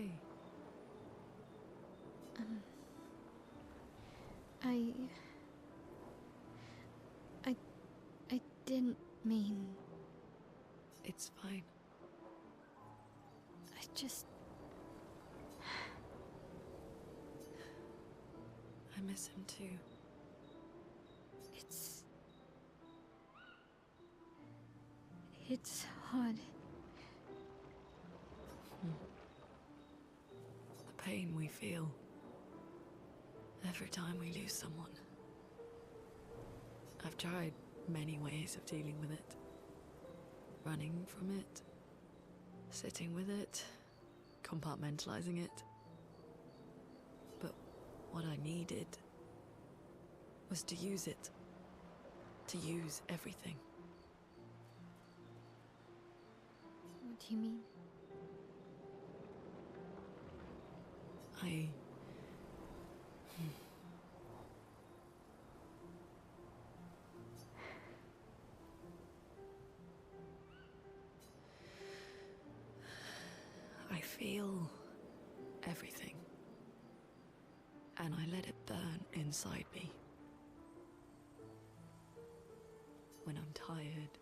okay? I didn't mean... It's fine. I just... I miss him too. It's hard. The pain we feel every time we lose someone. I've tried many ways of dealing with it. Running from it, sitting with it, compartmentalizing it. But what I needed was to use it. To use everything. What do you mean? I feel everything. And I let it burn inside me. When I'm tired,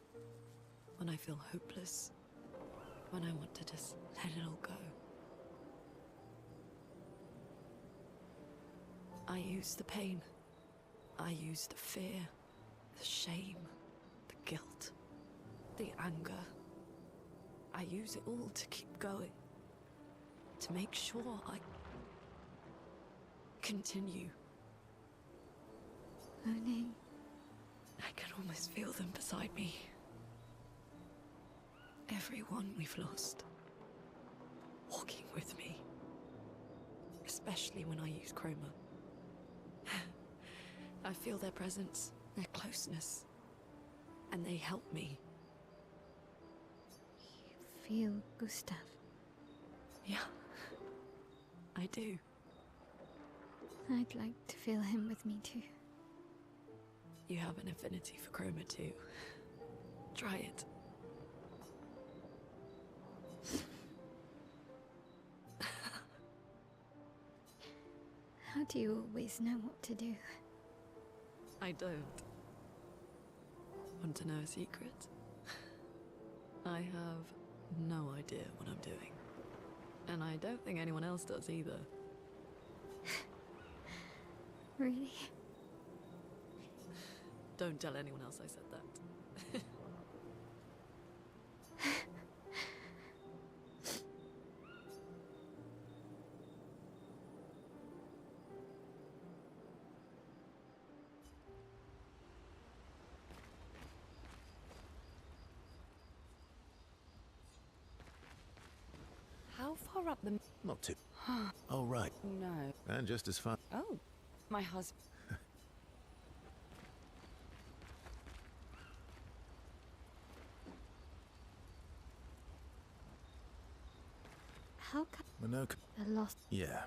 when I feel hopeless, when I want to just let it all go. I use the pain. I use the fear, the shame, the guilt, the anger. I use it all to keep going. To make sure I continue. Moaning. I can almost feel them beside me. Everyone we've lost. Walking with me. Especially when I use Chroma. I feel their presence, their closeness. And they help me. You feel Gustav? Yeah, I do. I'd like to feel him with me too. You have an affinity for Chroma too. Try it. How do you always know what to do? I don't. Want to know a secret? I have no idea what I'm doing. And I don't think anyone else does either. Really? Don't tell anyone else I said that. How far up the... Not too. Oh, right. No. And just as fun. Oh, my husband... How come Minoka. the lost... Yeah.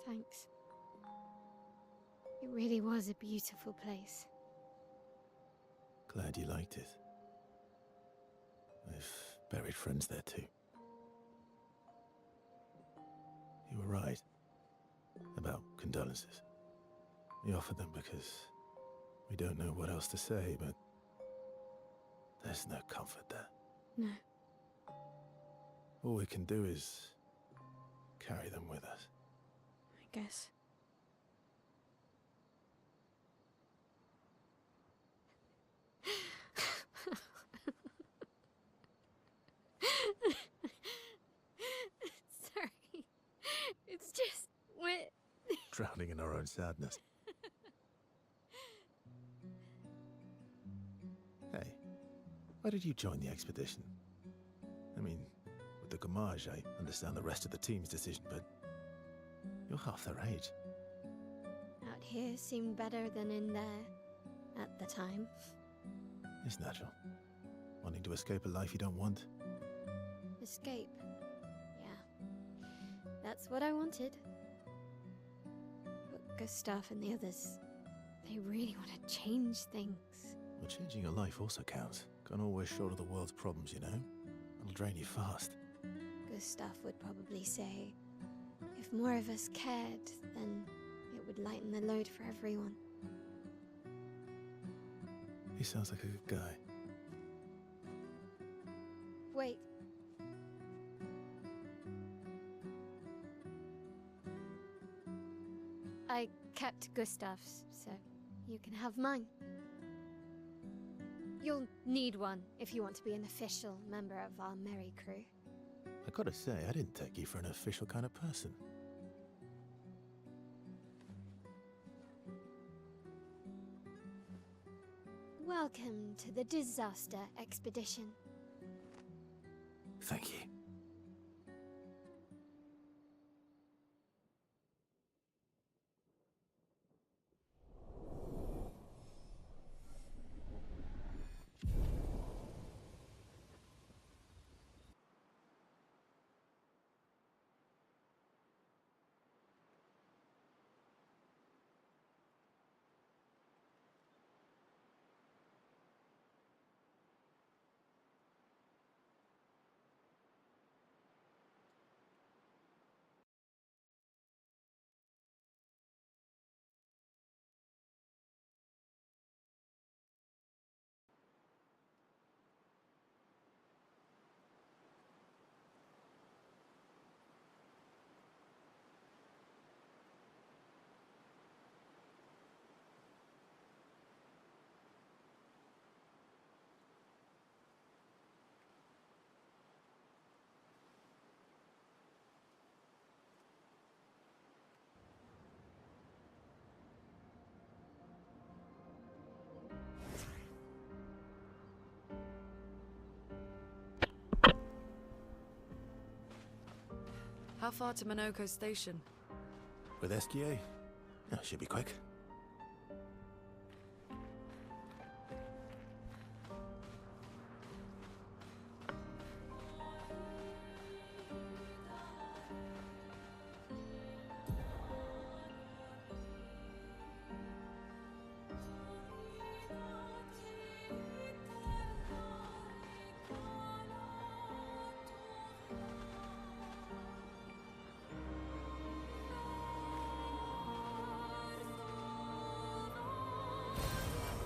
Thanks. It really was a beautiful place. Glad you liked it. I've buried friends there too. You were right about condolences. We offered them because we don't know what else to say, but there's no comfort there. No. All we can do is carry them with us. I guess. Sorry. It's just wet. Drowning in our own sadness. Hey, why did you join the expedition? I mean, with the Gommage, I understand the rest of the team's decision, but you're half their age. How out here seemed better than in there at the time. It's natural. Wanting to escape a life you don't want. Escape. Yeah. That's what I wanted. But Gustav and the others, they really want to change things. Well, changing your life also counts. Can't always shoulder the world's problems, you know? It'll drain you fast. Gustav would probably say, if more of us cared, then it would lighten the load for everyone. He sounds like a good guy. Wait. I kept Gustav's, so you can have mine. You'll need one if you want to be an official member of our merry crew. I gotta say, I didn't take you for an official kind of person. Welcome to the disaster expedition. Thank you. How far to Minoko Station? With SGA? Oh, should be quick.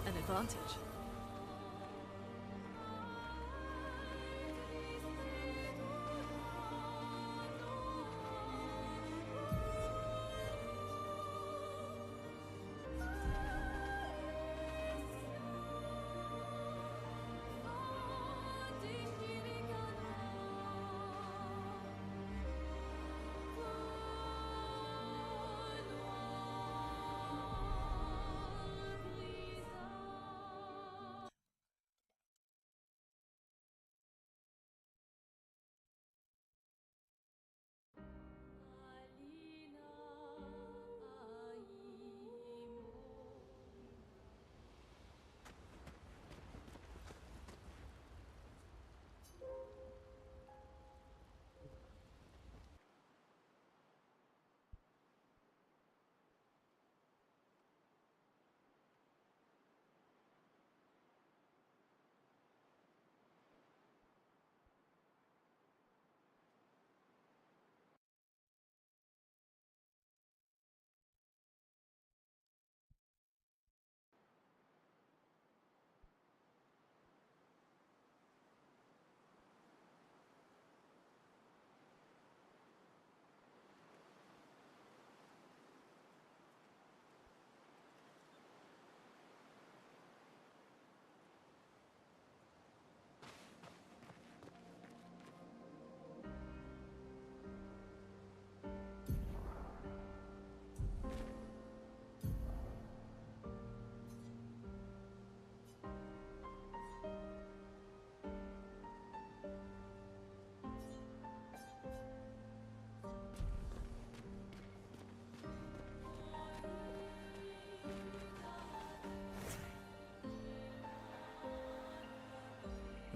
An advantage.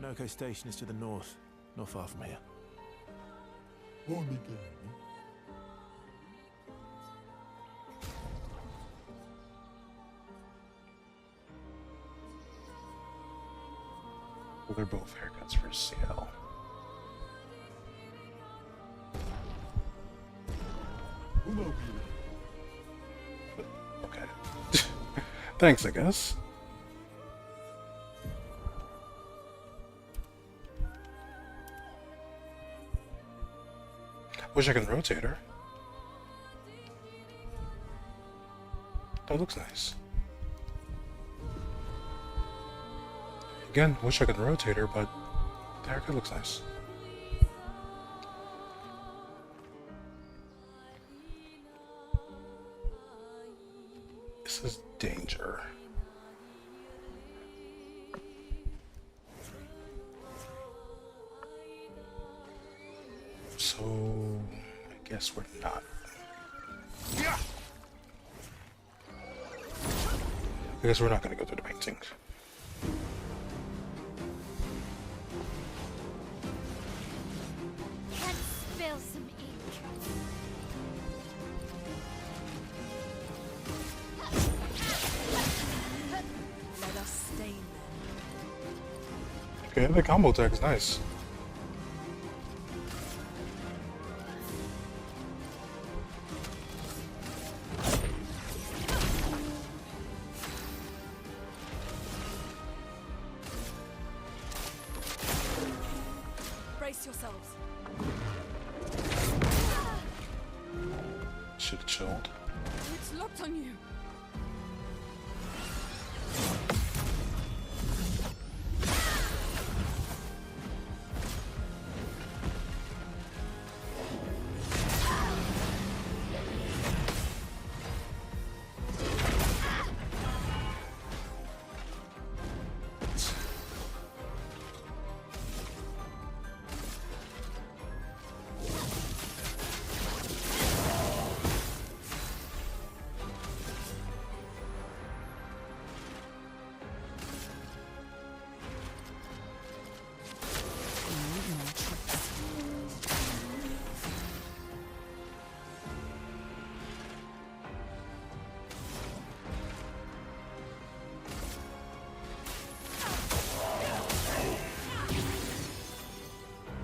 Sunoco Station is to the north, not far from here. Well, they're both haircuts for sale. Okay. Thanks, I guess. Wish I could rotate her. That looks nice. Again, wish I could rotate her, but the haircut looks nice. This is danger. So, I guess we're not. I guess we're not going to go through the painting. Let's spill some ink. Let us stain them. Okay, the combo attack is nice. Brace yourselves. Should have chilled. It's locked on you.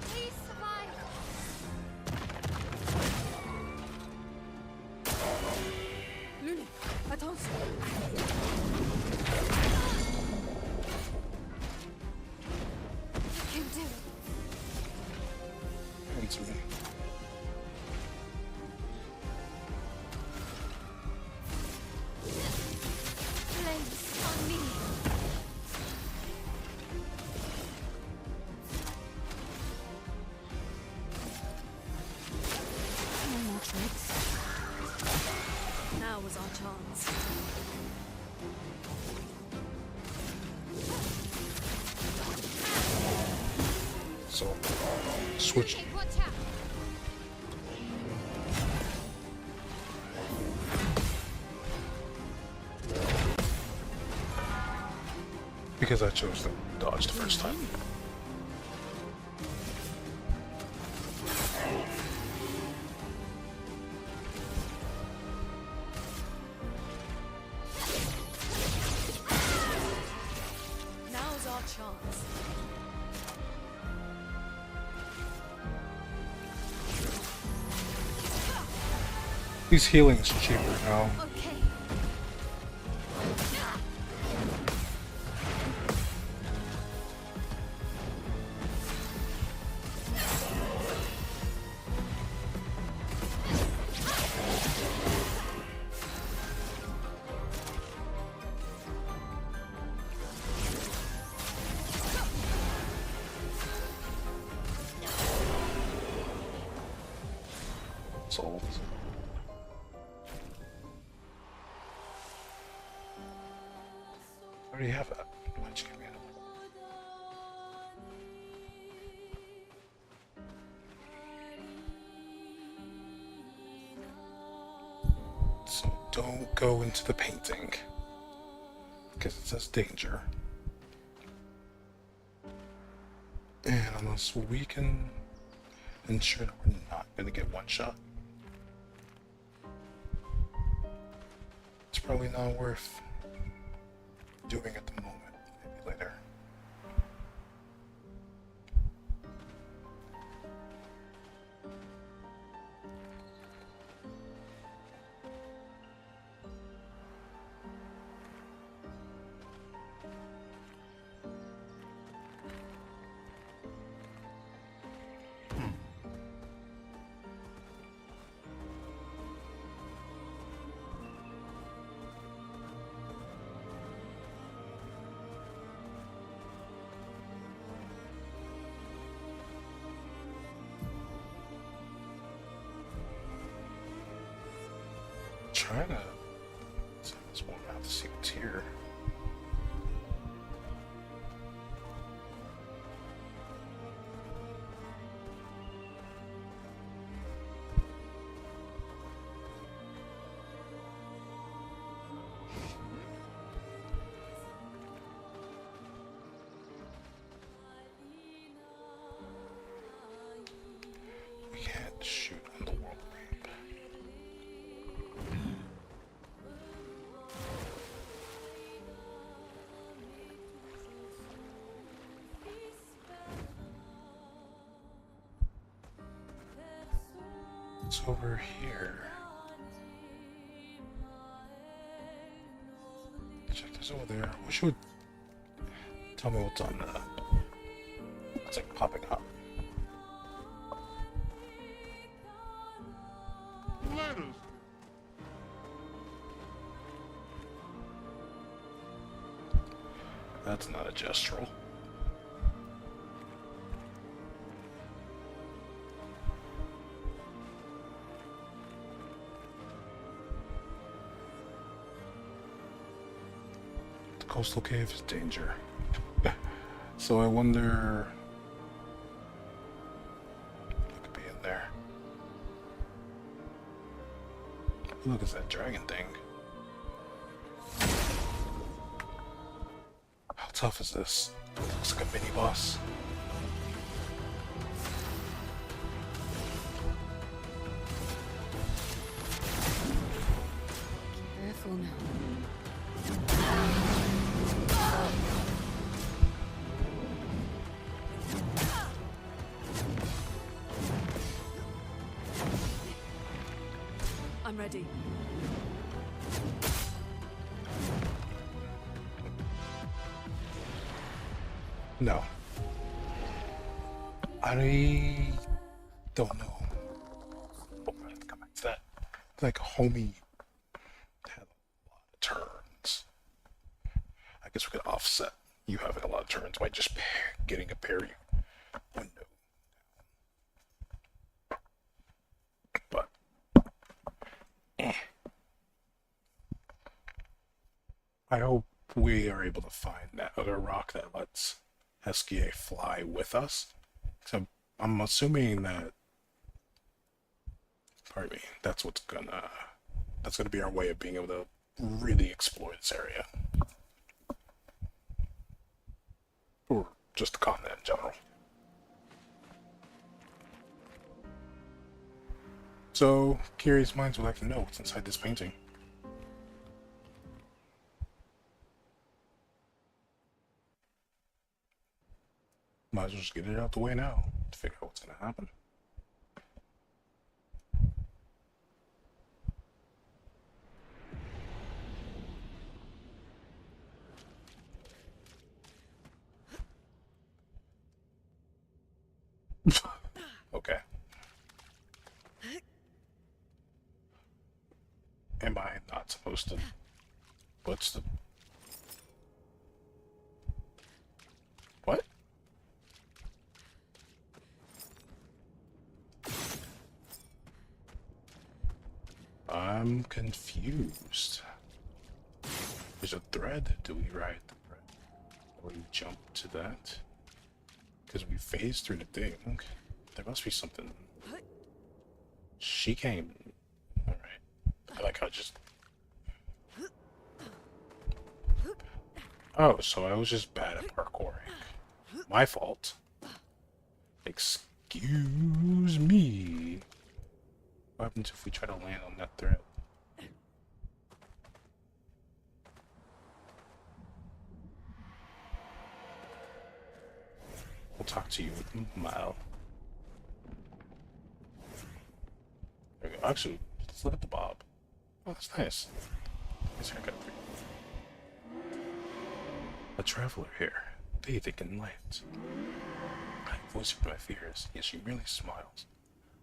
Please survive. Luna, attention. You can do it. Answer me. Flames on me. No more tricks. Now was our chance. So, switch. Okay, watch out. Because I chose to dodge the first time. Now's our chance. These healing's cheaper now. Okay. Sold. I already have that. Why'd you give me another? So don't go into the painting. Because it says danger. stand on us, we can ensure that we're not going to get one shot. It's probably not worth doing at the moment. Maybe later. Trying to see this one out to see what's here. We can't shoot on the world map. It's over here. Check this over there. I wish you would tell me what's on it's like popping up. That's not a gestural. The coastal cave is danger. So I wonder what could be in there. Look, it's that dragon thing. How tough is this? Looks like a mini boss. Careful now. I'm ready. No. I don't know. Oh, I have to come back to that. Like, homie had a lot of turns. I guess we could offset you having a lot of turns by just getting a parry window. But, I hope we are able to find that other rock that lets Heskia fly with us. So I'm assuming that, pardon me, that's gonna be our way of being able to really explore this area. Or just the continent in general. So, curious minds would like to know what's inside this painting. Might as well just get it out the way now to figure out what's going to happen. Okay. Am I not supposed to? What's the... What? I'm confused. There's a thread. Do we ride the thread? Or we jump to that? Because we phased through the thing. There must be something. She came. Alright. I like how it just... Oh, so I was just bad at parkouring. My fault. Excuse me. What happens if we try to land on that thread? We'll talk to you, Mile. There we go. Actually, let's look at the bob. Oh, that's nice. Nice haircut for you. A traveler here, bathing in light. I voiced my fears, yet she merely smiles.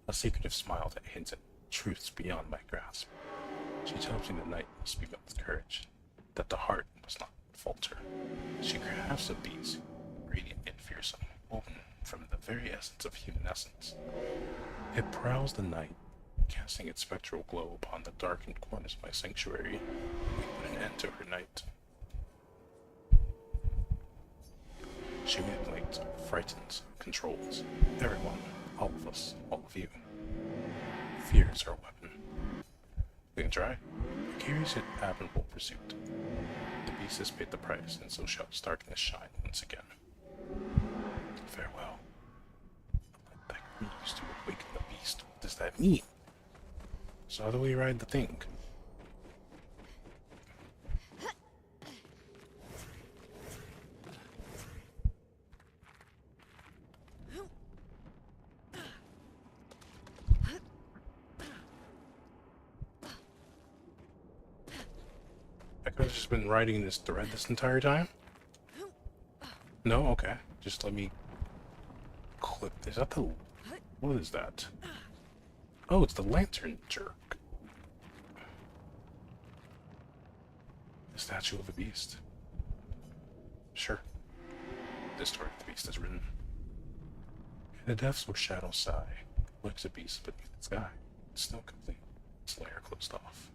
A secretive smile that hints at truths beyond my grasp. She tells me the night must be met with courage, that the heart must not falter. She crafts a beast, radiant and fearsome, woven from the very essence of human essence. It prowls the night, casting its spectral glow upon the darkened corners of my sanctuary. We put an end to her night. She manipulates, frightens, controls. Everyone, all of us, all of you. Fear is her weapon. We can try. It carries it admirable pursuit. The beast has paid the price, and so shall its darkness shine once again. Farewell. That used to awaken the beast. What does that mean? So how do we ride the thing? I could have just been riding this thread this entire time? No? Okay. Just let me clip. Is that the... What is that? Oh, it's the lantern jerk. The statue of a beast. Sure. This story of the beast is written. In the depths where shadows sigh, lurks a beast beneath the sky. It's still complete. Its lair closed off.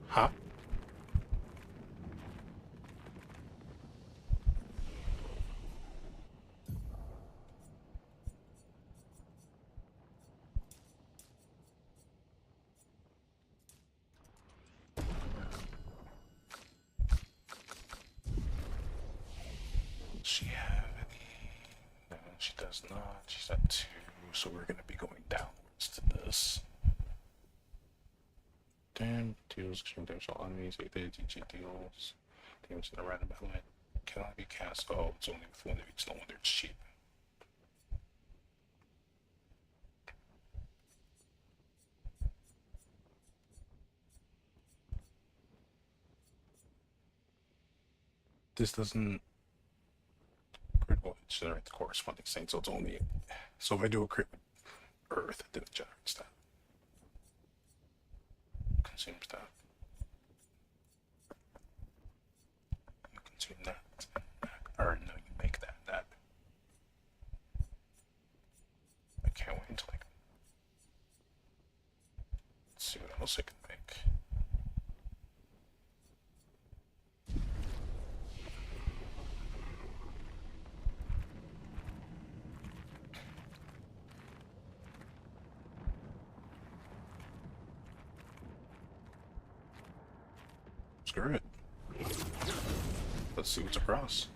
Huh? Does she have any? No, she does not. She's at 2, so we're gonna be going downwards to this. Damn, deals extreme damage to all enemies, 8 DG deals. Damage in a random element. Cannot be cast. Oh, it's only with one of each, no wonder it's cheap. This doesn't critical generate the corresponding thing, so it's only so if I do a crit with earth, then it generates that. Consumes that. You consume that. Or no, you make that. I can't wait until let's see what else I can make. Screw it. Let's see what's across.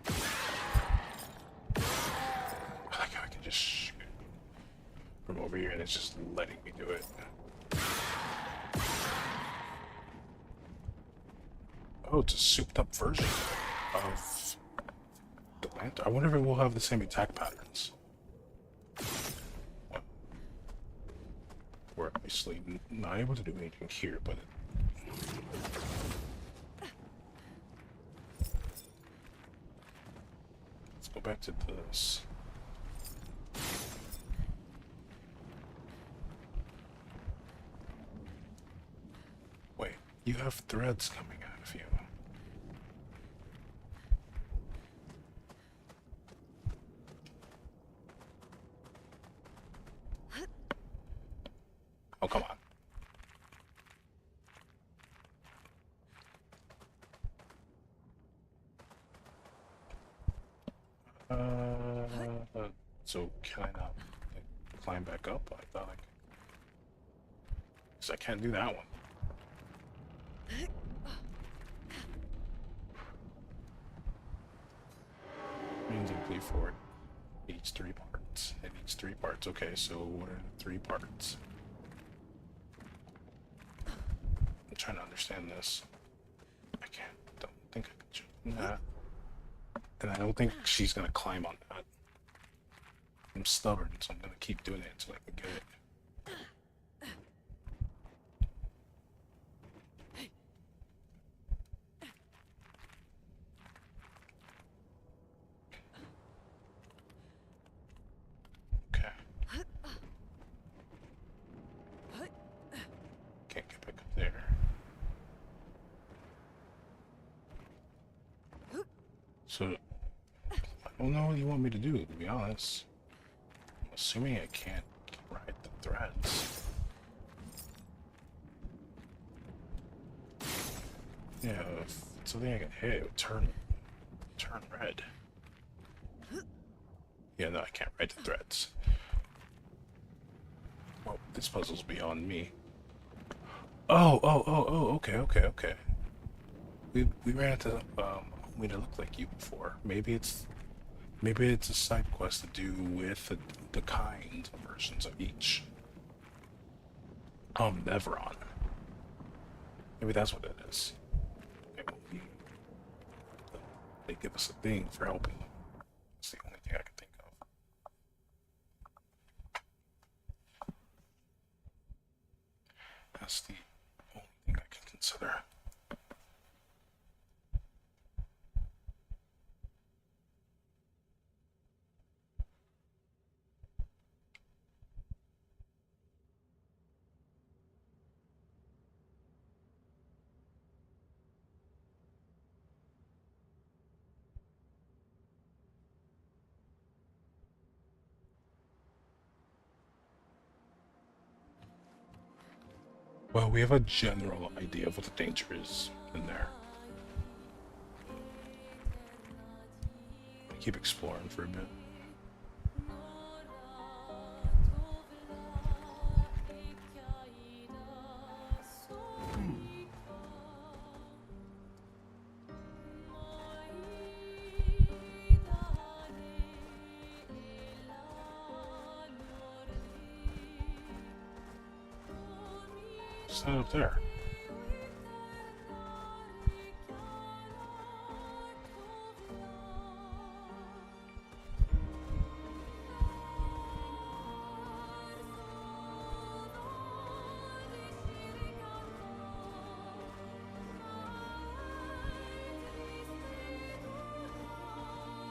I like how I can just shoot from over here and it's just letting me do it. Oh, it's a souped up version of the lantern. I wonder if it will have the same attack patterns. We're obviously not able to do anything here, but let's go back to this. Wait, you have threads coming out of you. Oh, come on. So can I not like, climb back up? I thought I could. 'Cause I can't do that one. exactly for each 3 parts. It needs 3 parts. Okay, so what are the 3 parts? I'm trying to understand this. I don't think I can jump that. And I don't think she's gonna climb on that. I'm stubborn, so I'm gonna keep doing it until I can get it. Okay. Can't get back up there. So, I don't know what you want me to do, to be honest. I'm assuming I can't ride the threads. Yeah, if it's something I can hit, it would turn red. Yeah, no, I can't ride the threads. Well, this puzzle's beyond me. Oh, okay. We ran into homie that looked like you before. Maybe it's a side quest to do with the kind versions of each. Neveron. Maybe that's what it is. Maybe they give us a thing for helping. That's the only thing I can think of. That's the only thing I can consider. Well, we have a general idea of what the danger is in there. Keep exploring for a bit. It's not up there.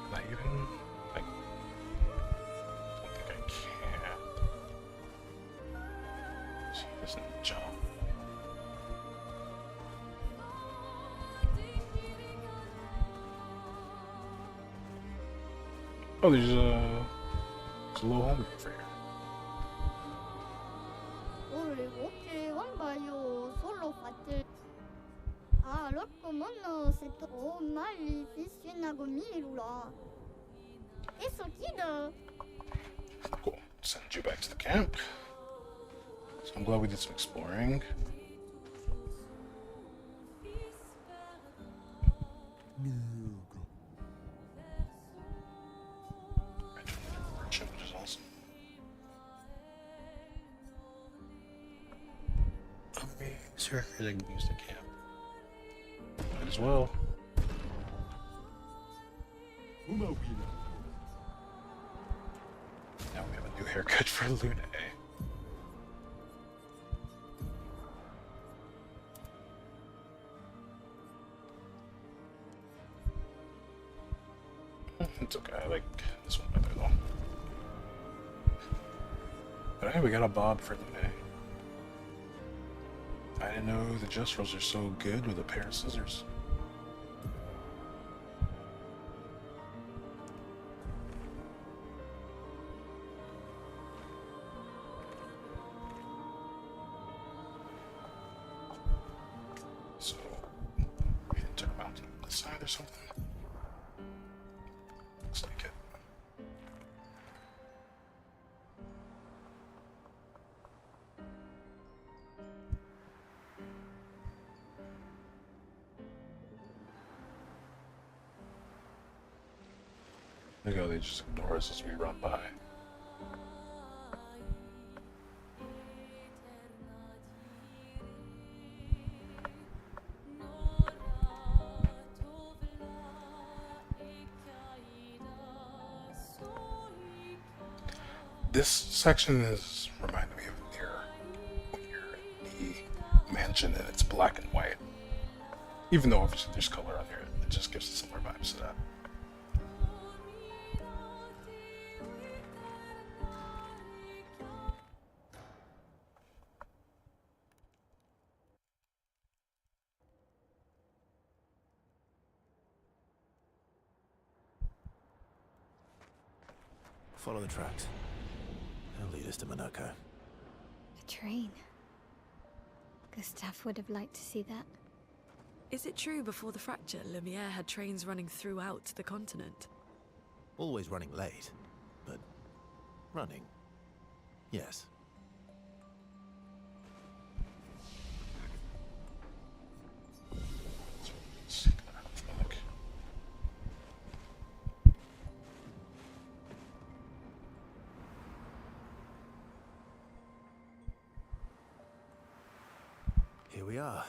Can I even, like, I don't think I can. She doesn't jump. Oh, there's a little home over here. Cool. Send you back to the camp. So I'm glad we did some exploring. Which is awesome. Okay, sure, I can use the camp. Might as well. Now we have a new haircut for Luna. It's okay, I like this one better though. But hey, we got a bob for today. I didn't know the Jestrels are so good with a pair of scissors. So, we can turn around to the side or something. Looks like it. Look how they just ignore us as we run by. This section is reminding me of near when you're in the mansion and it's black and white. Even though obviously there's color on here, it just gives us similar vibes to that. Follow the tracks. They'll lead us to Monaco. A train. Gustav would have liked to see that. Is it true before the fracture, Lumiere had trains running throughout the continent? Always running late, but running. Yes. Here we are.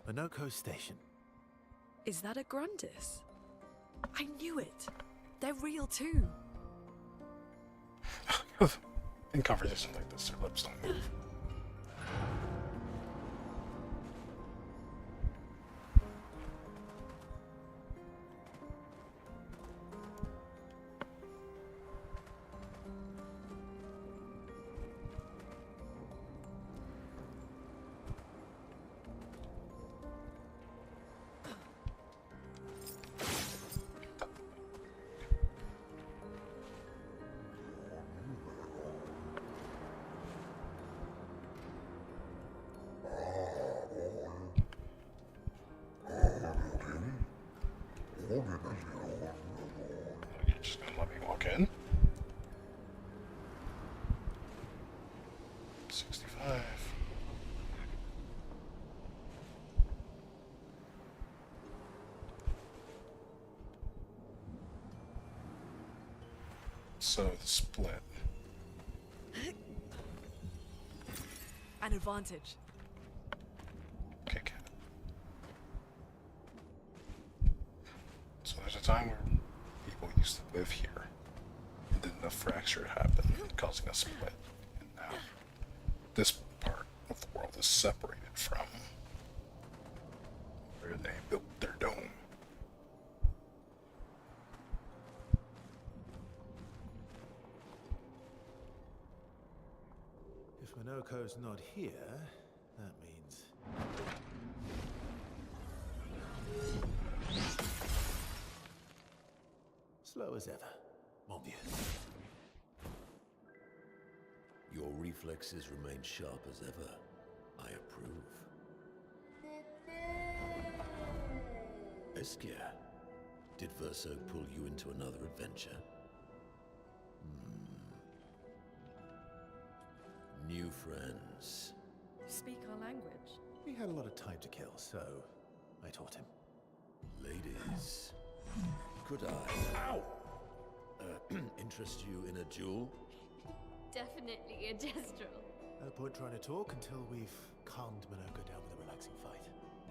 Monaco Station. Is that a Grundis? I knew it. They're real too. In conversations like this, their lips don't move. You're just gonna let me walk in? 65. So the split. An advantage. Okay, cat. So there's a time where people used to live here, and then the fracture happened, causing a split. And now this part of the world is separated from where they built their dome. If Monaco's not here, that means... slow as ever, mon vieux. Your reflexes remain sharp as ever. I approve. Esquire, did Verso pull you into another adventure? New friends. Speak our language. He had a lot of time to kill, so I taught him. Ladies, could I interest you in a duel? Definitely a gestural. No point trying to talk until we've calmed Monaco down with a relaxing fight.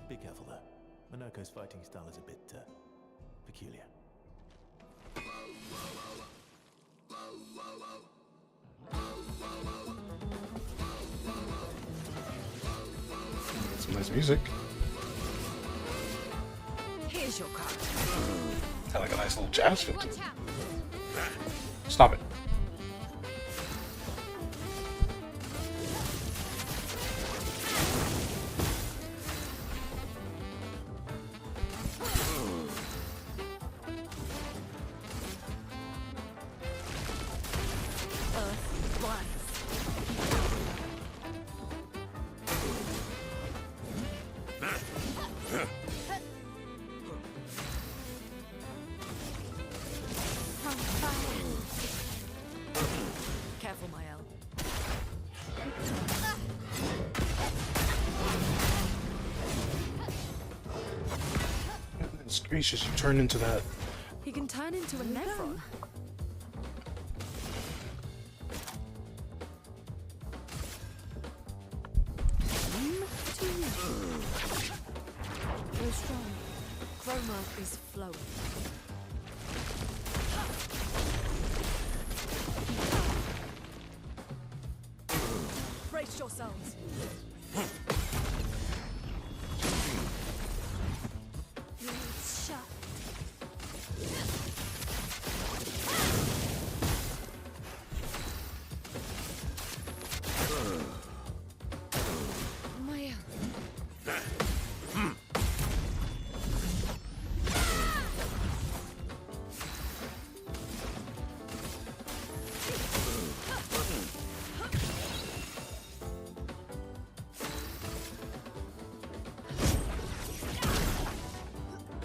Be careful though. Monaco's fighting style is a bit peculiar. Some nice music. Here's your card. Kind of like a nice little jazz feel to Watch it. out! Stop it. Careful, Mael. It's gracious, you turn into that He can turn into a Nevron. Go strong. Chroma is flowing. Brace yourselves. Blades sharp. My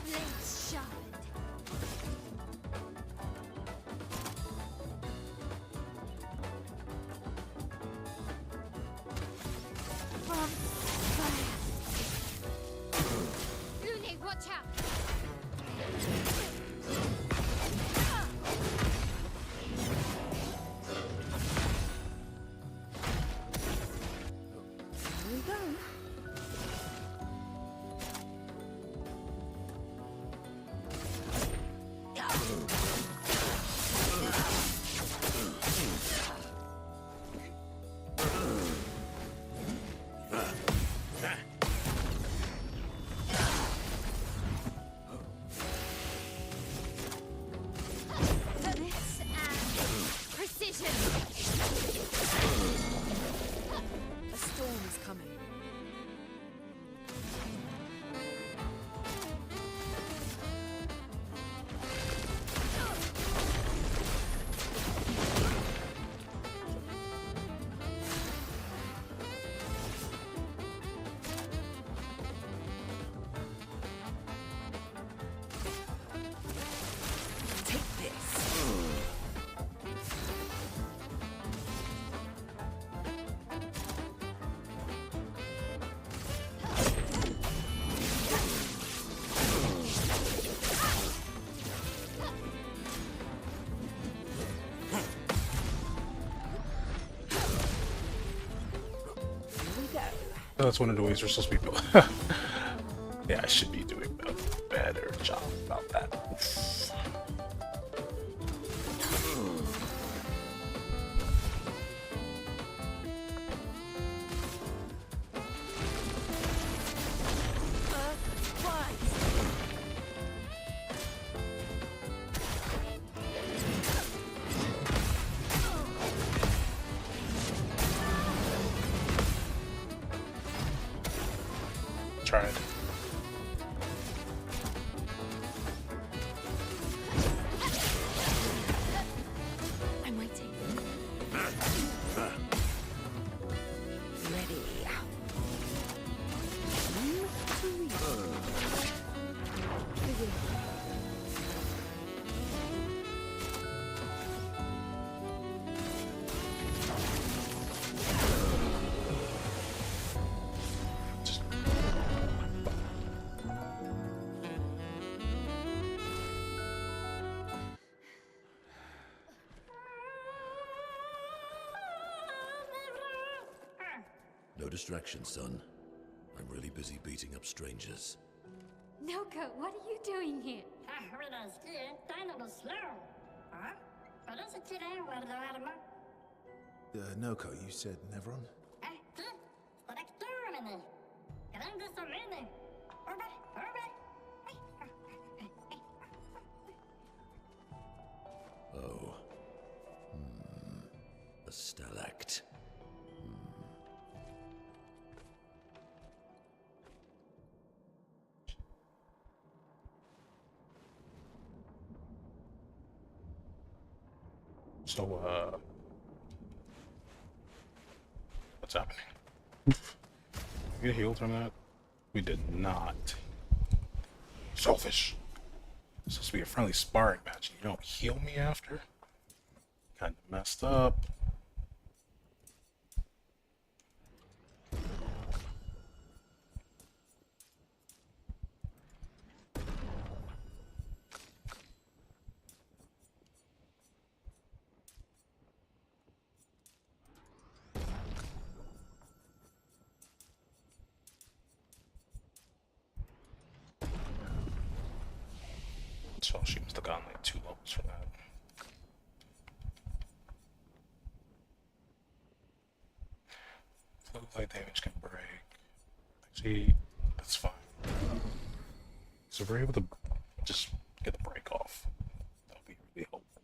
Blades sharpened. From fire. Lune, watch out! Here we go. This and precision. A storm is coming. Take this. That's one of the ways we're supposed to be built. Yeah, I should be doing a better job about that. Oof. Tried. I'm waiting. Ready. Begin. Just No distraction, son. I'm really busy beating up strangers. Noko, what are you doing here? Noko, you said Nevron? Oh. A stalact. so, what's happening? We get healed from that? We did not. Selfish. It's supposed to be a friendly sparring match. You don't heal me after? Kinda messed up. So she must have gotten like 2 levels for that. Flow light damage can break. Actually, that's fine. So we're able to just get the break off. That would be really helpful.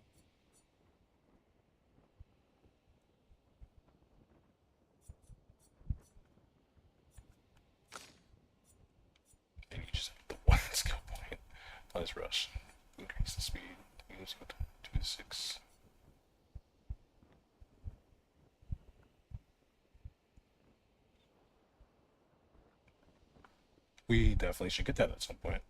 And you just have the 1 skill point. Let's rush. Increase the speed. Use 2 to 6. We definitely should get that at some point.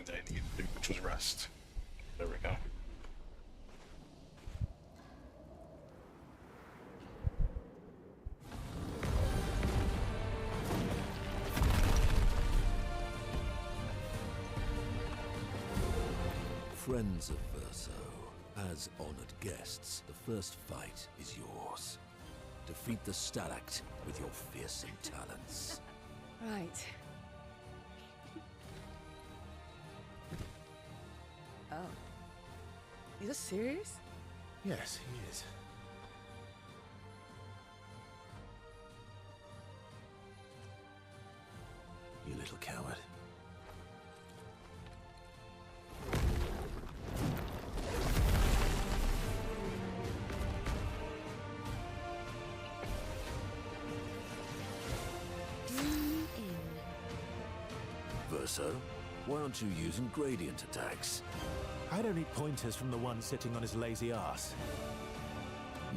That I needed to do, which was rest. There we go. Friends of Verso, as honored guests, the first fight is yours. Defeat the Stalact with your fearsome talents. Right. Oh. Is this serious? Yes, he is. You little coward. Verso, why aren't you using gradient attacks? I don't need pointers from the one sitting on his lazy ass.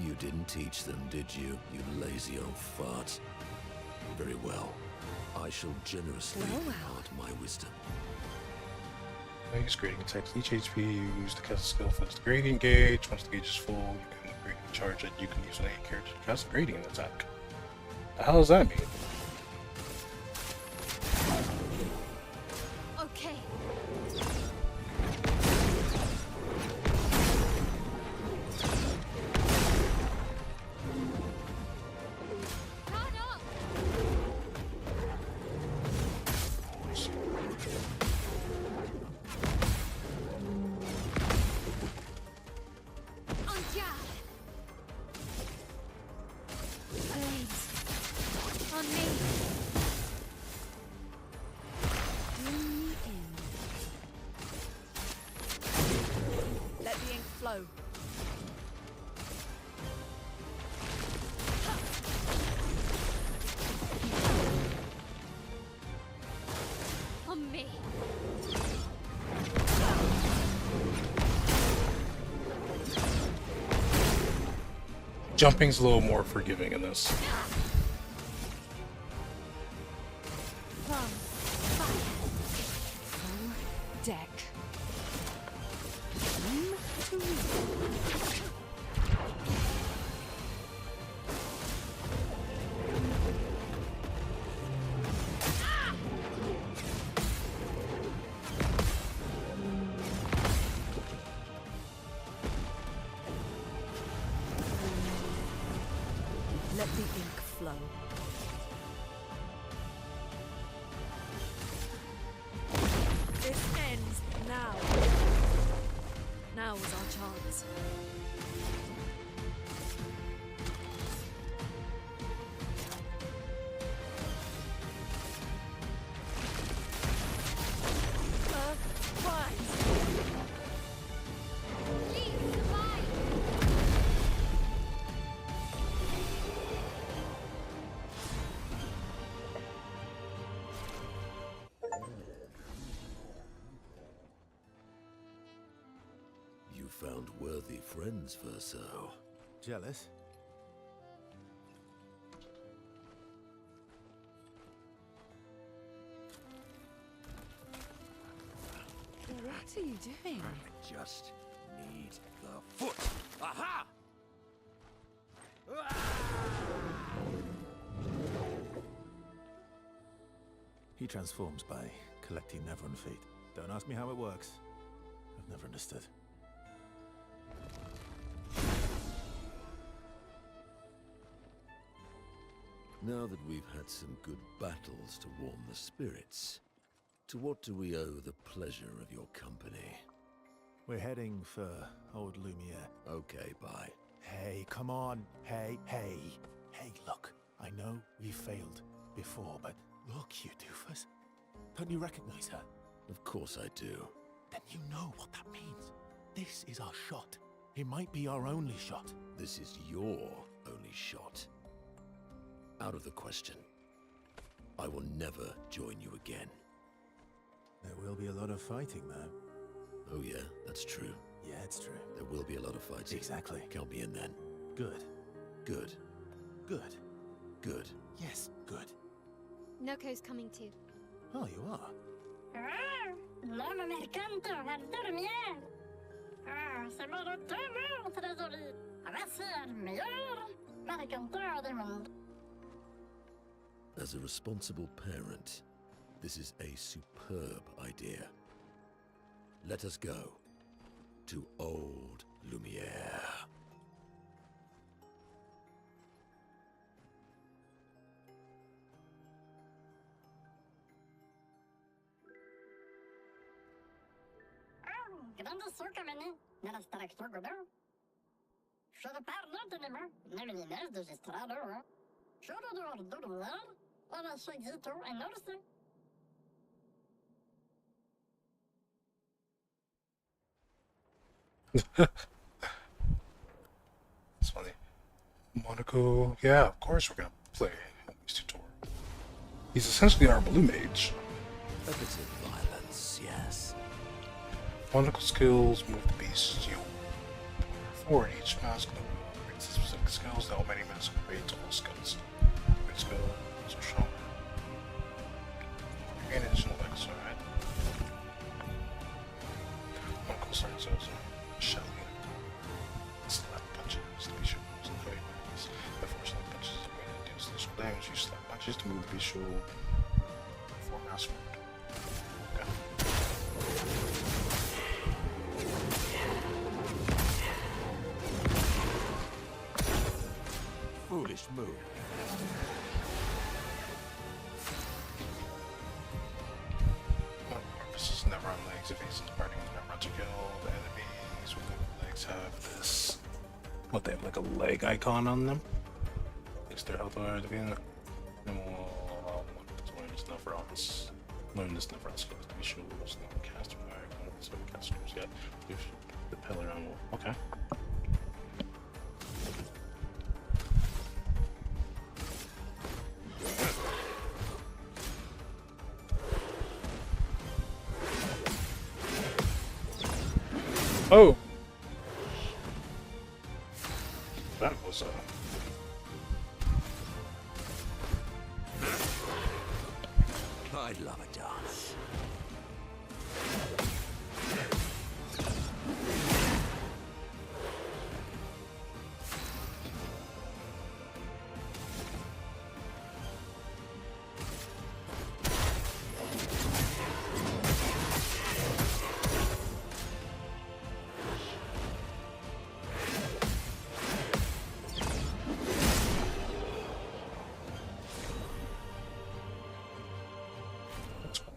You didn't teach them, did you, you lazy old fart? Very well. I shall generously impart my wisdom. I use gradient attacks. Each HP you use to cast a skill fills the gradient gauge. Once the gauge is full, you can gradient charge it. You can use an A character to cast a gradient attack. The hell does that mean? Okay. Jumping's a little more forgiving in this. Deck. Let the ink flow. This ends now. Now is our chance. Found worthy friends, Verso. Jealous? What are you doing? I just need the foot. Aha! He transforms by collecting Neverun feet. Don't ask me how it works. I've never understood. Now that we've had some good battles to warm the spirits, to what do we owe the pleasure of your company? We're heading for old Lumiere. Okay, bye. Hey, come on. Hey. Hey, look. I know we failed before, but look, you doofus. Don't you recognize her? Of course I do. Then you know what that means. This is our shot. It might be our only shot. This is your only shot. Out of the question. I will never join you again. There will be a lot of fighting, though. Oh yeah, that's true. Yeah, it's true. There will be a lot of fighting. Exactly. Count me in then. Good. Good. Good. Good. Yes, good. Noko's coming too. Oh, you are? L'homme mercanto al dormier. C'est mon retour, trésorier. Voici le meilleur mercanteur du monde. As a responsible parent, this is a superb idea. Let us go to old Lumiere. Grande sucamene nella structura godão. Should parlo de nema, nemines de estrado. Should do ordular, ora seguito en orse. It's funny. Monaco, yeah, of course we're gonna play these tutorial. He's essentially our blue mage. A bit of violence, yes. Monaco skills, move the beast, you forward each mask creates specific skills, that many masks creates all skills. Great skill, so strong. Gain additional X, alright. Monaco starts as a shelly. Slap punches to be sure to avoid enemies. Before slap punches is going to do additional damage, you slap punches to move the beast shield before mask wound. Okay. Foolish move. This is never on legs. If he's starting with never to kill the enemies with the legs have this. What, they have like a leg icon on them? Is their health bar again? And we'll learn this Nephron's. Learn this Nephron skills to be sure there's no caster fire. So casters, yeah. There's the pillar on. Okay. Oh! That was I'd love a dance.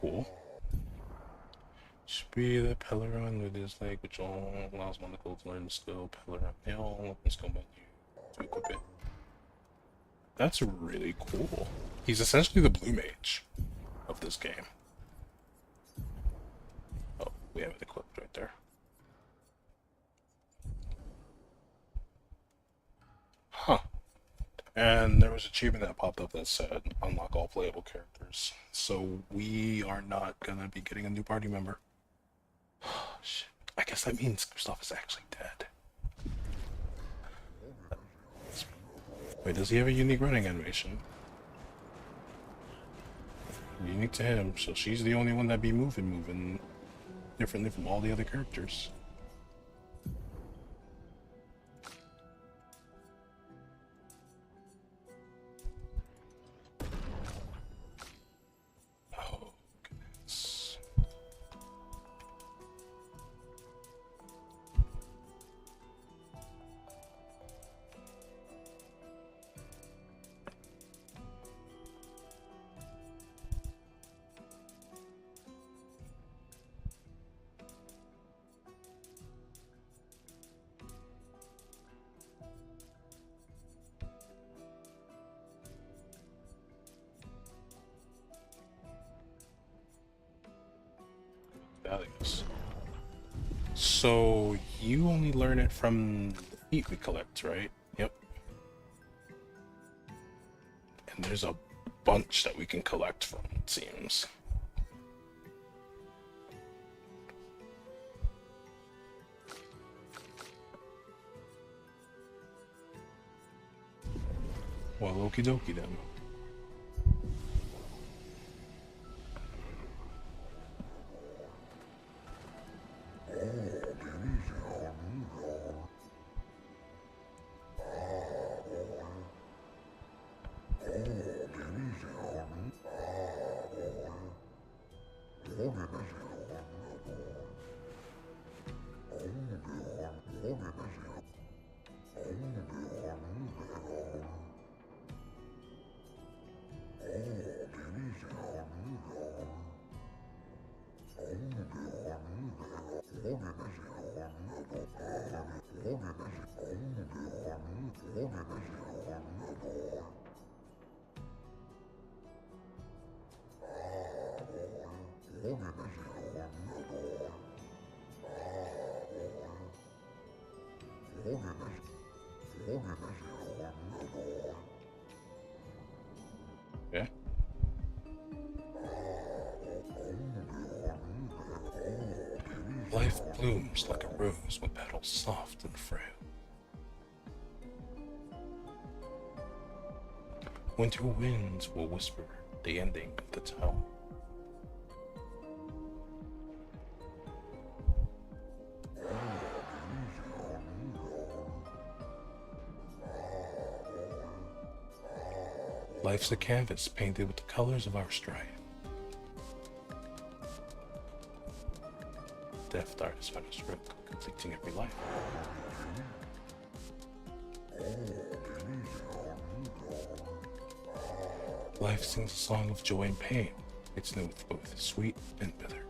cool. Spree the Peleron with his leg, which allows Monaco to learn the skill Peleron Nail and skill menu to equip it. That's really cool. He's essentially the blue mage of this game. Oh, we have it equipped right there. Huh. And there was an achievement that popped up that said unlock all playable characters. So we are not gonna be getting a new party member. Shit. I guess that means Kristoff is actually dead. Wait, does he have a unique running animation? Unique to him, so she's the only one that be moving differently from all the other characters. Oh, values. So you only learn it from the feet we collect, right? Yep. And there's a bunch that we can collect from, it seems. Well, okie dokie then. Yeah. Life blooms like a rose with petals soft and frail. Winter winds will whisper the ending of the tale. Life's a canvas painted with the colors of our strife. Deft artist found a stroke, completing every life. Life sings a song of joy and pain. It's both sweet and bitter.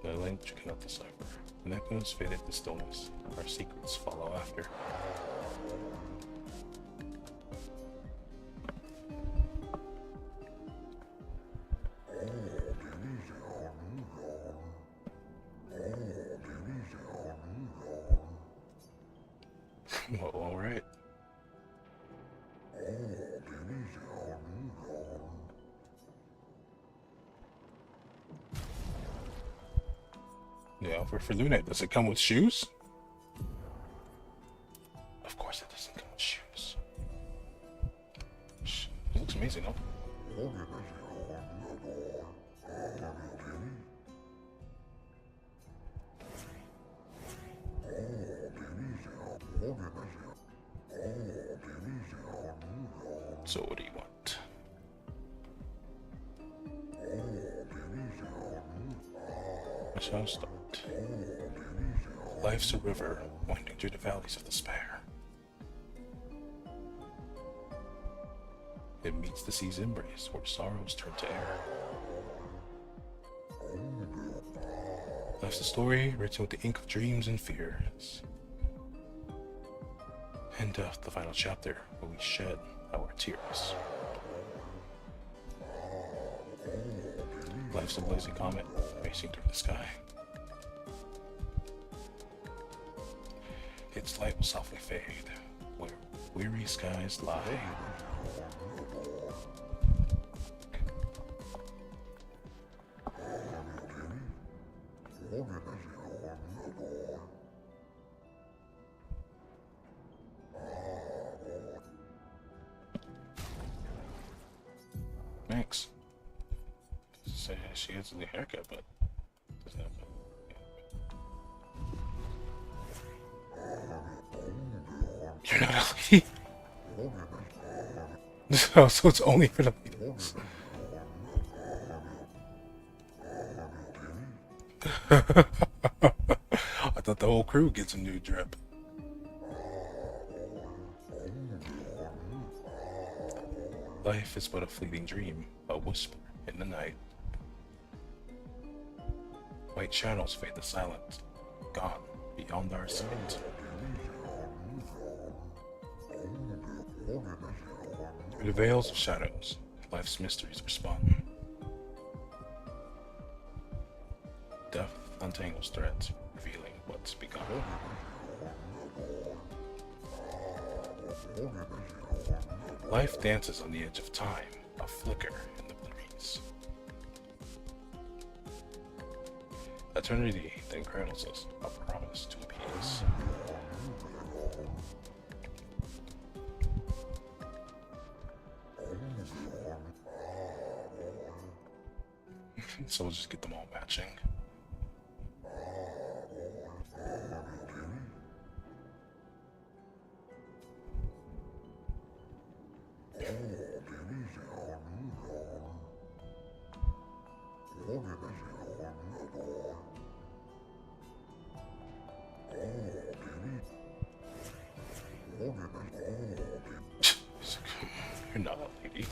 No language you cannot decipher. And echoes fade into stillness. Our secrets follow after. Well, all right. Yeah, for Lunate, does it come with shoes? Of course it doesn't come with shoes. It looks amazing, though. So what do you want? I shall start. Life's a river winding through the valleys of despair. It meets the sea's embrace where sorrows turn to air. Life's a story written with the ink of dreams and fears. And death, the final chapter where we shed our tears. Life's a blazing comet racing through the sky. Its light will softly fade where weary skies lie. Thanks. Say she has a haircut, but doesn't have You're not a lady? So it's only for the ladies. I thought the whole crew gets a new drip. Life is but a fleeting dream, a whisper in the night. White shadows fade to silence, gone beyond our sight. Through the veils of shadows, life's mysteries respond. Death untangles threads, revealing what's begun. Life dances on the edge of time, a flicker in the breeze. Eternity then cradles us, a promise to appease. So we'll just get them all matching. You're not a lady.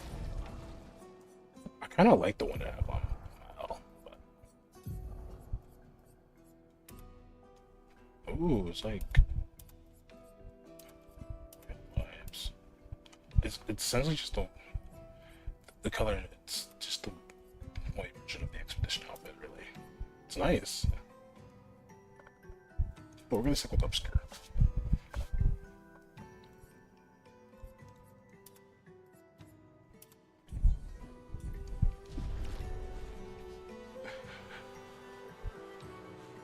I kind of like the one that I have on Mal, but ooh, it's like vibes. It's essentially just the color. It's just the white version of the expedition outfit, really. It's nice, but we're gonna stick with obscure.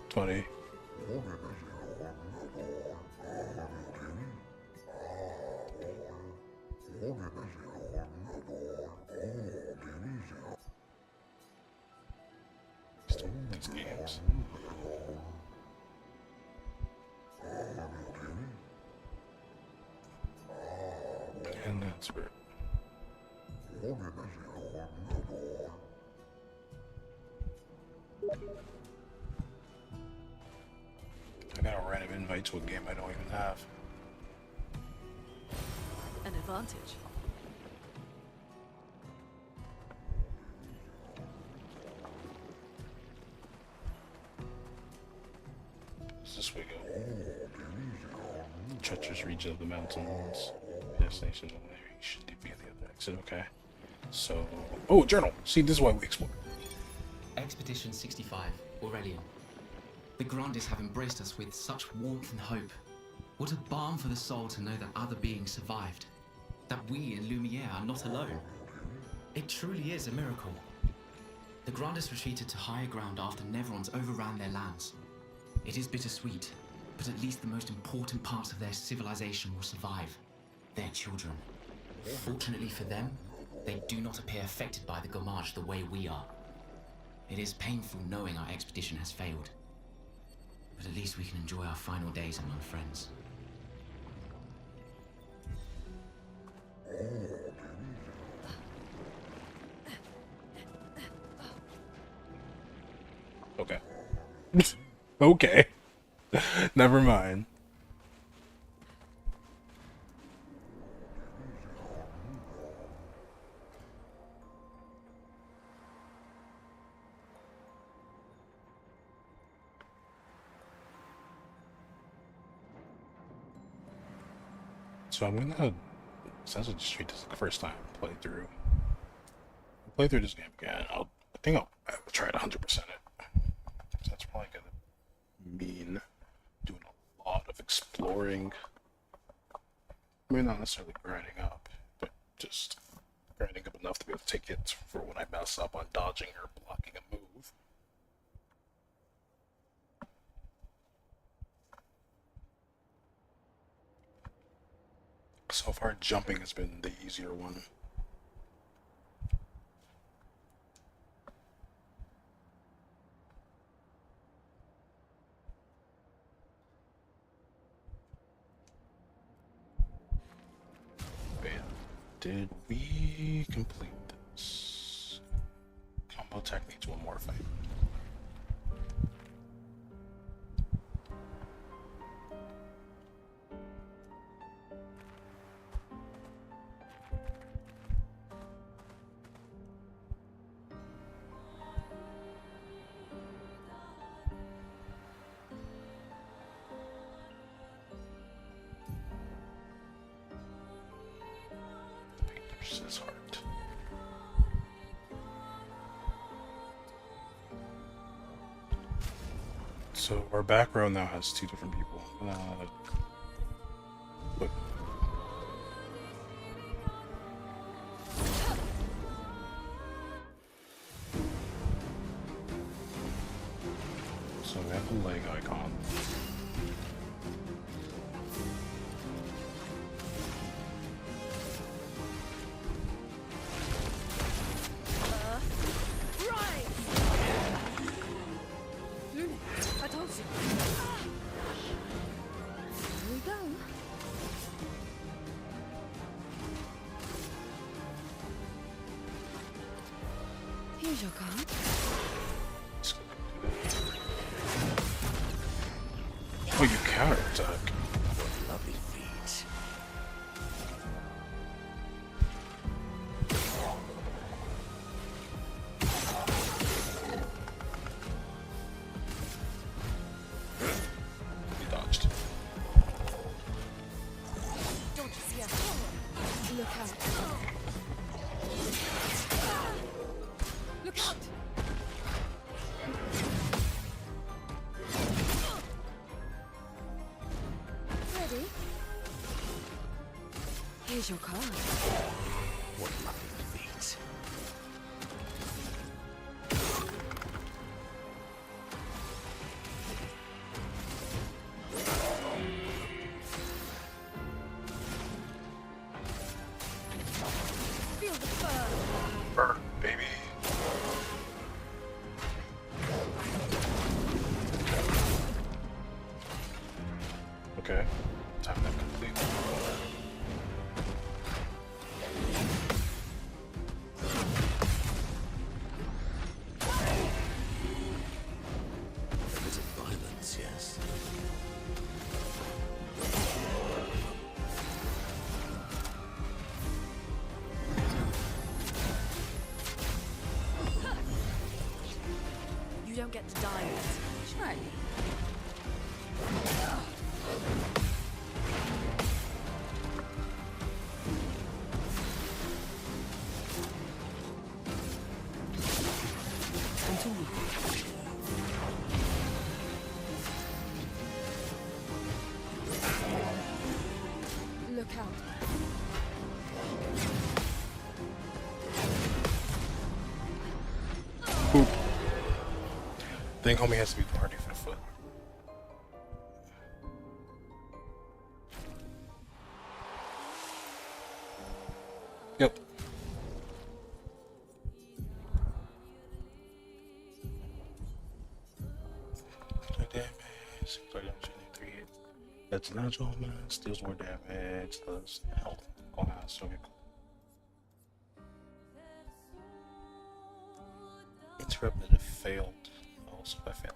Funny. These games. And that's where. I got a random invite to a game I don't even have. An advantage. Is this way go? Treacherous region of the mountains. Destination there. You should be at the other exit. Okay. So, oh, journal. See, this is why we explore. Expedition 65, Aurelian. The Grandis have embraced us with such warmth and hope. What a balm for the soul to know that other beings survived. That we in Lumiere are not alone. It truly is a miracle. The Grandis retreated to higher ground after Neverons overran their lands. It is bittersweet, but at least the most important parts of their civilization will survive. Their children. Fortunately for them, they do not appear affected by the Gommage the way we are. It is painful knowing our expedition has failed. But at least we can enjoy our final days among friends. Okay. Okay. Never mind. So I'm gonna essentially just treat this like the first time I play through. Play through this game again. I think I'll try to 100% it. So that's probably gonna mean doing a lot of exploring. Maybe not necessarily grinding up, but just grinding up enough to be able to take hits for when I mess up on dodging or blocking a move. So far, jumping has been the easier one. Wait, did we complete this? Combo tech needs one more fight. So our back row now has 2 different people. But so we have the leg icon. I told you. Here we go. Here's your card. Oh, you counterattack. Lovely feat. You dodged. Don't you see us? Look out. Look out. Ready? Here's your card. What lovely feat. Feel the fur. Burn, baby. Okay. Time that complete. A bit of violence, yes. You don't get to die yet. Right. Look out. Boop. Think homie has to be party for the foot. Yep. That's natural, man. Steals more damage, does health. Oh, that's so good. Interrupted if failed. Also, I failed.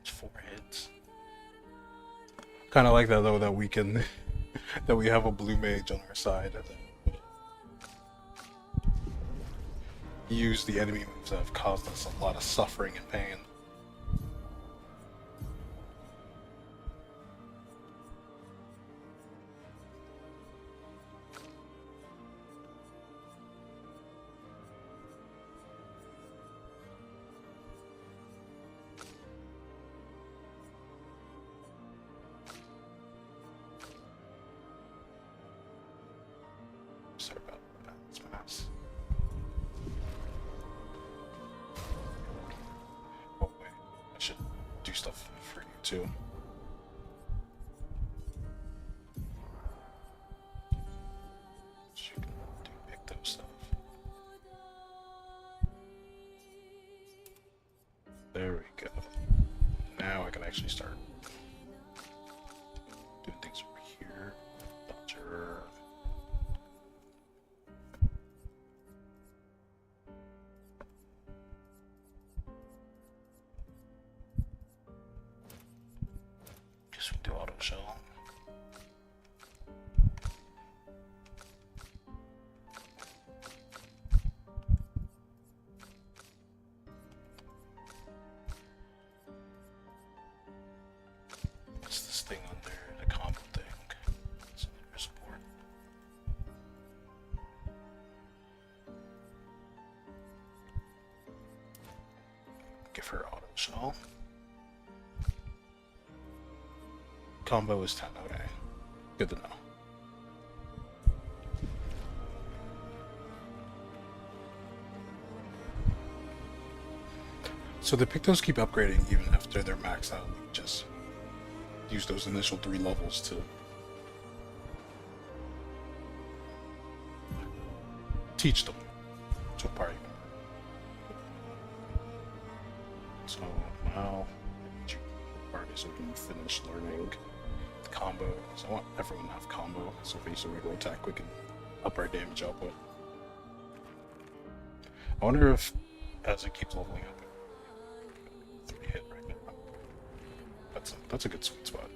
It's 4 hits. Kind of like that though, that we can, that we have a blue mage on our side, and then use the enemy moves that have caused us a lot of suffering and pain. Sorry about that. It's my mouse. Oh wait, I should do stuff for you too. So you can do pick those stuff. There we go. Now I can actually start doing things over here. Dodger. Guess we do auto shell. Give her auto shell. Combo is 10, okay. Good to know. So the Pictos keep upgrading even after they're maxed out. We just use those initial 3 levels to teach them to a party. So now parties can finish learning the combo. So I want everyone to have combo. So if we use a regular attack, we can up our damage output. I wonder if as it keeps leveling up, 3 hit right now. That's a good sweet spot.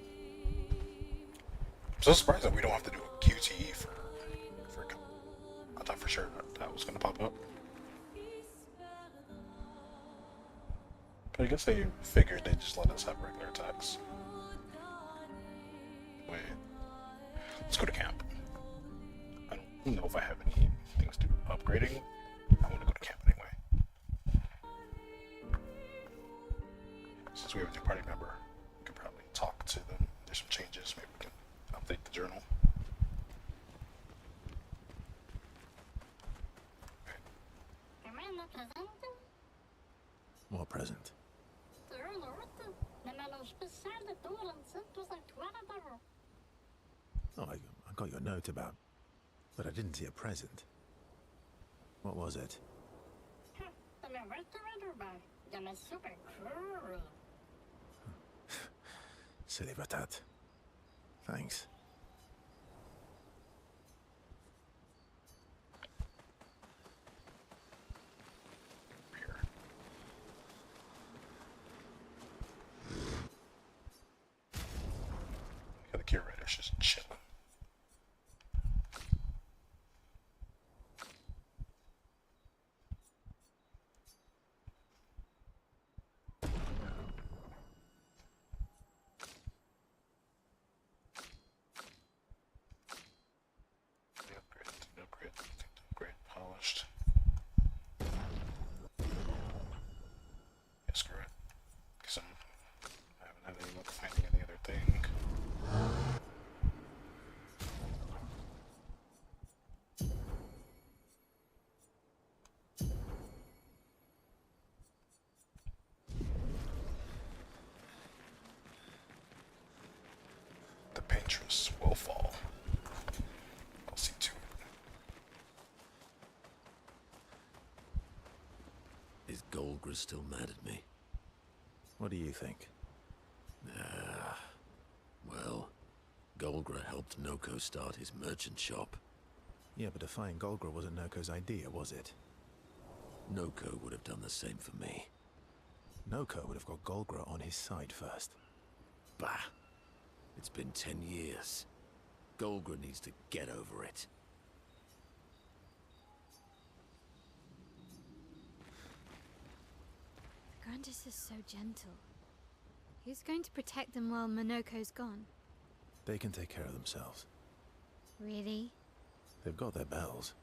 I'm so surprised that we don't have to do a QTE for I thought for sure that was gonna pop up. But I guess they figured they'd just let us have regular attacks. Wait. Let's go to camp. I don't know if I have any things to do upgrading. I want to go to camp anyway. Since we have a new party member, we could probably talk to them. There's some changes. Maybe we can update the journal. What present? Oh, I got your note about, but I didn't see a present. What was it? Silly Ratat. Thanks. The curator's just chilling. Upgrade, polished. Yeah, screw it. Because I haven't had any luck finding any other thing. The Paintress will fall. I'll see to it. Is Golgra still mad at me? What do you think? Well, Golgra helped Noko start his merchant shop. Yeah, but defying Golgra wasn't Noko's idea, was it? Noko would have done the same for me. Noko would have got Golgra on his side first. Bah! It's been 10 years. Golgra needs to get over it. The Grandis is so gentle. Who's going to protect them while Monoko's gone? They can take care of themselves. Really? They've got their bells.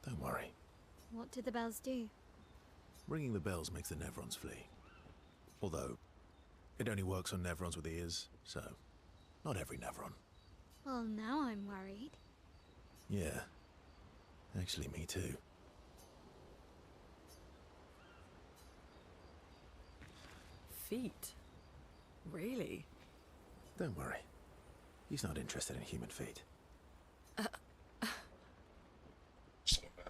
Don't worry. What do the bells do? Ringing the bells makes the Nevrons flee. Although, it only works on Nevrons with ears, so not every Nevron. Well, now I'm worried. Yeah. Actually, me too. Feet? Really? Don't worry. He's not interested in human feet.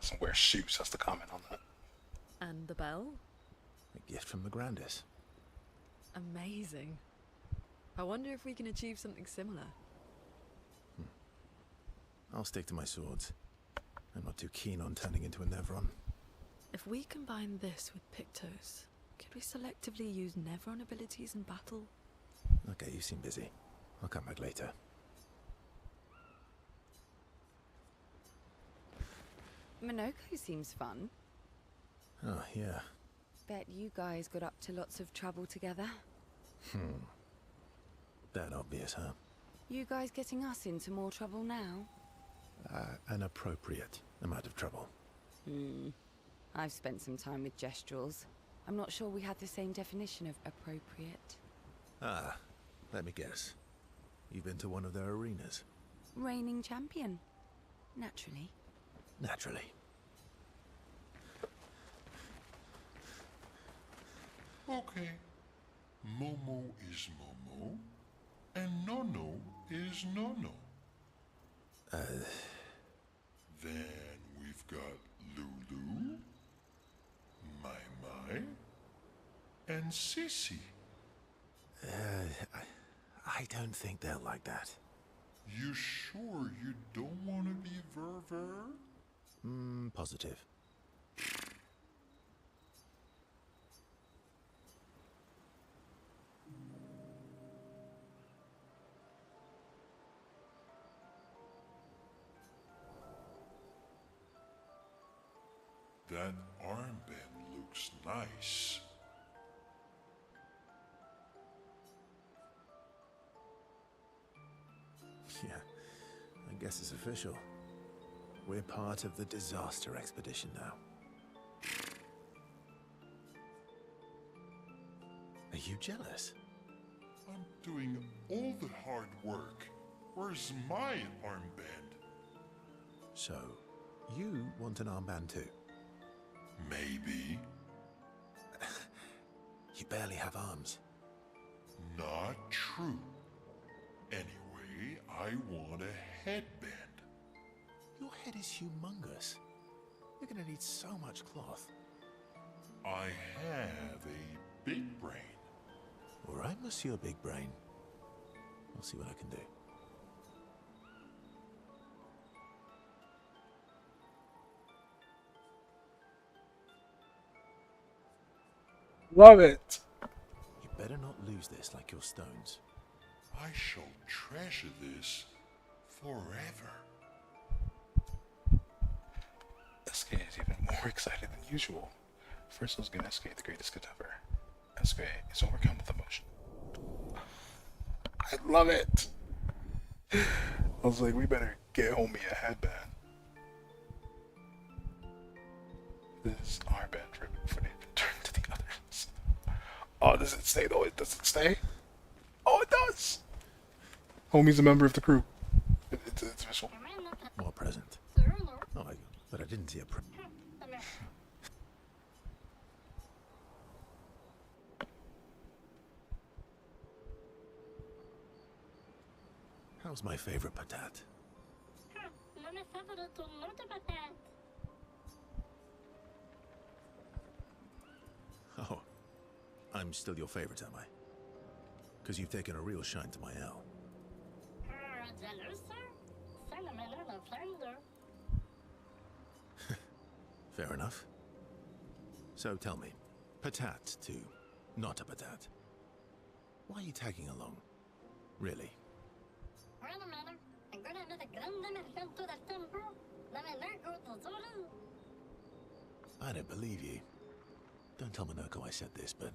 Some wear shoes, that's the comment on that. And the bell? A gift from the Grandis. Amazing. I wonder if we can achieve something similar. I'll stick to my swords. I'm not too keen on turning into a Nevron. If we combine this with Pictos, could we selectively use Nevron abilities in battle? Okay, you seem busy. I'll come back later. Monoko seems fun. Oh, yeah. Bet you guys got up to lots of trouble together. That obvious, huh? You guys getting us into more trouble now? An appropriate amount of trouble. I've spent some time with Gestrals. I'm not sure we had the same definition of appropriate. Ah, let me guess. You've been to one of their arenas? Reigning champion. Naturally. Naturally. Okay. Momo is Momo, and Nono is Nono. Then we've got Lulu, Mai, and Sissy. I don't think they'll like that. You sure you don't want to be Ver? Positive. That armband looks nice. Yeah, I guess it's official. We're part of the disaster expedition now. Are you jealous? I'm doing all the hard work. Where's my armband? So, you want an armband too? Maybe. You barely have arms. Not true. Anyway, I want a headband. Your head is humongous. You're gonna need so much cloth. I have a big brain. All right, Monsieur Big Brain. I'll see what I can do. Love it. You better not lose this like your stones. I shall treasure this forever. SK is even more excited than usual. First was gonna SK the greatest good ever. SK is overcome with emotion. I love it. I was like, we better get homie a headband. This armband for the turn to the others. Oh, does it stay though? Does it stay? Oh, it does. Homie's a member of the crew. It's official. More present. Oh, but I didn't see a How's my favorite patat? Oh, I'm still your favorite, am I? Because you've taken a real shine to my L. Fair enough. So tell me, patat to not a patat. Why are you tagging along? Really? I don't believe you. Don't tell Minoko I said this, but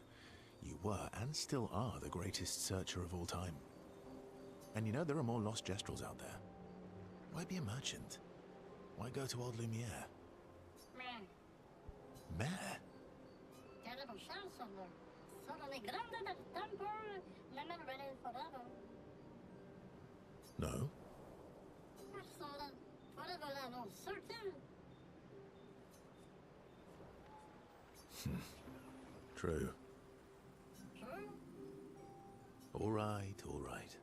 you were and still are the greatest searcher of all time. And you know there are more lost Gestrels out there. Why be a merchant? Why go to old Lumiere? Mare? No? True. All right, all right.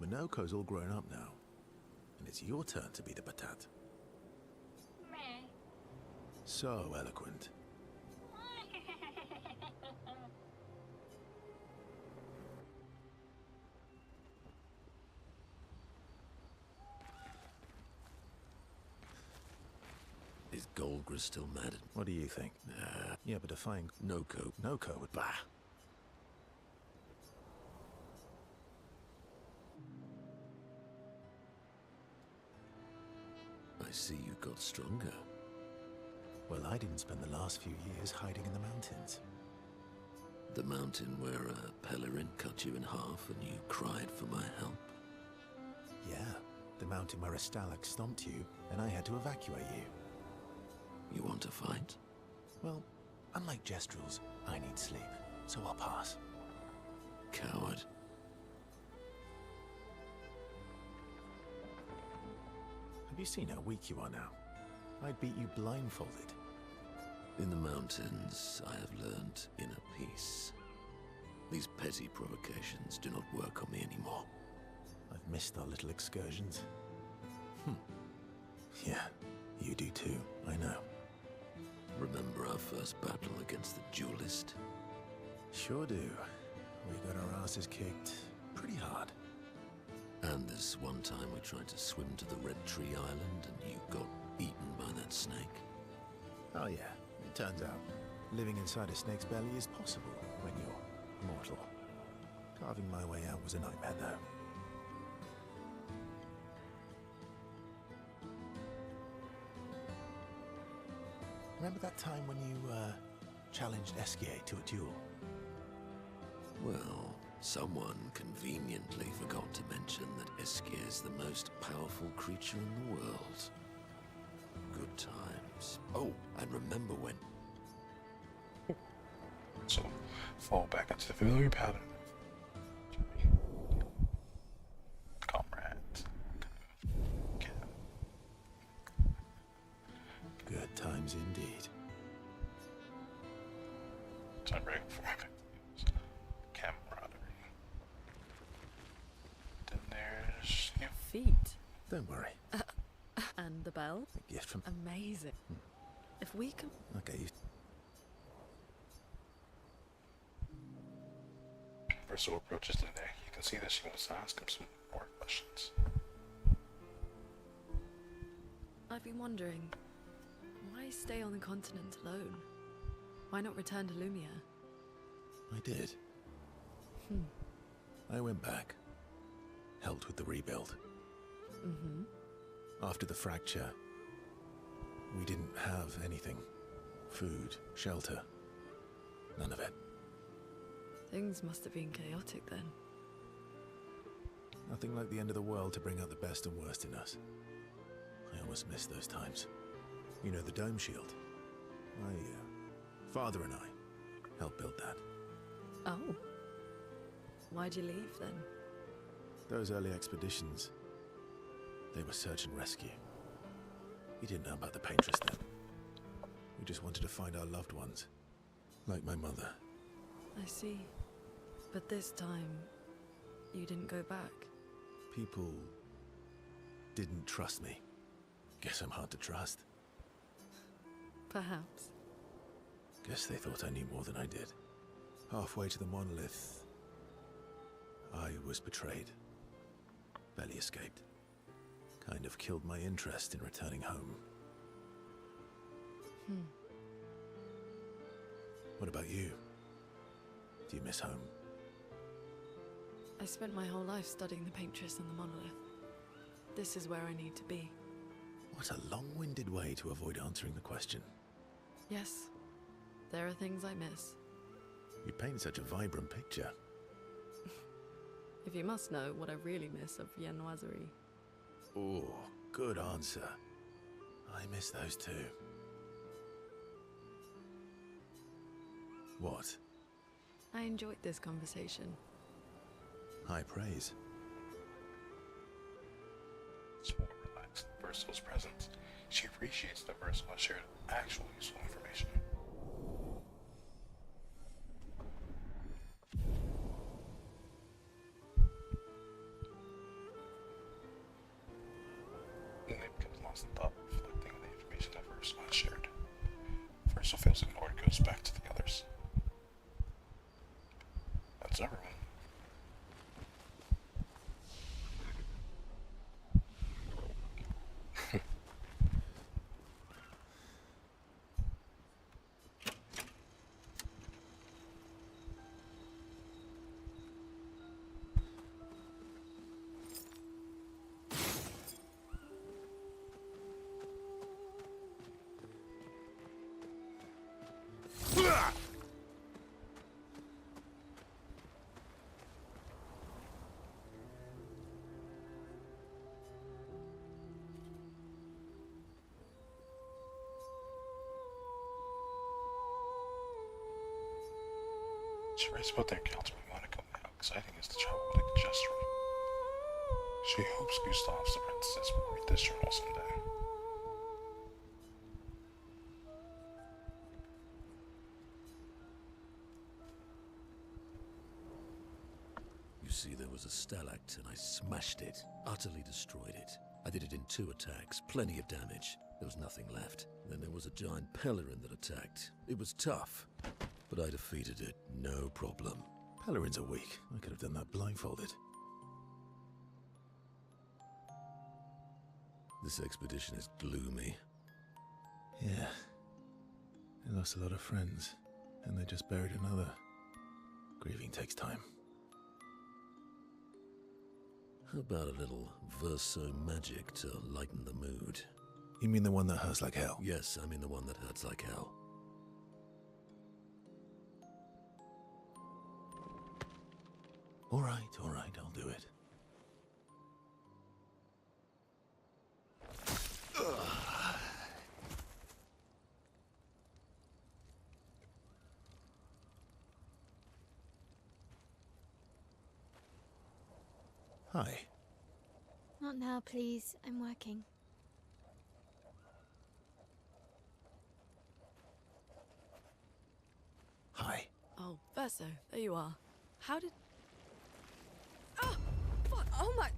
Minoko's all grown up now, and it's your turn to be the patat. So eloquent. Is Goldgra still mad at... What do you think? Nah. Yeah, but defying Noko. Noko would... Bah. I see you got stronger. Well, I didn't spend the last few years hiding in the mountains. The mountain where Pellerin cut you in half and you cried for my help. Yeah, the mountain where a Stalag stomped you, and I had to evacuate you. You want to fight? Well, unlike Jestrels, I need sleep, so I'll pass. Coward. Have you seen how weak you are now? I'd beat you blindfolded. In the mountains, I have learned inner peace. These petty provocations do not work on me anymore. I've missed our little excursions. Yeah, you do too, I know. Remember our first battle against the duelist? Sure do. We got our asses kicked pretty hard. And this one time we tried to swim to the Red Tree Island and you got eaten by that snake. Oh yeah, it turns out living inside a snake's belly is possible when you're mortal. Carving my way out was a nightmare though. Remember that time when you, challenged Esquier to a duel? Well, someone conveniently forgot to mention that Esquier is the most powerful creature in the world. Good times. Oh, and remember when... So, fall back into the familiar pattern. Comrades. Good times indeed. Time break for camaraderie. Then there's Feet. Don't worry. And the bell? A gift from... Amazing. If we can... Okay, you... Verso approaches Linde. You can see that she wants to ask him some more questions. I've been wondering, why stay on the continent alone? Why not return to Lumia? I did. I went back. Helped with the rebuild. After the fracture, we didn't have anything. Food, shelter, none of it. Things must have been chaotic then. Nothing like the end of the world to bring out the best and worst in us. I almost miss those times. You know, the dome shield. My father and I helped build that. Oh. Why'd you leave then? Those early expeditions, they were search and rescue. We didn't know about the Paintress then. We just wanted to find our loved ones. Like my mother. I see. But this time, you didn't go back. People didn't trust me. Guess I'm hard to trust. Perhaps. Guess they thought I knew more than I did. Halfway to the monolith, I was betrayed. Barely escaped. Kind of killed my interest in returning home. What about you? Do you miss home? I spent my whole life studying the Paintress and the monolith. This is where I need to be. What a long-winded way to avoid answering the question. Yes, there are things I miss. You paint such a vibrant picture. If you must know what I really miss of Viennoiserie. Oh, good answer. I miss those too. What? I enjoyed this conversation. High praise. It's more relaxed than Verso's presence. She appreciates that Verso has shared actual useful information. And it becomes lost in thought, reflecting on the information that Verso has shared. Verso feels ignored, goes back to the others. That's everyone. She writes about their accounts when we want to go. How exciting is the travel like just right. She hopes Gustav's the princess will read this journal someday. You see, there was a stalactite and I smashed it, utterly destroyed it. I did it in 2 attacks, plenty of damage. There was nothing left. Then there was a giant pelerin that attacked. It was tough, but I defeated it, no problem. Pelerins are weak. I could have done that blindfolded. This expedition is gloomy. Yeah. They lost a lot of friends, and they just buried another. Grieving takes time. How about a little verso magic to lighten the mood? You mean the one that hurts like hell? Yes, I mean the one that hurts like hell. All right, I'll do it. Hi. Not now, please. I'm working. Hi. Oh, Verso, there you are. How did... Oh, fuck. Oh my...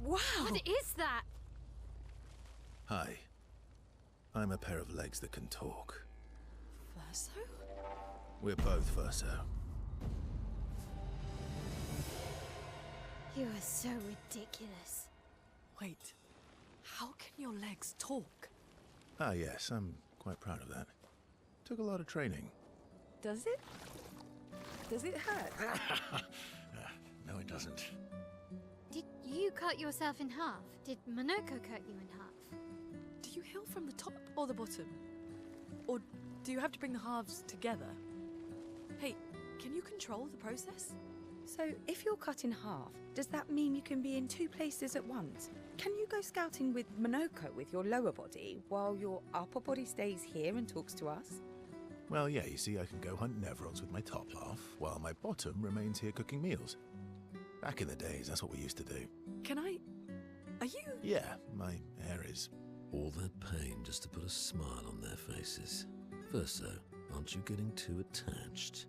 Wow. What is that? Hi. I'm a pair of legs that can talk. Verso? We're both Verso. You are so ridiculous. Wait, how can your legs talk? Ah, yes, I'm quite proud of that. Took a lot of training. Does it? Does it hurt? No, it doesn't. Did you cut yourself in half? Did Monoko cut you in half? Do you heal from the top or the bottom? Or do you have to bring the halves together? Hey, can you control the process? So, if you're cut in half, does that mean you can be in 2 places at once? Can you go scouting with Monoko with your lower body, while your upper body stays here and talks to us? Well, yeah, you see, I can go hunt Nevrons with my top half, while my bottom remains here cooking meals. Back in the days, that's what we used to do. Can I... Are you... Yeah, my hair is... All that pain just to put a smile on their faces. Verso, aren't you getting too attached?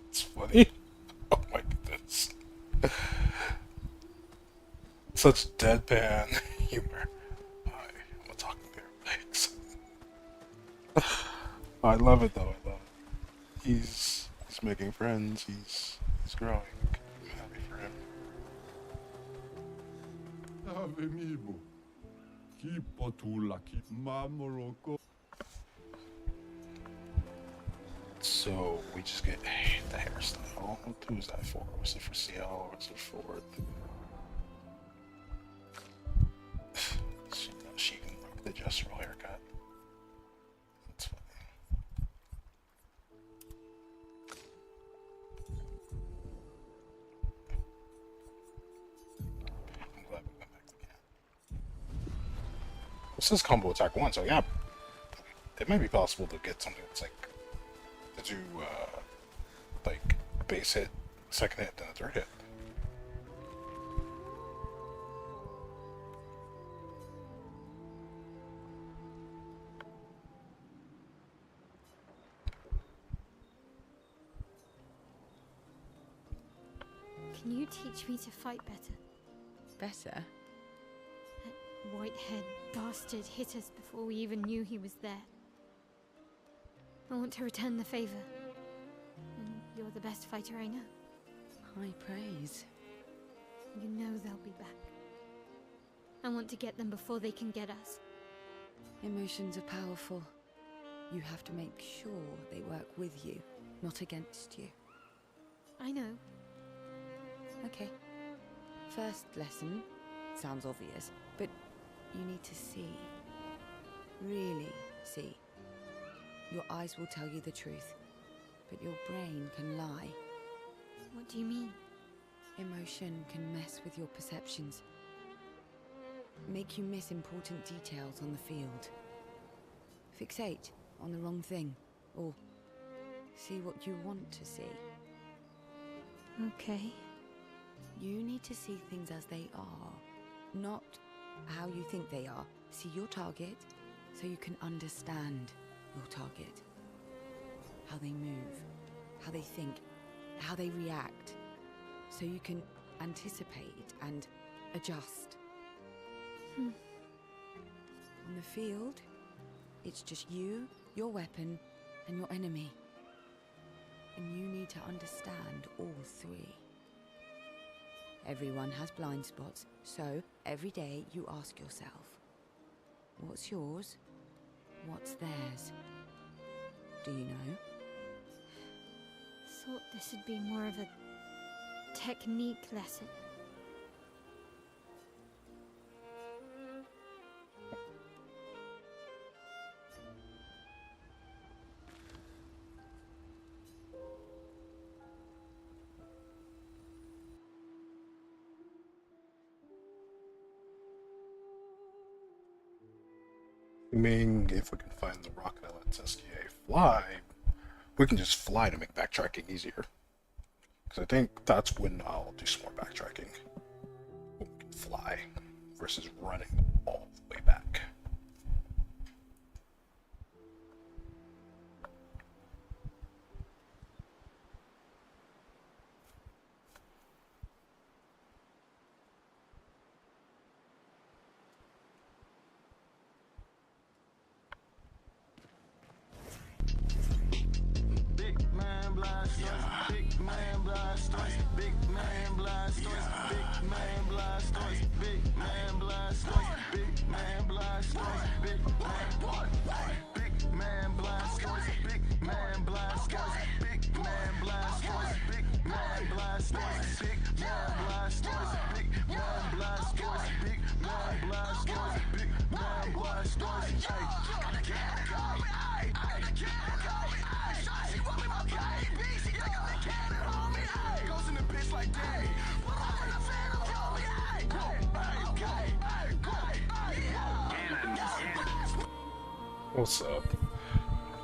It's funny. Oh my goodness. Such deadpan humor. I'm talking pair of legs. I love it though, I love it. He's making friends, he's growing. I'm happy for him. Avenivo. Kipotula kip mamoroko. So we just get the hairstyle. Who was that for? Was it for CL or was it for she can look the gestural haircut. That's funny. I'm glad we went back to camp. This is combo attack 1, so yeah, it might be possible to get something that's like to do like base hit, second hit, then a third hit. Can you teach me to fight better? Better? That white-haired bastard hit us before we even knew he was there. I want to return the favor. And you're the best fighter I know. High praise. You know they'll be back. I want to get them before they can get us. Emotions are powerful. You have to make sure they work with you, not against you. I know. Okay. First lesson sounds obvious, but you need to see. Really see. Your eyes will tell you the truth, but your brain can lie. What do you mean? Emotion can mess with your perceptions. Make you miss important details on the field. Fixate on the wrong thing, or see what you want to see. Okay. You need to see things as they are, not how you think they are. See your target so you can understand your target. How they move, how they think, how they react, so you can anticipate and adjust. On the field, it's just you, your weapon, and your enemy. And you need to understand all three. Everyone has blind spots, so every day you ask yourself, what's yours? What's theirs? Do you know? Thought this would be more of a technique lesson. Assuming if we can find the rocket that lets SKA fly, we can just fly to make backtracking easier. Because I think that's when I'll do some more backtracking. We can fly versus running all the way back. What's up?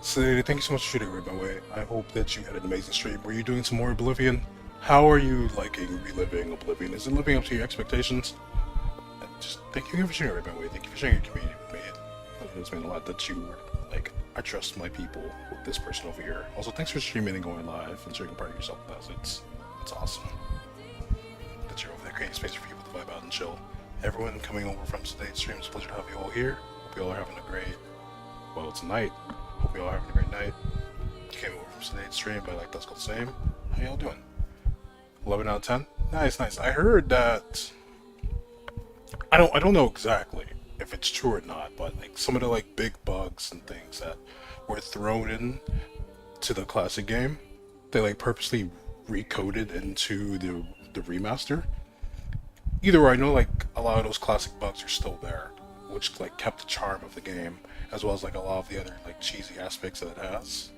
So, thank you so much for shooting right my way. I hope that you had an amazing stream. Were you doing some more Oblivion? How are you liking reliving Oblivion? Is it living up to your expectations? And just thank you for sharing right my way. Thank you for sharing your community with me. It means a lot that you were like, I trust my people with this person over here. Also, thanks for streaming and going live and sharing part of yourself with us. It's awesome that you're over there creating space for people to vibe out and chill. Everyone coming over from today's stream, it's a pleasure to have you all here. Hope you all are having a great, well, it's night. Hope you all are having a great night. Came over from today's stream, but like that's the same. How y'all doing? 11 out of 10? Nice, nice. I heard that I don't know exactly if it's true or not, but like some of the like big bugs and things that were thrown in to the classic game, they like purposely recoded into the remaster. Either way, I know like a lot of those classic bugs are still there, which like kept the charm of the game, as well as like a lot of the other like cheesy aspects that it has.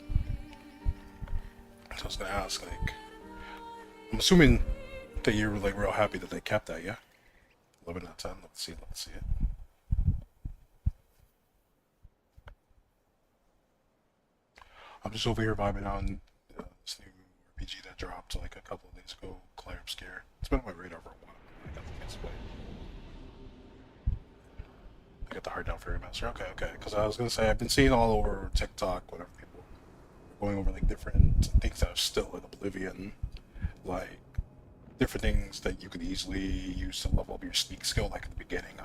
So I was gonna ask, like, I'm assuming that you're like real happy that they kept that, yeah? 11 out of 10. Let's see it. I'm just over here vibing on this new RPG that dropped like a couple of days ago, Claire Obscure. It's been on my radar for a while. I got the chance to play. I got the hard down for remaster. Okay. Because I was gonna say I've been seeing all over TikTok, whatever, people are going over like different things that are still in Oblivion, like different things that you could easily use to level up your sneak skill, like at the beginning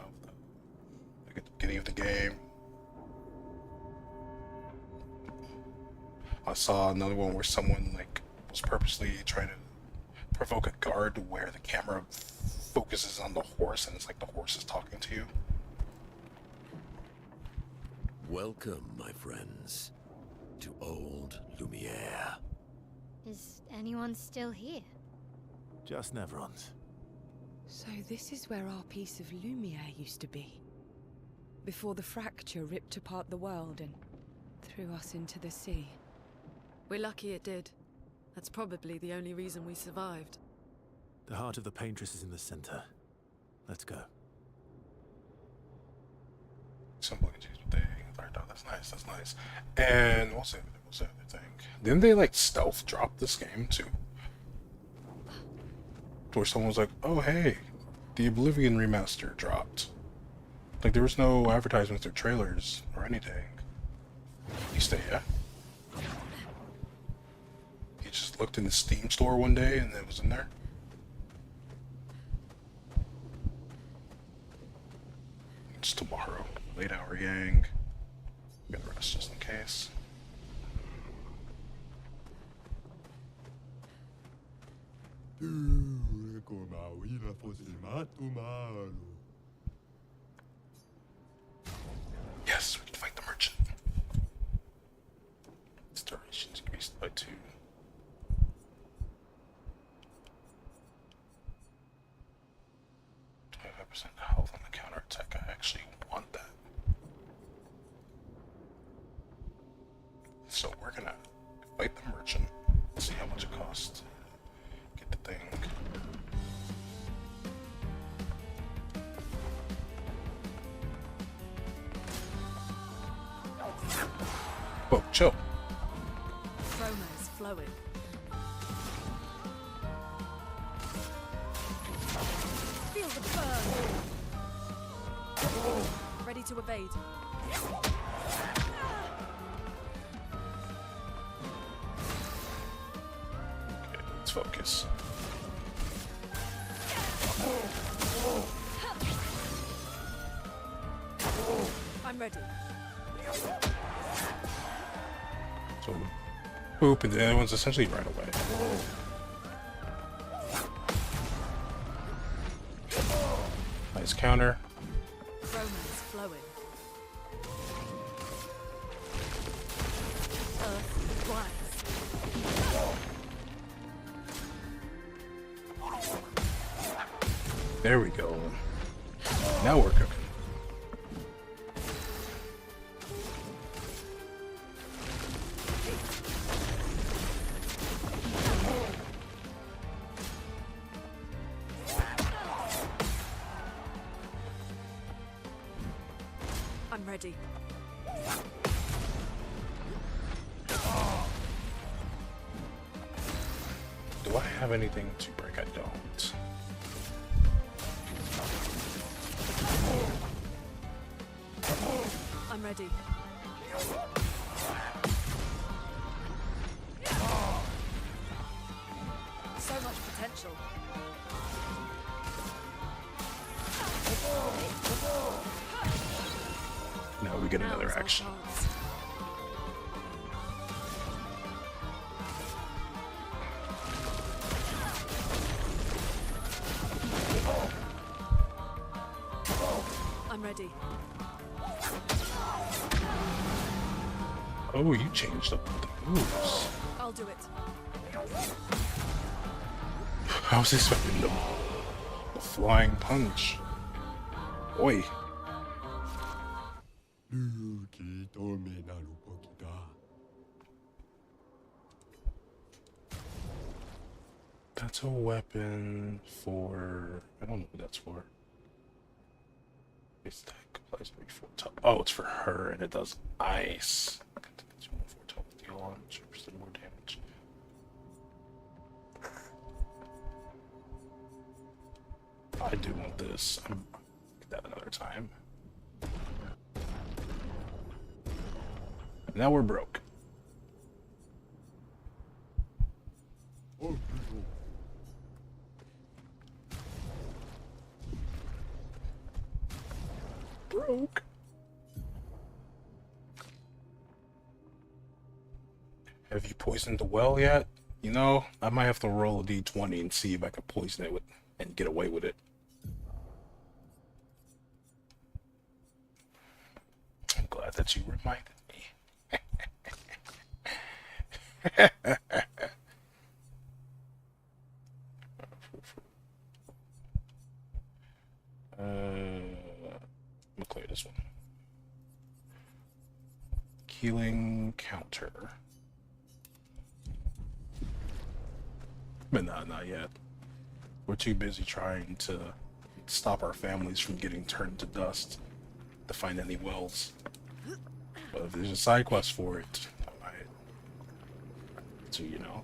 of the game. I saw another one where someone like was purposely trying to provoke a guard where the camera focuses on the horse and it's like the horse is talking to you. Welcome, my friends, to Old Lumiere. Is anyone still here? Just Nevrons. So this is where our piece of Lumiere used to be. Before the fracture ripped apart the world and threw us into the sea. We're lucky it did. That's probably the only reason we survived. The heart of the paintress is in the center. Let's go. Simple and choose what they that's nice, that's nice. And what's the other thing? Didn't they like stealth drop this game too? Where someone was like, oh hey, the Oblivion remaster dropped. Like there was no advertisements or trailers or anything. You stay, yeah? You just looked in the Steam store one day and it was in there? It's tomorrow. Late hour yang. I'm gonna rest just in case. Yes, we can fight the merchant. Its duration is increased by 2. Health on the counter attack. I actually want that. So we're gonna fight the merchant. See how much it costs. Get the thing. Whoa, chill. Chroma's flowing. Feel the burn. Ready to evade. Okay, let's focus. I'm ready. So, poop, and the other one's essentially right away. Nice counter. Chroma's flowing. Earth rise. There we go. Now we're cooking. I'm ready. Do I have anything to break? I don't. I'm ready. So much potential. Now we get another Now's our action. chance. I'm ready. Oh, you changed up the moves. I'll do it. I was expecting the flying punch. Oi. That's a weapon for... I don't know what that's for. It's attack applies before top. Oh, it's for her, and it does ice. It's 1 4 top deal on 2% more damage. I do want this. I'm get that another time. Now we're broke. Broke. Have you poisoned the well yet? You know, I might have to roll a d20 and see if I can poison it and get away with it. I'm glad that you reminded me. I'm gonna clear this one. Healing counter. But no, not yet. We're too busy trying to stop our families from getting turned to dust to find any wells. But if there's a side quest for it, I might. So, you know.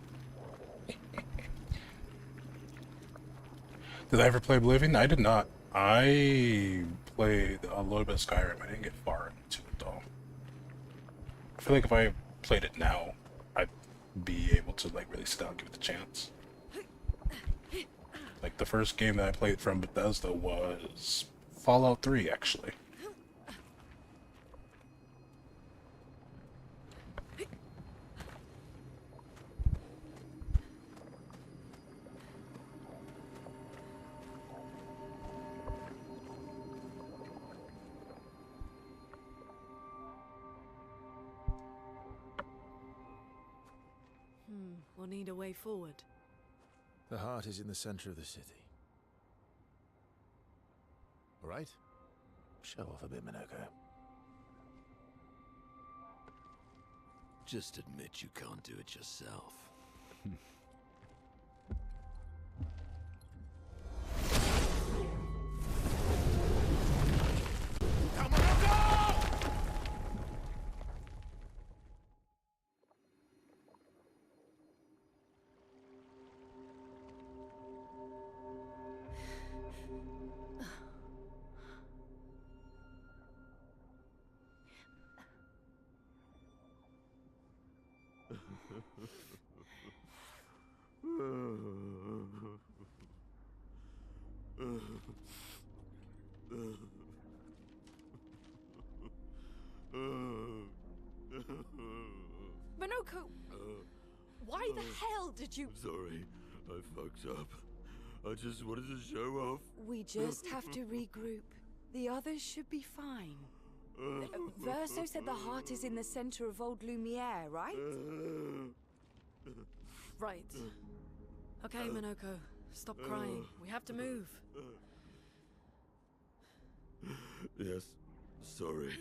Did I ever play Oblivion? I did not. I played a little bit of Skyrim. I didn't get far into it though. I feel like if I played it now, I'd be able to like really sit down and give it a chance. Like the first game that I played from Bethesda was Fallout 3, actually. We'll need a way forward. The heart is in the center of the city. All right? Show off a bit, Minoko. Just admit you can't do it yourself. Minoko! Why the hell did you... Sorry, I fucked up. I just wanted to show off. We just have to regroup. The others should be fine. Verso said the heart is in the center of Old Lumiere, right? Right. Okay, Minoko. Stop crying. We have to move. Yes, sorry.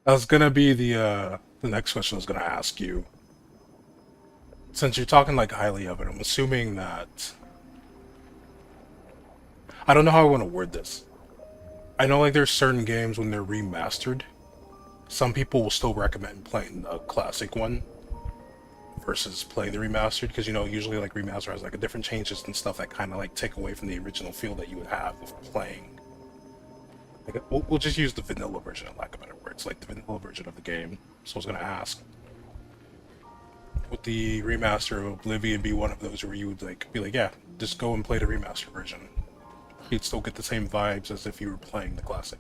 That was gonna be the next question I was gonna ask you. Since you're talking like highly of it, I'm assuming that I don't know how I want to word this. I know like there's certain games when they're remastered, some people will still recommend playing the classic one versus playing the remastered because you know usually like remaster has like a different changes and stuff that kind of like take away from the original feel that you would have with playing. Like we'll just use the vanilla version, of lack of better words, like the vanilla version of the game. So I was gonna ask, would the remaster of Oblivion be one of those where you would like be like, yeah, just go and play the remaster version? You'd still get the same vibes as if you were playing the classic.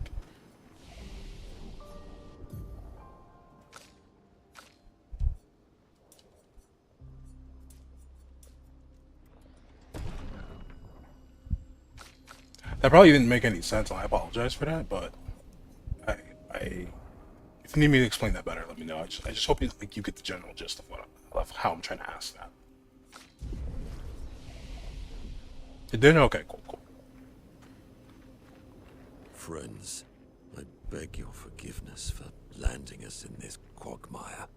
That probably didn't make any sense, and I apologize for that, but if you need me to explain that better, let me know. I just hope you like you get the general gist of how I'm trying to ask that. It did? Okay, cool. Friends, I beg your forgiveness for landing us in this quagmire.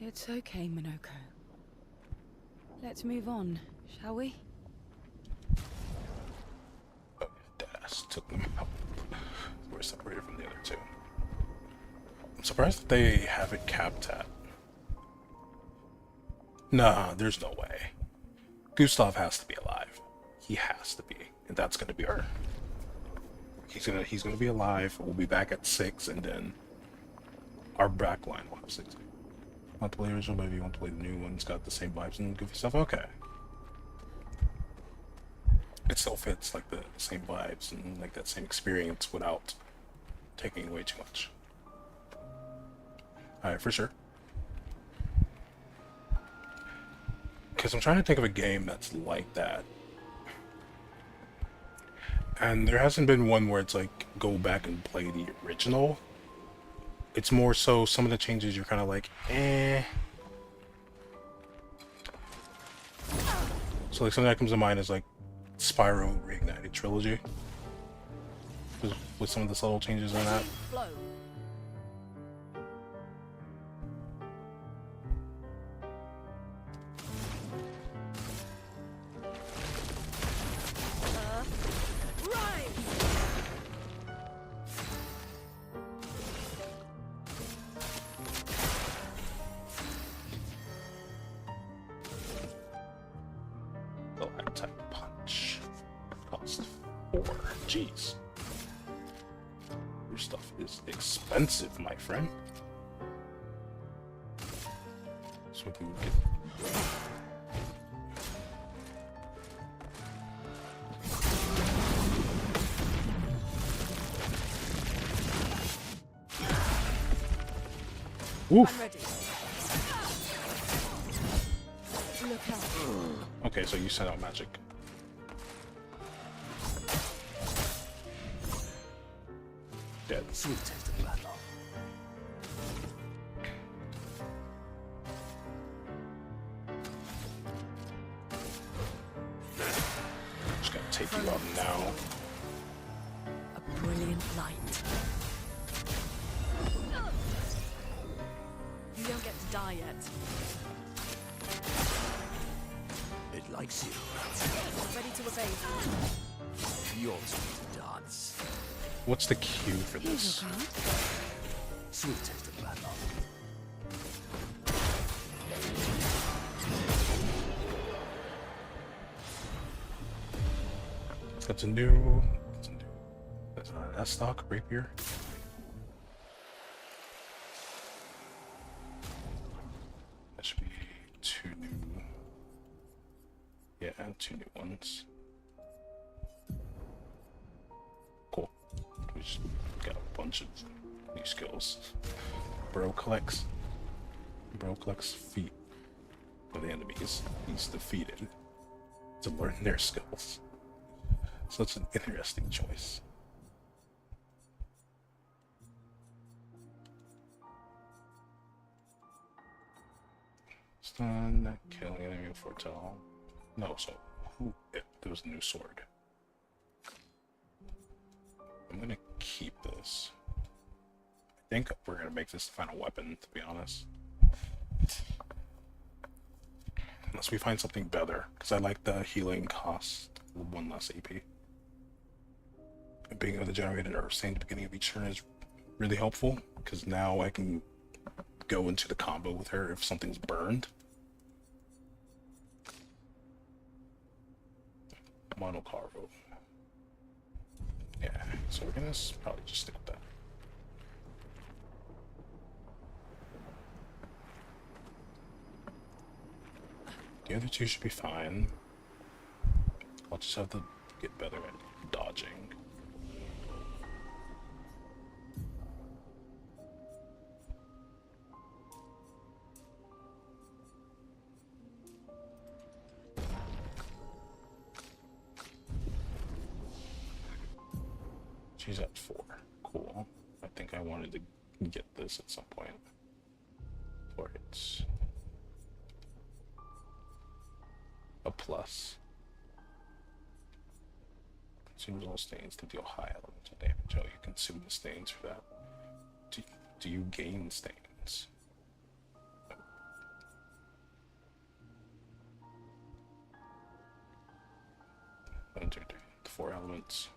It's okay, Minoko. Let's move on, shall we? Oh, Deadass took them out. We're separated from the other two. I'm surprised that they have it capped at. Nah, there's no way. Gustav has to be alive. He has to be. And that's gonna be her. He's gonna be alive. We'll be back at 6, and then our back line will have 6. Want to play the original, maybe you want to play the new one. It's got the same vibes and goofy stuff. Okay. It still fits like the same vibes and like that same experience without taking away too much. Alright, for sure. Because I'm trying to think of a game that's like that. And there hasn't been one where it's like, go back and play the original. It's more so some of the changes you're kind of like, eh. So like something that comes to mind is like Spyro Reignited Trilogy. With some of the subtle changes in that. Flow. Jeez. Your stuff is expensive, my friend. So we can get... Oof. I'm ready. Look out. Okay, so you sent out magic. Dead. Sweet taste of battle. Just gotta take you out now. A brilliant light. You don't get to die yet. It likes you. Ready to obey. Yours to dance. What's the cue for this? Sweet taste of battle. That's a new... That's an S-stock rapier. That should be 2 new... Yeah, 2 new ones. Cool. We just got a bunch of new skills. Bro collects feet of the enemies he's defeated to learn their skills. So it's an interesting choice. Stun, killing enemy foretell. No, so there was a new sword. I'm gonna keep this. I think we're gonna make this the final weapon, to be honest. Unless we find something better, because I like the healing cost 1 less AP. Being able to generate an earth stain at the beginning of each turn is really helpful, because now I can go into the combo with her if something's burned. Mono Carvo. Yeah, so we're gonna probably just stick with that. The other two should be fine. I'll just have to get better at dodging. She's at 4. Cool. I think I wanted to get this at some point. Or it's a plus. Consumes all stains to deal high elemental damage. Oh, you consume the stains for that. Do you gain stains? Enter the 4 elements.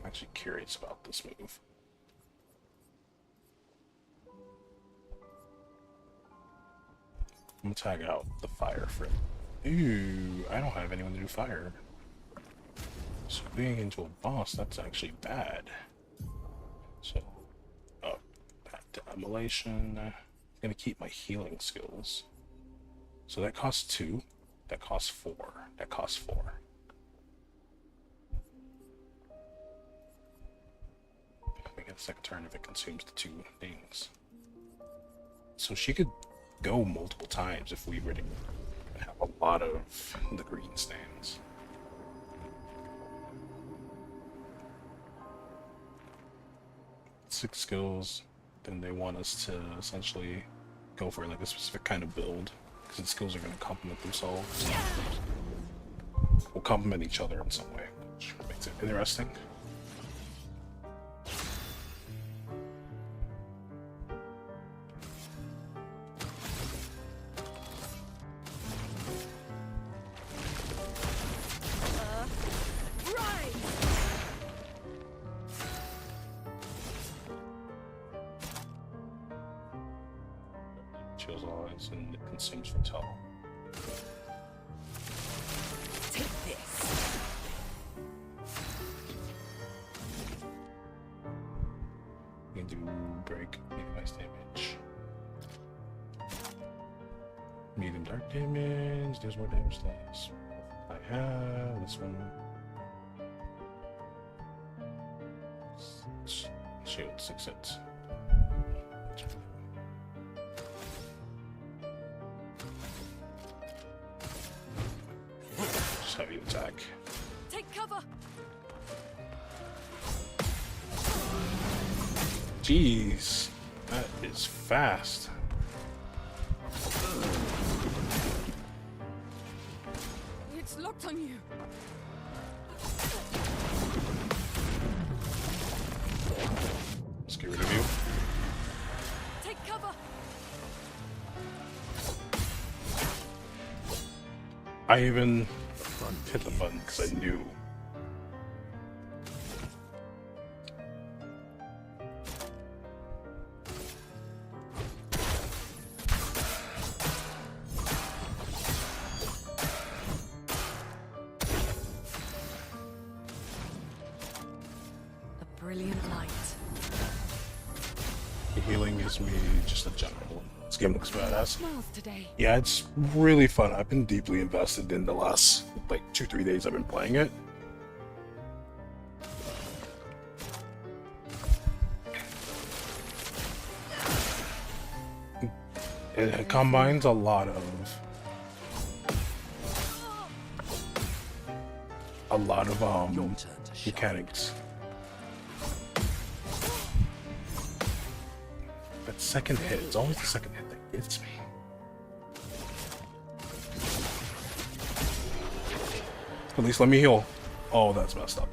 I'm actually curious about this move. I'm gonna tag out the fire for it. Ooh, I don't have anyone to do fire. So being into a boss, that's actually bad. So, back to immolation. I'm gonna keep my healing skills. So that costs 2. That costs 4. That costs 4. We get a second turn if it consumes the 2 things. So she could go multiple times if we were to have a lot of the green stands. Six skills, then they want us to essentially go for like a specific kind of build, because the skills are going to complement themselves. We'll complement each other in some way, which makes it interesting. Chills eyes and it consumes foretell. Take this. can do break, ice damage. Medium dark damage, there's more damage dice. I have this one. Shield 6 hits. Just heavy attack. Take cover. Jeez, that is fast. It's locked on you. Let's get rid of you. Take cover. I even hit the button because I knew. A brilliant light. The healing gives me just a general. This game looks badass. Smiles today. Yeah, it's really fun. I've been deeply invested in the last like 2-3 days I've been playing it. It combines a lot of mechanics. That second hit, it's always the second hit that gets me. At least let me heal. Oh, that's messed up.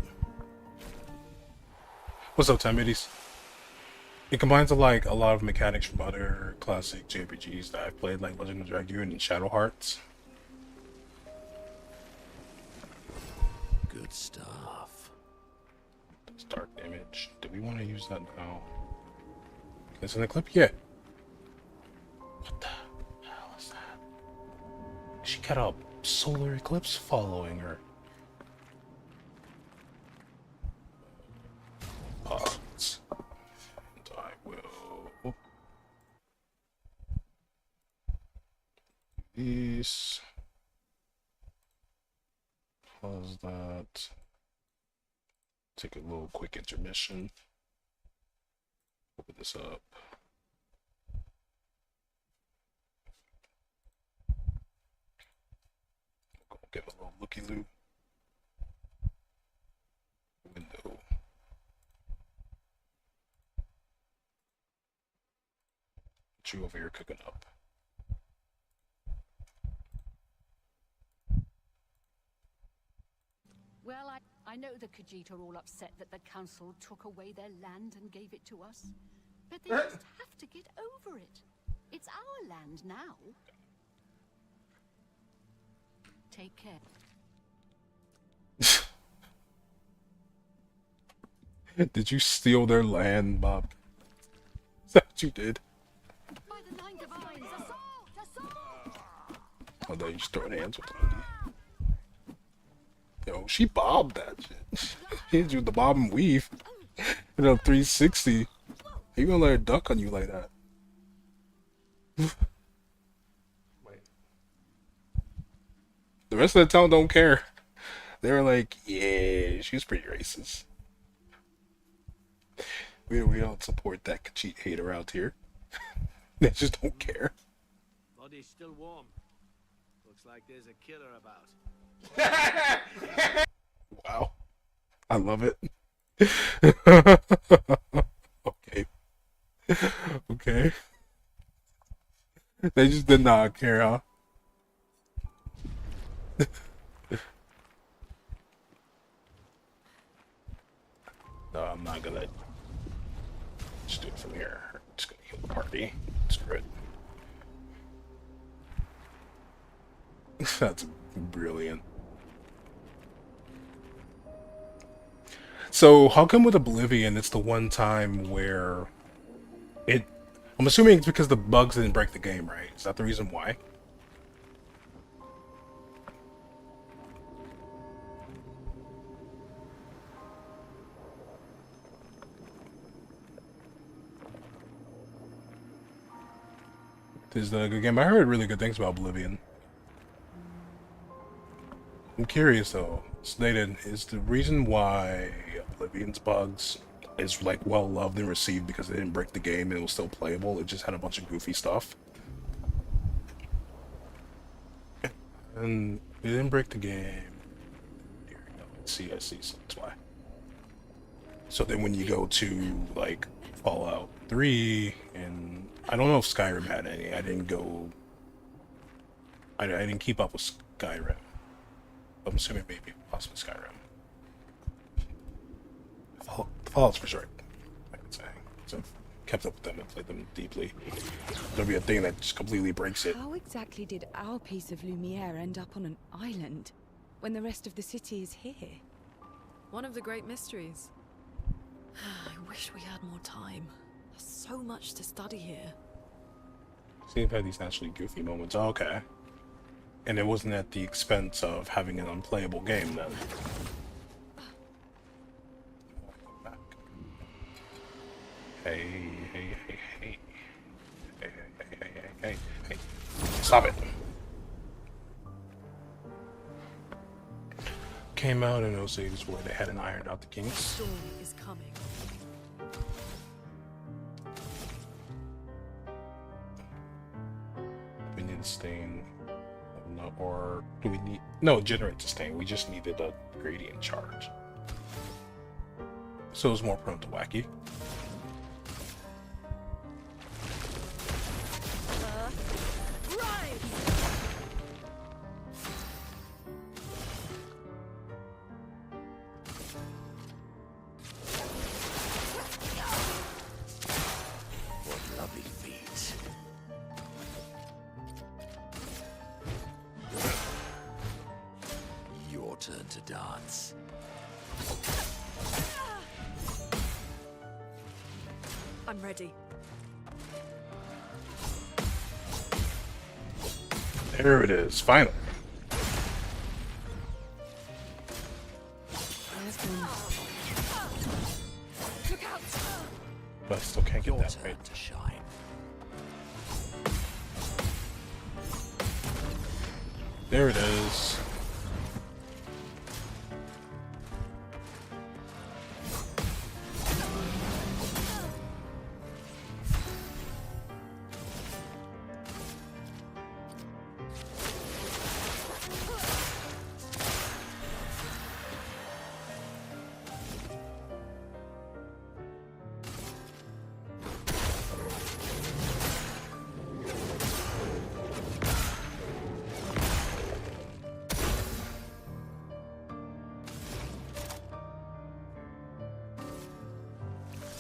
What's up, 10 middies? It combines a lot of mechanics from other classic JRPGs that I've played, like Legend of Dragoon and Shadow Hearts. Good stuff. That's dark damage. Do we want to use that now? It's in the clip? Yeah. What the hell is that? She got a solar eclipse following her. Pause. And I will... These. Pause that. Take a little quick intermission. Open this up. Go get a little looky-loo. Window. Get you over here cooking up. Well, I know the Khajiit are all upset that the council took away their land and gave it to us. But they just have to get over it. It's our land now. Take care. Did you steal their land, Bob? Is that what you did? By the nine divines, assault! Assault! Oh, no, you just throwing hands with them. Yo, she bobbed that shit. She hit you with the bob and weave. You know, 360. How you gonna let her duck on you like that? Wait. The rest of the town don't care. They were like, yeah, she's pretty racist. We don't support that Khajiit hater out here. They just don't care. Body's still warm. Looks like there's a killer about. Wow. I love it. Okay. Okay. They just did not care, huh? No, I'm not gonna just do it from here. I'm just gonna heal the party. Screw it. That's brilliant. So, how come with Oblivion it's the one time where I'm assuming it's because the bugs didn't break the game, right? Is that the reason why? Is that a good game? I heard really good things about Oblivion. I'm curious though, Snaden, is the reason why Oblivion's bugs is like well loved and received because they didn't break the game and it was still playable? It just had a bunch of goofy stuff. And they didn't break the game. Here we go. See, I see, so that's why. So then when you go to like Fallout 3, and I don't know if Skyrim had any. I didn't go. I didn't keep up with Skyrim. I'm assuming maybe possibly Skyrim. Fallout's for sure, I could say. So I've kept up with them and played them deeply. There'll be a thing that just completely breaks it. How exactly did our piece of Lumiere end up on an island when the rest of the city is here? One of the great mysteries. I wish we had more time. There's so much to study here. See, I've had these naturally goofy moments. Oh, okay. And it wasn't at the expense of having an unplayable game then. Hey, hey, hey, hey. Hey, hey, hey, hey, hey. Stop it. Came out in those ages where they hadn't ironed out the kinks. Storm is coming. We need a stain. No, or do we need... No, it generates a stain. We just needed a gradient charge. So it's more prone to wacky. I'm ready. There it is, finally. But I still can't get that right. To shine. There it is.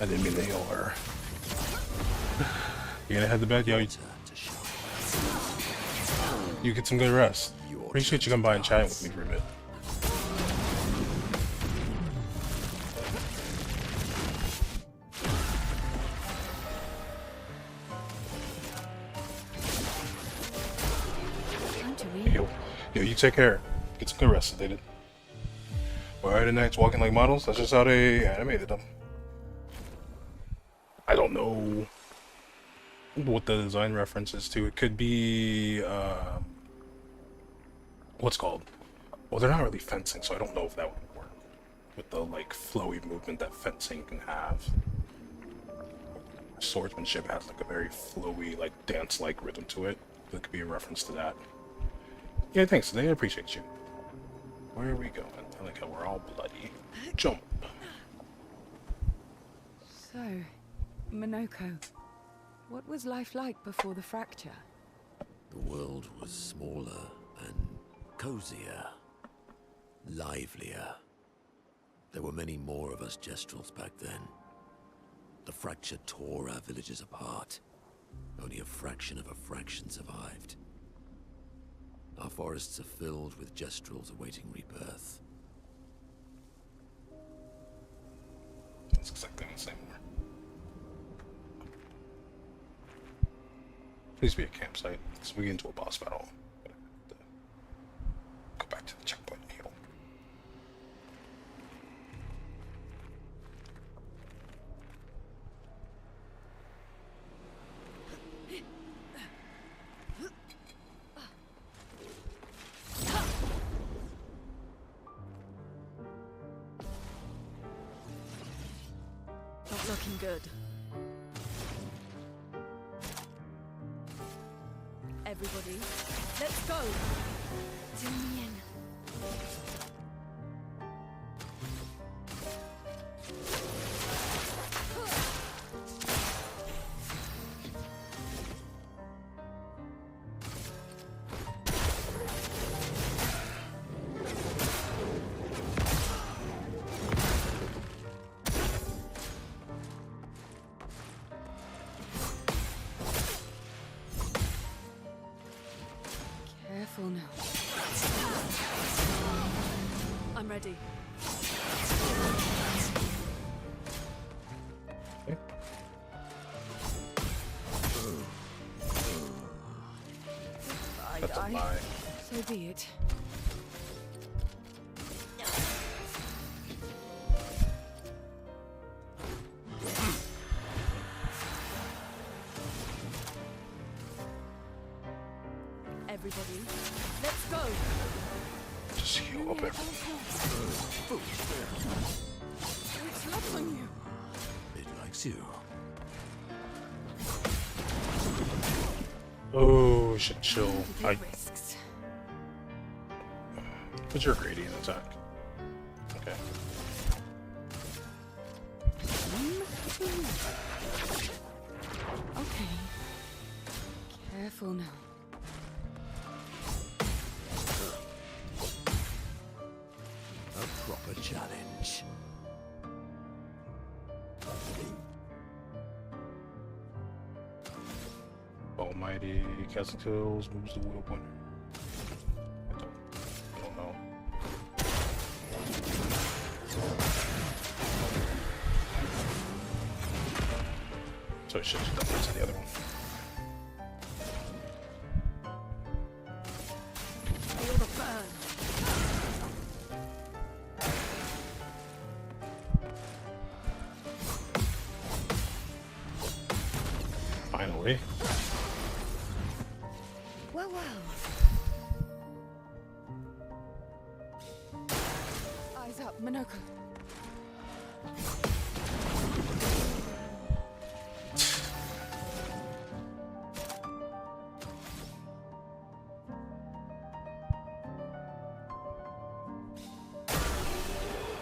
I didn't mean to heal her. You gonna head to bed? Yo, you get some good rest. Appreciate you coming by and chatting with me for a bit. Yo, you take care. Get some good rest, sedated. Why are the knights walking like models? That's just how they animated them. I don't know what the design reference is to. It could be, what's called? Well, they're not really fencing, so I don't know if that would work with the, like, flowy movement that fencing can have. Swordsmanship has, like, a very flowy, like, dance-like rhythm to it. That could be a reference to that. Yeah, thanks. They appreciate you. Where are we going? I like how we're all bloody. Jump. So, Monoko, what was life like before the fracture? The world was smaller and cozier, livelier. There were many more of us Gestrels back then. The fracture tore our villages apart. Only a fraction of a fraction survived. Our forests are filled with Gestrels awaiting rebirth. That's exactly the same. Please be a campsite, so we get into a boss battle. Go back to the checkpoint and heal. Looking good. Everybody, let's go! Zoom me in. Careful now. I'm ready. That's a lie. So be it. Everybody, let's go! Just heal up everything. It's locked on you. It likes you. Oh, should chill. Take risks. What's your gradient attack? Okay. Okay. Careful now. A proper challenge. Almighty casting skills moves the wheel pointer. I don't know. So it should have done that to the other one. Feel the burn. Finally. Well, well. Eyes up, Minoko.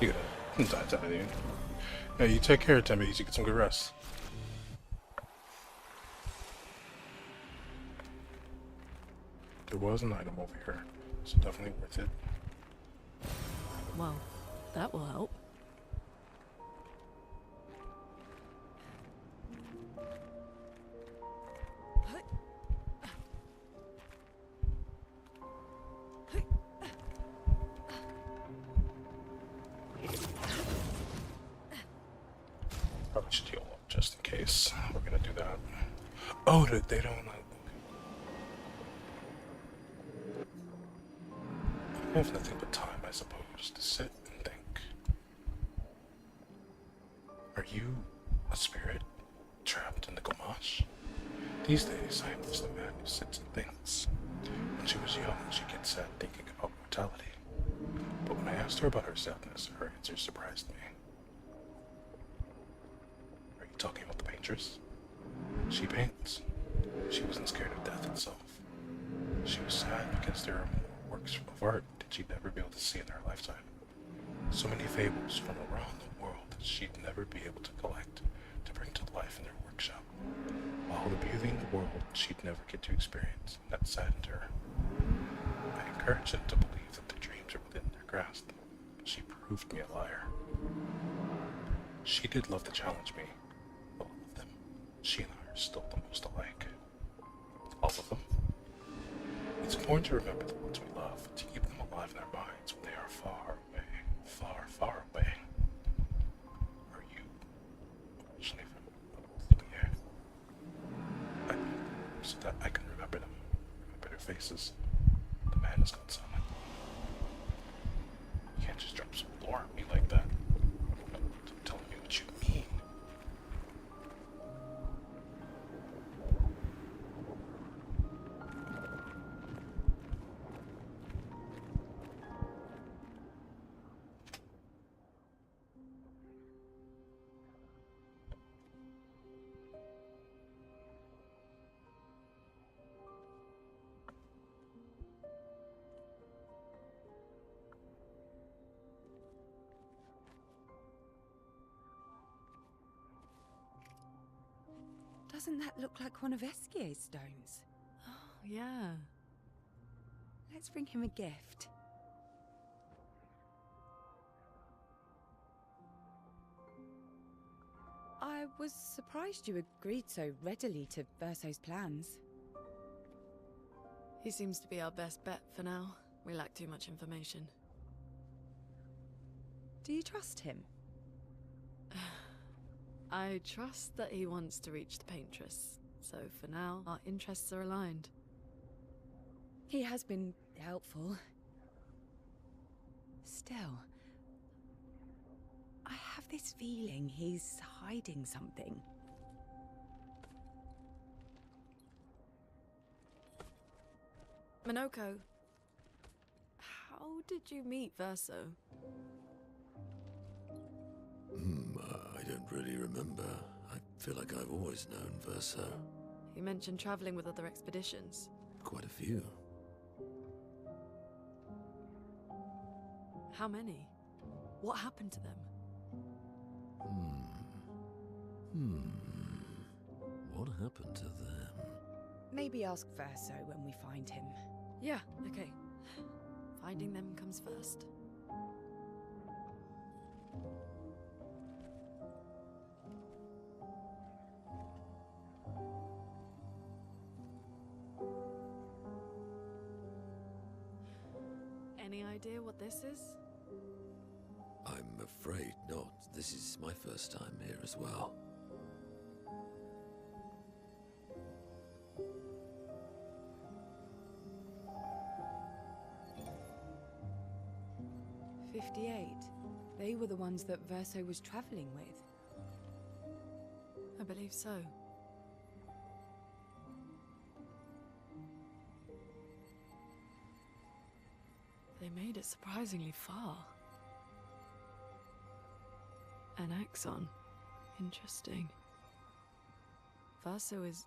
You gotta die, dude. Yeah, you take care of 10 minutes, you get some good rest. There was an item over here, so definitely worth it. Well, that will help. Probably should heal up just in case. We're gonna do that. Oh, they don't. I have nothing but time, I suppose, to sit and think. Are you a spirit trapped in the Gamash? These days, I am just a man who sits and thinks. When she was young, she gets sad thinking about mortality. But when I asked her about her sadness, her answer surprised me. Are you talking about the paintress? She paints. She wasn't scared of death itself. She was sad because there are more works of art that she'd never be able to see in her lifetime. So many fables from around the world that she'd never be able to collect to bring to life in their workshop. All the beauty in the world she'd never get to experience, and that saddened her. I encouraged her to believe that their dreams are within their grasp, but she proved me a liar. She did love to challenge me. All of them. She and I are still the most alike. All of them. It's important to remember the ones we love, to keep them alive in our minds when they are far away, far, far away. Are you originally from here? So that I can remember them, remember their faces. The man has gone silent. You can't just drop some lore on me like that. Tell me what you mean. Doesn't that look like one of Esquier's stones? Oh, yeah. Let's bring him a gift. I was surprised you agreed so readily to Verso's plans. He seems to be our best bet for now. We lack too much information. Do you trust him? I trust that he wants to reach the Paintress, so for now, our interests are aligned. He has been helpful. Still, I have this feeling he's hiding something. Minoko, how did you meet Verso? I don't really remember. I feel like I've always known Verso. You mentioned traveling with other expeditions. Quite a few. How many? What happened to them? What happened to them? Maybe ask Verso when we find him. Yeah, okay. Finding them comes first. Any idea what this is? I'm afraid not. This is my first time here as well. They were the ones that Verso was traveling with. I believe so. They made it surprisingly far. An axon. Interesting. Verso is...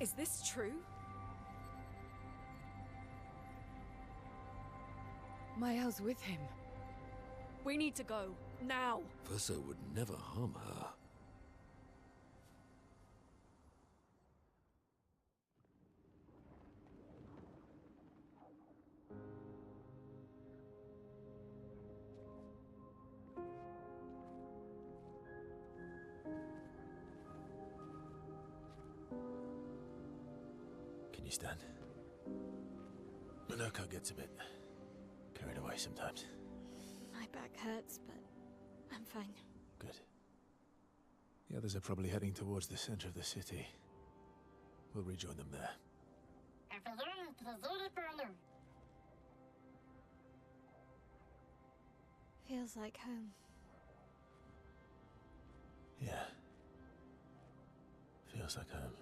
Is this true? Mael's with him. We need to go. Now! Verso would never harm her. Can you stand? Minoko gets a bit carried away sometimes. My back hurts, but I'm fine. Good. The others are probably heading towards the center of the city. We'll rejoin them there. Feels like home. Yeah. Feels like home.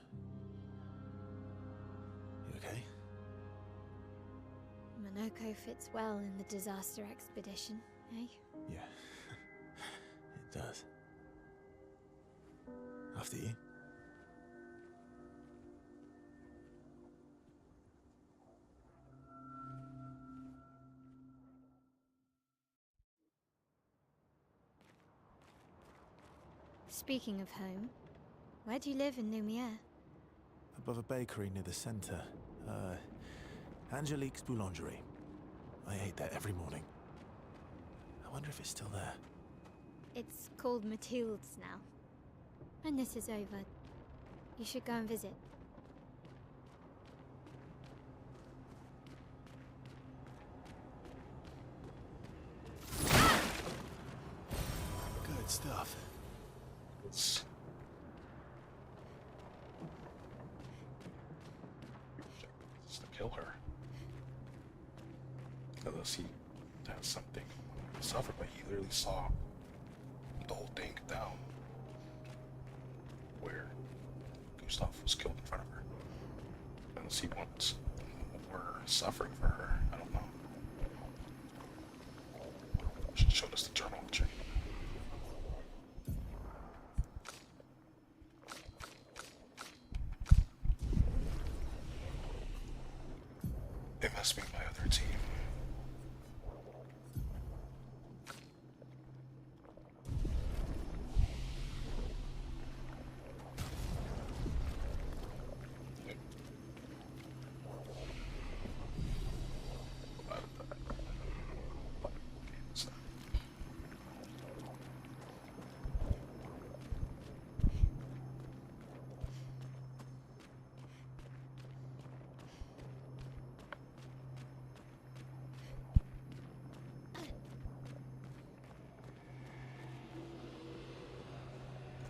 You okay? Minoko fits well in the disaster expedition, eh? Yeah. It does. After you. Speaking of home, where do you live in Lumiere? Above a bakery near the center. Angelique's Boulangerie. I ate there every morning. I wonder if it's still there. It's called Mathilde's now. When this is over, you should go and visit. Good stuff. It's to kill her. Unless he has something to suffer, but he literally saw the whole thing down where Gustav was killed in front of her. Unless he wants more suffering for her. I don't know. She showed us the journal entry. It must be my other team.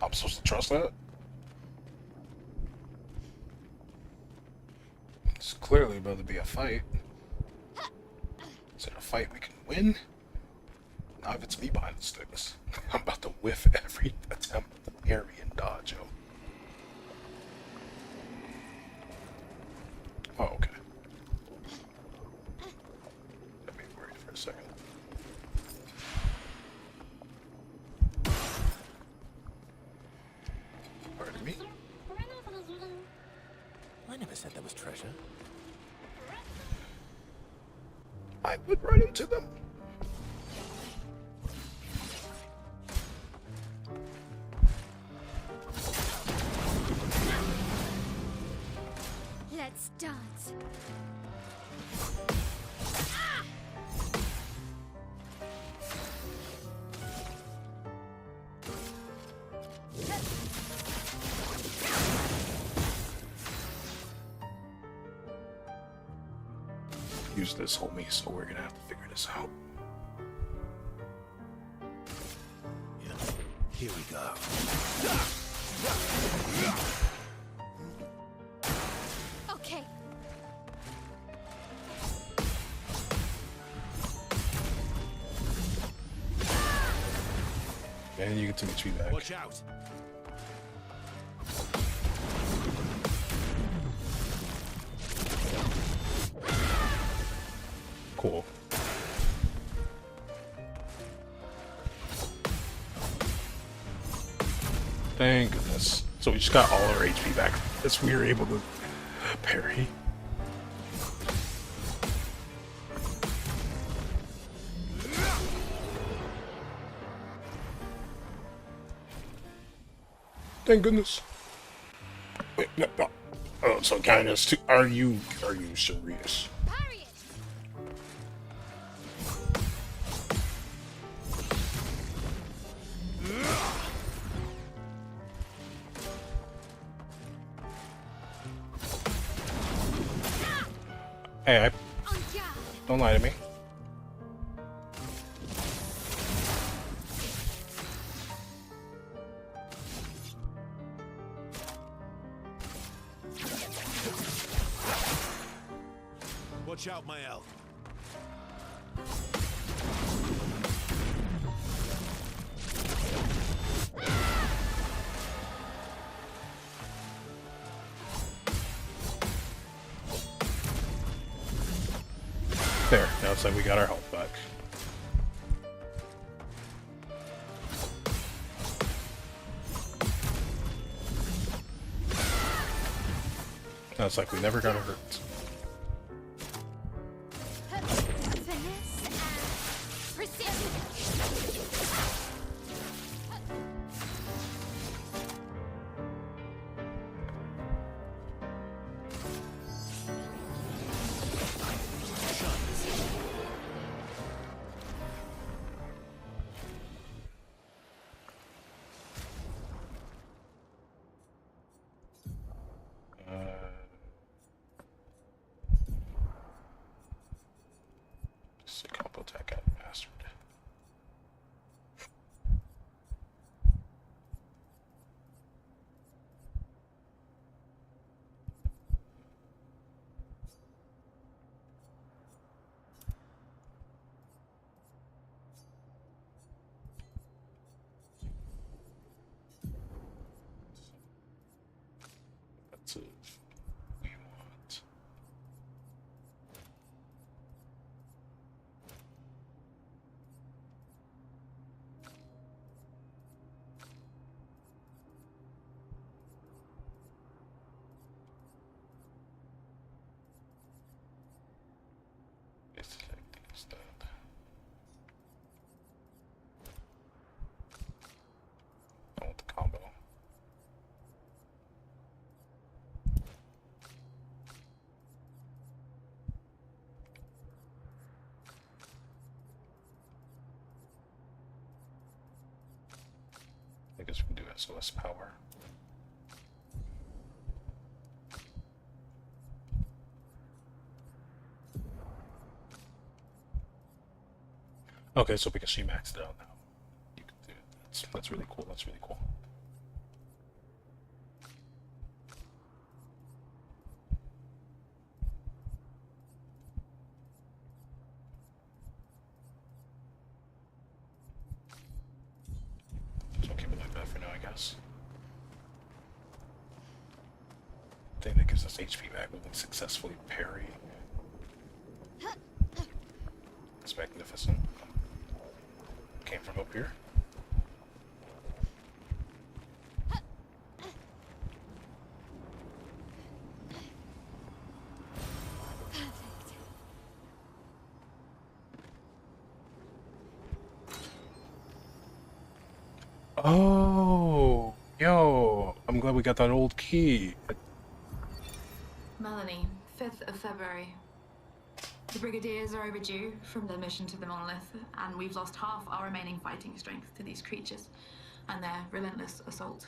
I'm supposed to trust that? It's clearly about to be a fight. Is it a fight we can win? Not if it's me behind the sticks. I'm about to whiff every attempt to parry and dodge him. Oh, okay. Got me worried for a second. Pardon me? I never said there was treasure. I would run into them. Let's dance. Use this, homie, so we're gonna have to figure this out. Yeah. Here we go. Okay. And you get to meet me back. Watch out! Cool. Thank goodness. So we just got all our HP back as we were able to parry. Thank goodness. Wait, no, no. Oh, so kindness too. Are you serious? Parry it. Hey, don't lie to me. Watch out, my elf. There, now it's like we got our health back. Now it's like we never got hurt. Finesse and precision. Just a combo attack out mastered. That's it. We want. It's like instead. I want the combo. I guess we can do SOS power. Okay, so because she maxed it out now, you can do it. That's really cool. That's really cool. lost HP back, we can successfully parry. It's magnificent. Came from up here. Oh, yo, I'm glad we got that old key. Melanie, 5th of February. The Brigadiers are overdue from their mission to the Monolith, and we've lost half our remaining fighting strength to these creatures and their relentless assault.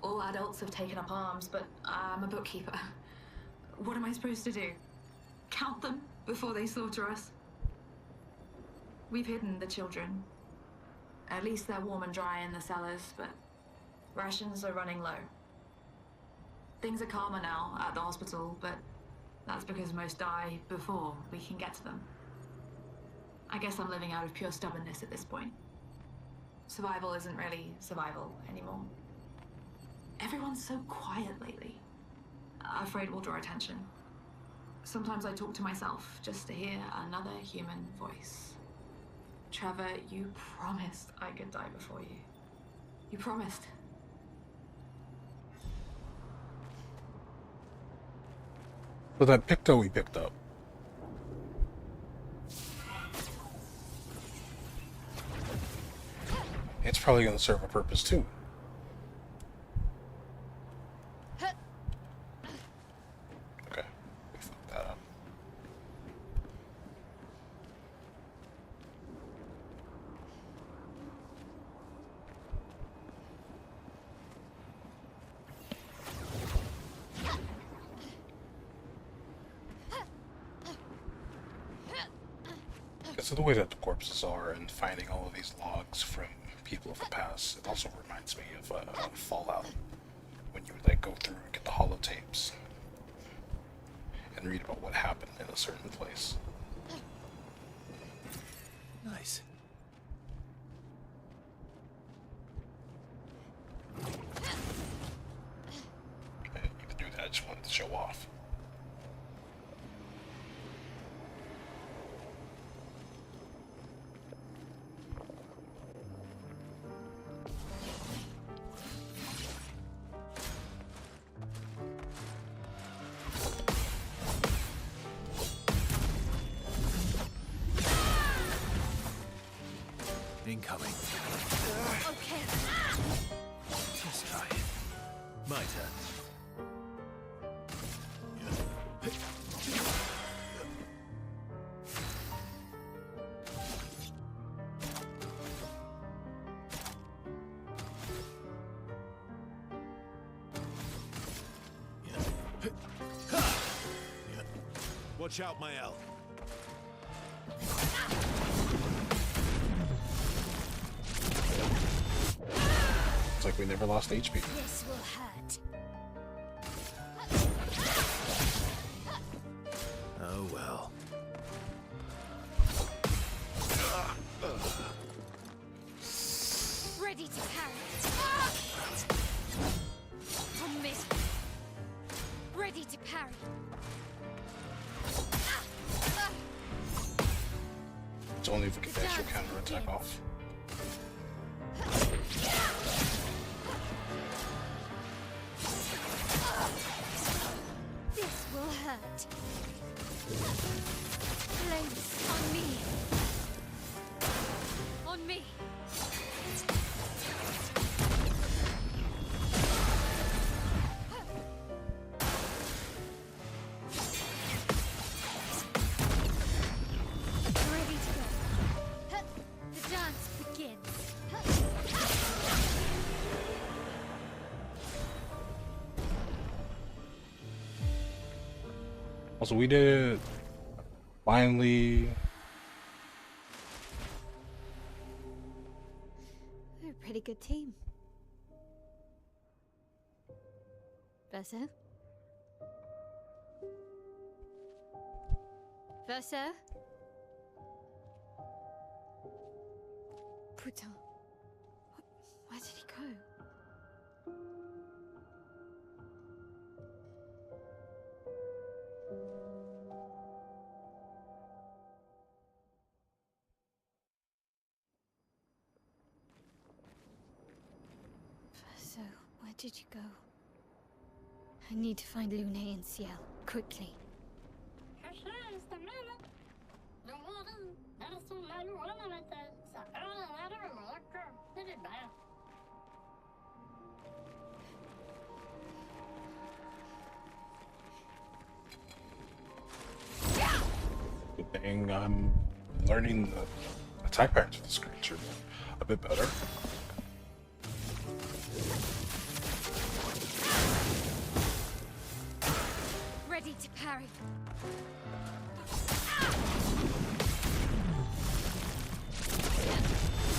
All adults have taken up arms, but I'm a bookkeeper. What am I supposed to do? Count them before they slaughter us? We've hidden the children. At least they're warm and dry in the cellars, but rations are running low. Things are calmer now at the hospital, but that's because most die before we can get to them. I guess I'm living out of pure stubbornness at this point. Survival isn't really survival anymore. Everyone's so quiet lately. Afraid we'll draw attention. Sometimes I talk to myself just to hear another human voice. Trevor, you promised I could die before you. You promised. So that picto we picked up. It's probably going to serve a purpose too. Okay, we fucked that up. So the way that the corpses are and finding all of these logs from people of the past, it also reminds me of Fallout, when you would like go through and get the holotapes and read about what happened in a certain place. Nice. I didn't even do that, I just wanted to show off. Incoming. Okay. Just try it. My turn. Watch out, Mael. It's like we never lost HP. This will hurt. Oh well. Ready to carry. On me. Ready to parry. It's only if we can dash your counterattack off. This will hurt. Place on me. On me. Ready to go. The dance begins. Also, we did finally. They're a pretty good team. Versa? Versa? Putain. Where did he go? did you go? I need to find Lune and Ciel, quickly. Good thing I'm learning the attack patterns of this creature a bit better. Ready to parry.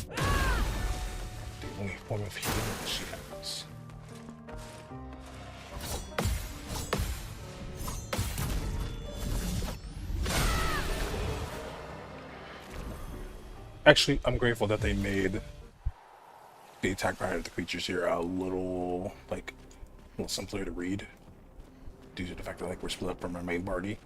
The only form of healing she has. Actually, I'm grateful that they made the attack pattern of the creatures here a little, like, a little simpler to read, due to the fact that, like, we're split up from our main party.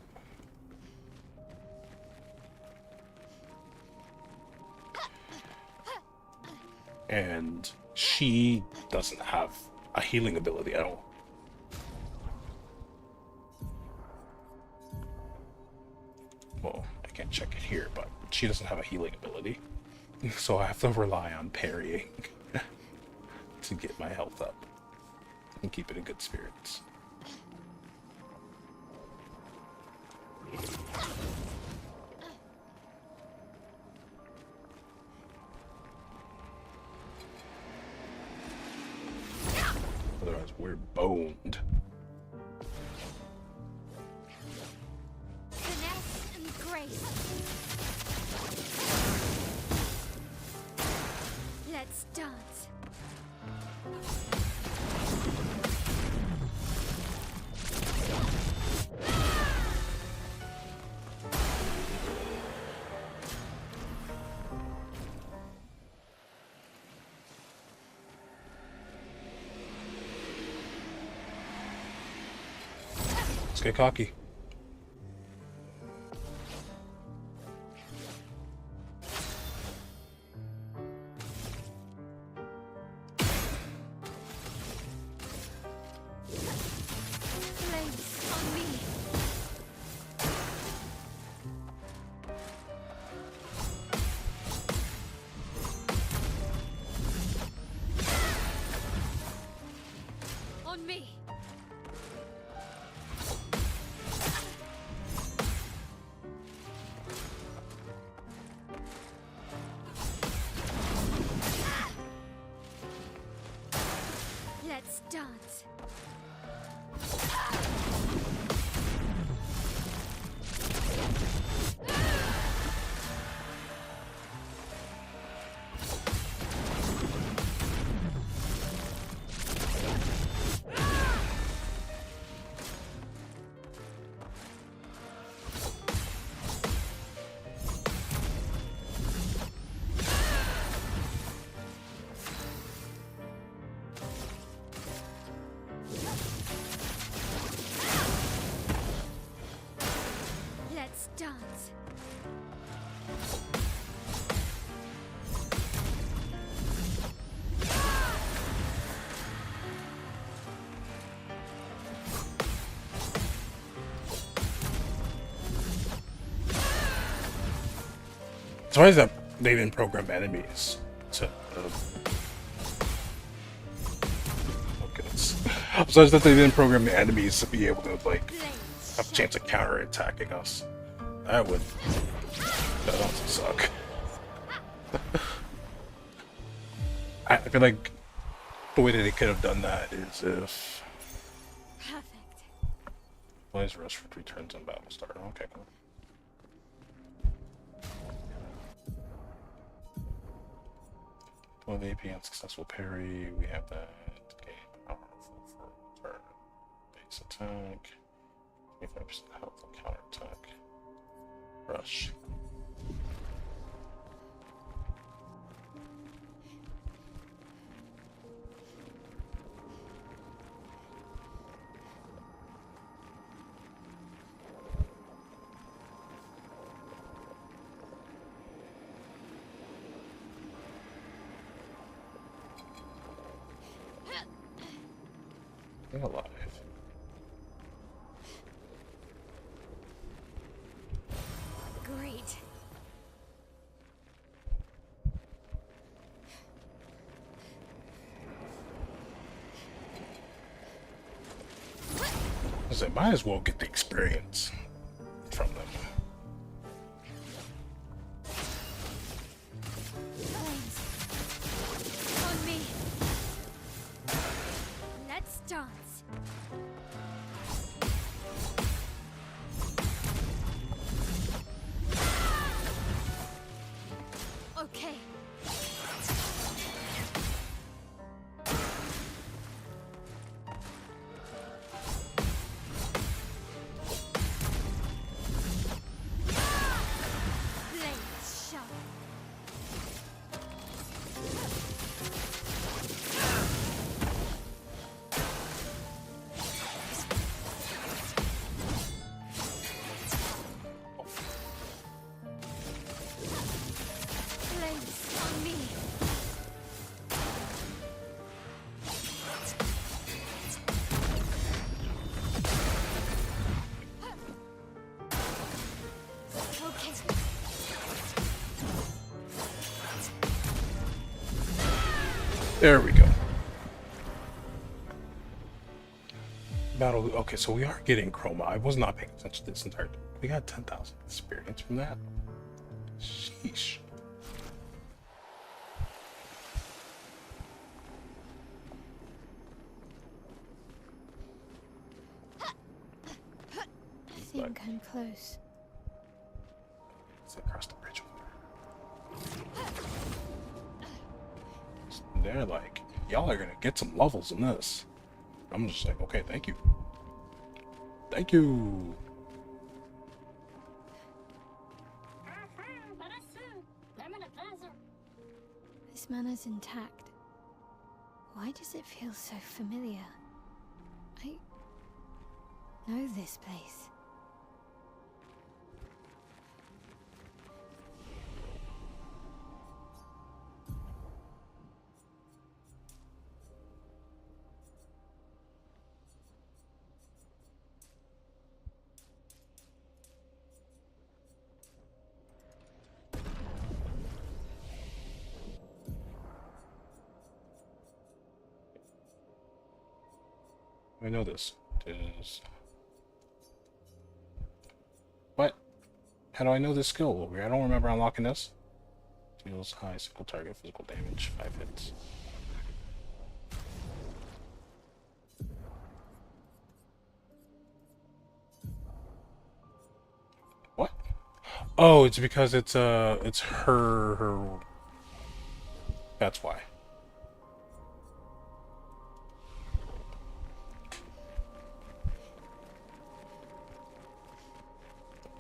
And she doesn't have a healing ability at all. Well, I can't check it here, but she doesn't have a healing ability. So I have to rely on parrying to get my health up and keep it in good spirits. Otherwise, we're boned. Finesse and grace. Let's dance. Let's get cocky. Flames on me. On me. Let's dance. Let's dance. Surprised that they didn't program enemies to. Oh goodness. I'm surprised that they didn't program the enemies to be able to, like, have a chance of counter-attacking us. That would also suck. I feel like the way that they could have done that is if. Perfect. When is rush for 3 turns on battle start? Okay, cool. With AP and successful parry, we have that. Gain powerful for turn. Base attack. 25% health and counter attack. Rush. Stay alive. Great. I might as well get the experience from them. On me. Let's dance. Okay. Blades sharp. Blades on me. Okay. There we go. Battle. Okay, so we are getting chroma. I was not paying attention to this entire time. We got 10,000 experience from that. Sheesh. I think I'm close. It's across the bridge over there. They're like, y'all are gonna get some levels in this. I'm just like, okay, thank you. Thank you. This manner's intact. Why does it feel so familiar? I know this place. I know this. Is what? How do I know this skill? I don't remember unlocking this. Deals high single target physical damage, 5 hits. What? Oh, it's because it's her. That's why.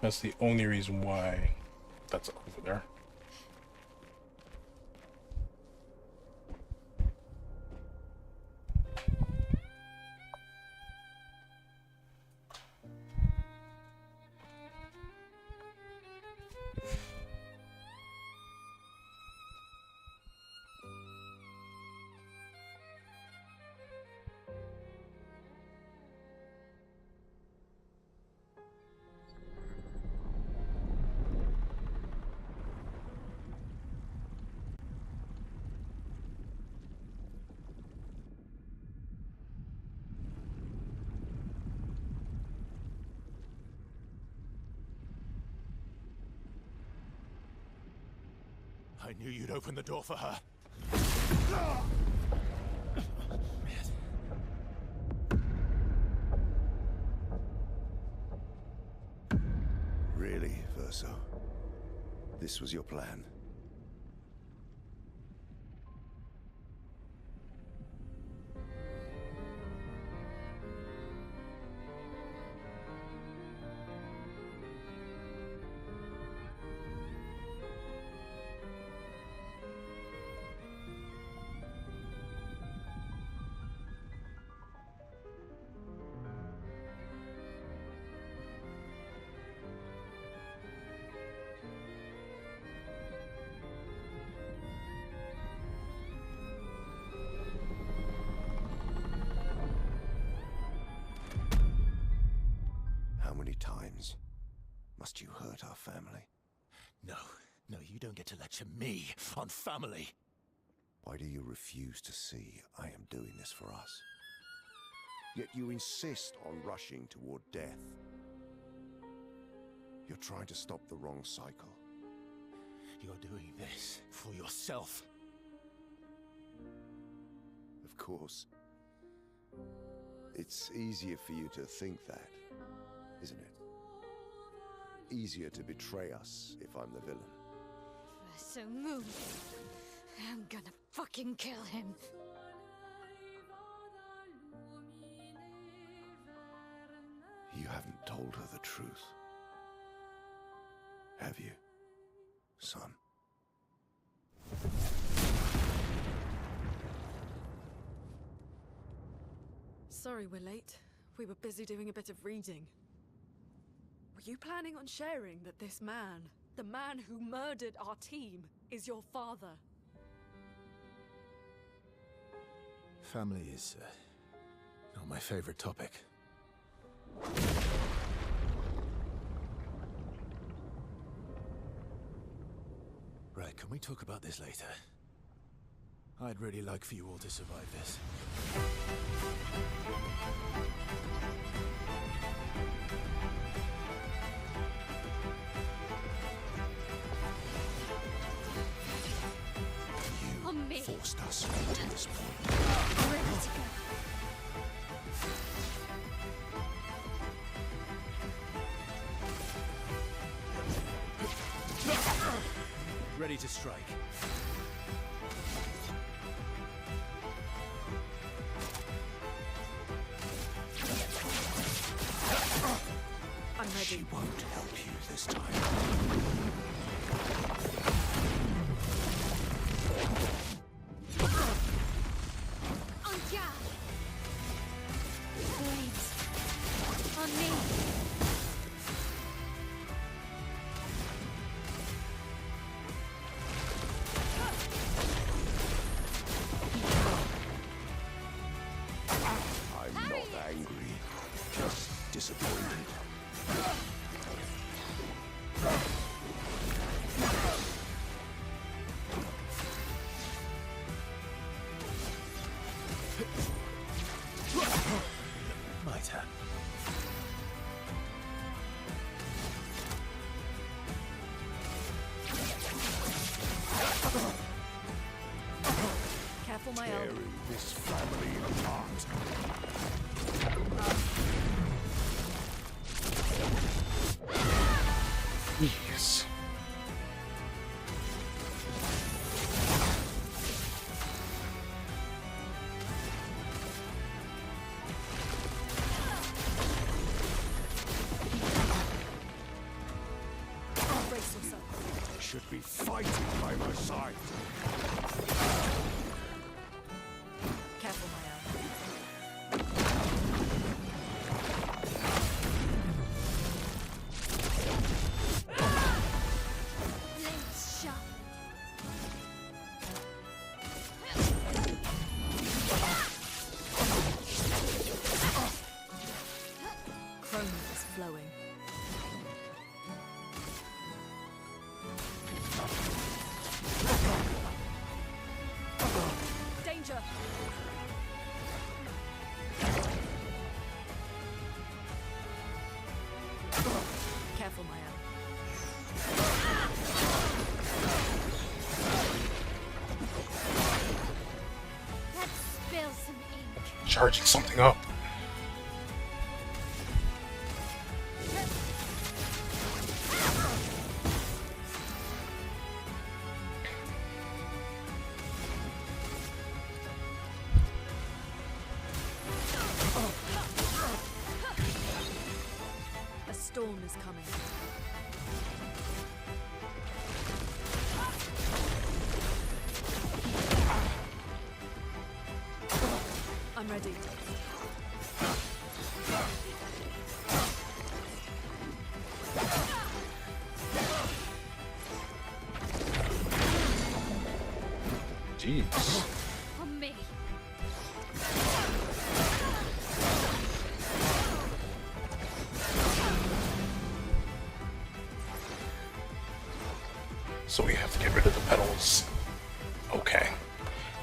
That's the only reason why that's over there. I knew you'd open the door for her. Really, Verso? This was your plan? many times must you hurt our family? No, you don't get to lecture me on family. Why do you refuse to see I am doing this for us? Yet you insist on rushing toward death. You're trying to stop the wrong cycle. You're doing this for yourself. Of course. It's easier for you to think that, isn't it? Easier to betray us if I'm the villain. So move. I'm gonna fucking kill him. You haven't told her the truth. Have you, son? Sorry we're late. We were busy doing a bit of reading. Were you planning on sharing that this man, the man who murdered our team, is your father? Family is not my favorite topic. Right, can we talk about this later? I'd really like for you all to survive this. On me. Forced us to this point. I'm ready to go. Ready to strike. I'm ready. She won't help you this time. On guard. Flames. On me. I'm not angry, just disappointed. My turn. Careful, my elbow. Tearing this family apart. Yes. Brace yourself. They should be fighting by my side. Careful, my elbow. Blades sharp. Chrome is flowing. Danger! Careful, my elbow. Let's spill some ink. Charging something up. A storm is coming. I'm ready. Jeez. On me.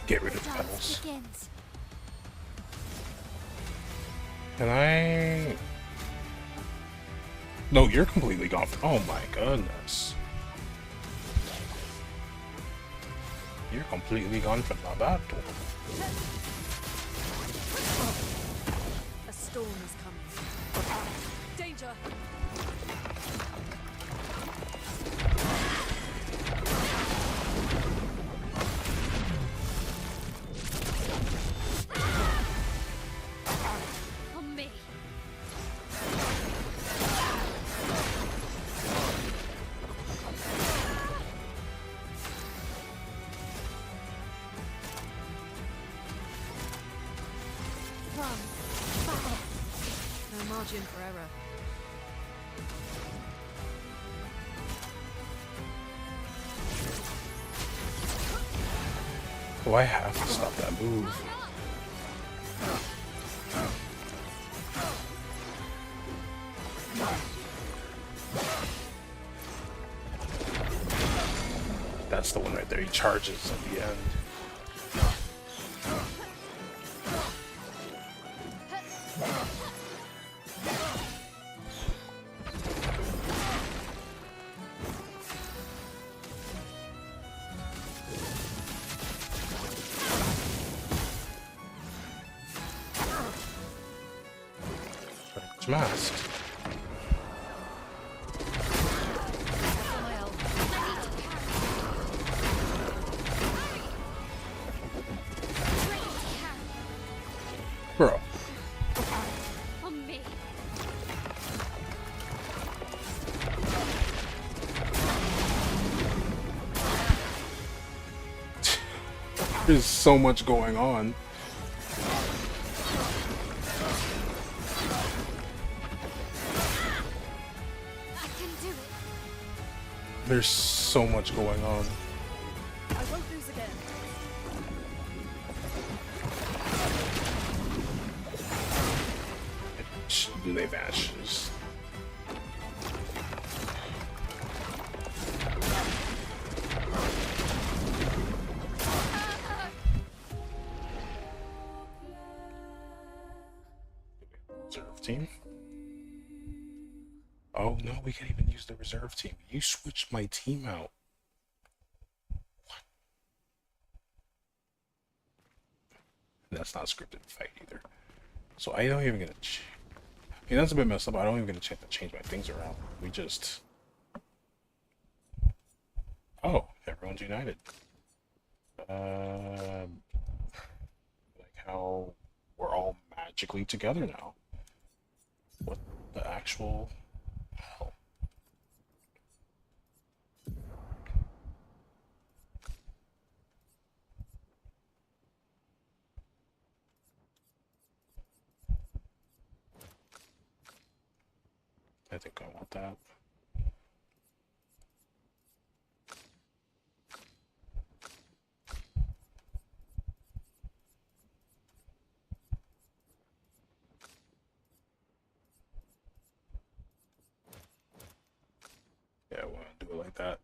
get rid of the petals. Can I? No, you're completely gone. Oh my goodness. You're completely gone from my battle. A storm is coming. Danger! On me. No margin for error. Do I have to stop that move? That's the one right there. He charges at the end. Mask. Bro. On me. There's so much going on. There's so much going on. I won't lose again. Do they vanishes? Reserve team. Oh no, we can't even use the reserve team. You switched my team out. What? That's not a scripted fight either. So I don't even get to. I mean, that's a bit messed up. I don't even get a chance to change my things around. We just. Oh, everyone's united. Like how we're all magically together now. What the actual hell? I think I want that. Yeah, I want to do it like that.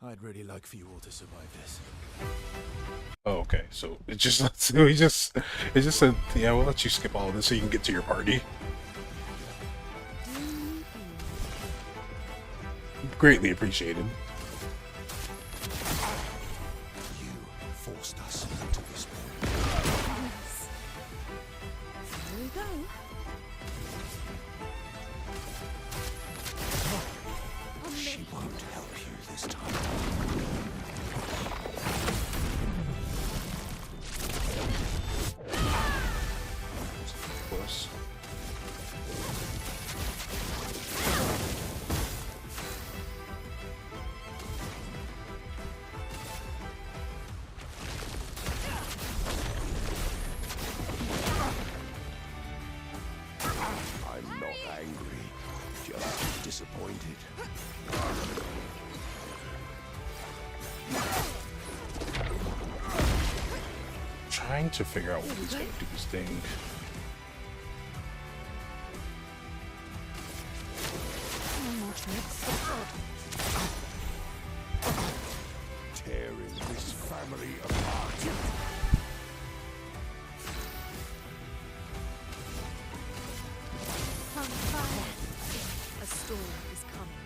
I'd really like for you all to survive this. Oh, okay. So it just lets it just said, yeah, we'll let you skip all of this so you can get to your party. Greatly appreciated. You forced us into this world. Here we go. She won't help you this time. Close. I'm not angry. disappointed. Trying to figure out what he's gonna do his thing. Tearing this family apart. On fire. A storm is coming.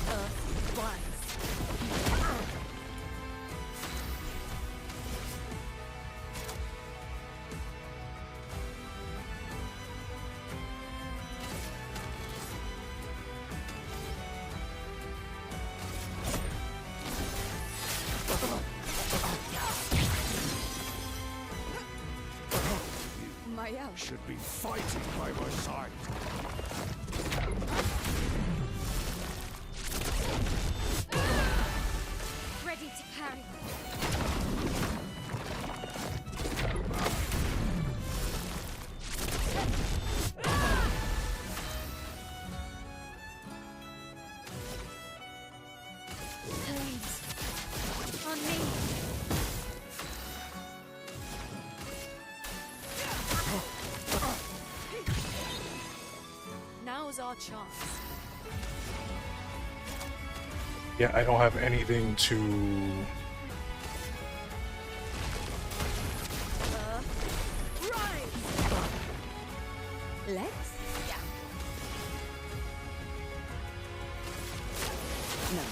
Earth rise. Should be fighting by my side. Ready to carry. Flames. On me. Now's our chance. Yeah, I don't have anything to... Rise! Legs? Yeah. No.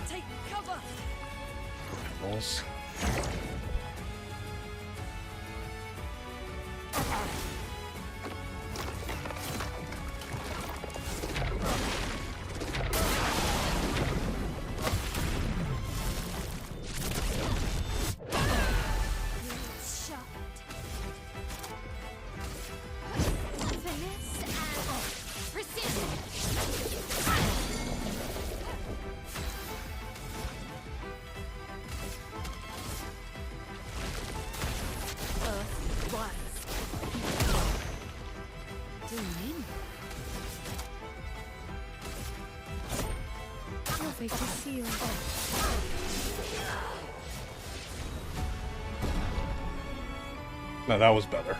Take cover! Balls. No, that was better.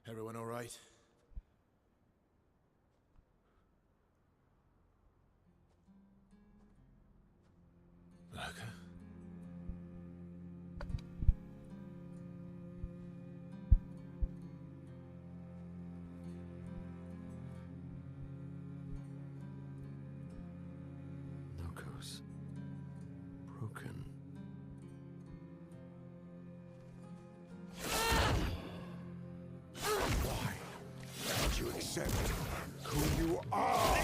Everyone all right? Blanca? Nokos. Broken. Don't you accept who you are?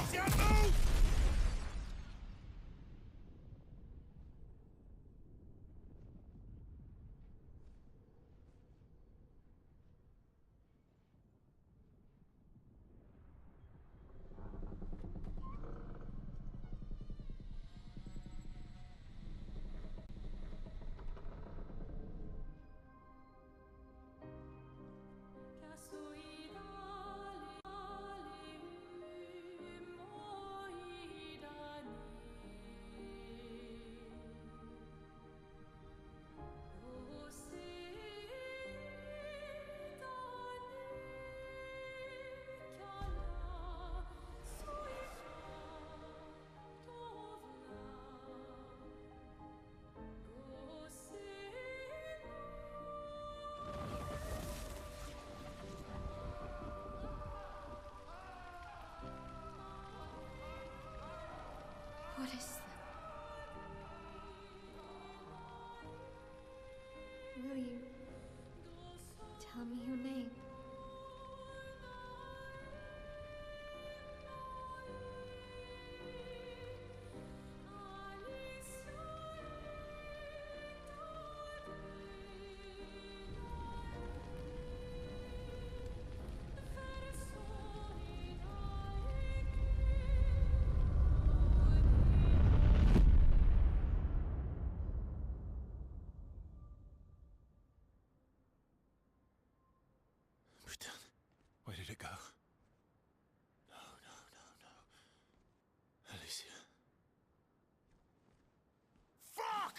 Tell me your name. Where did it go? No. Alicia. Fuck!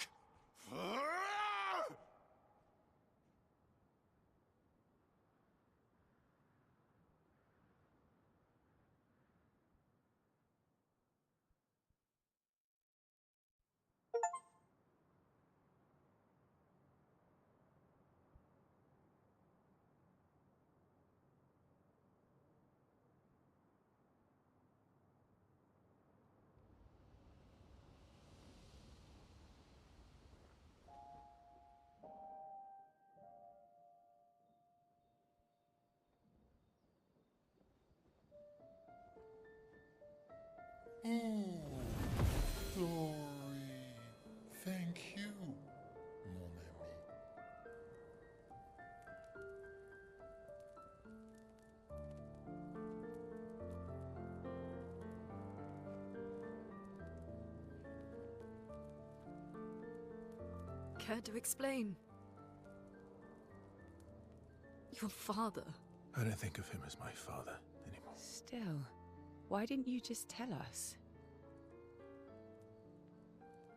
Oh, glory. Thank you, mon ami. Care to explain? Your father. I don't think of him as my father anymore. Still, why didn't you just tell us?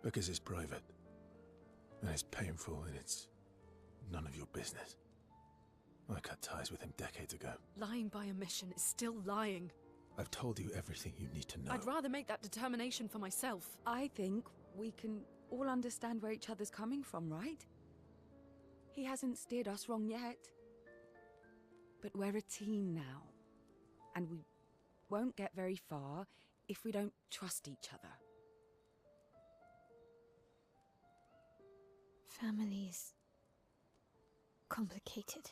Because it's private. And it's painful and it's none of your business. I cut ties with him decades ago. Lying by omission is still lying. I've told you everything you need to know. I'd rather make that determination for myself. I think we can all understand where each other's coming from, right? He hasn't steered us wrong yet. But we're a team now. And we won't get very far if we don't trust each other. Family's complicated.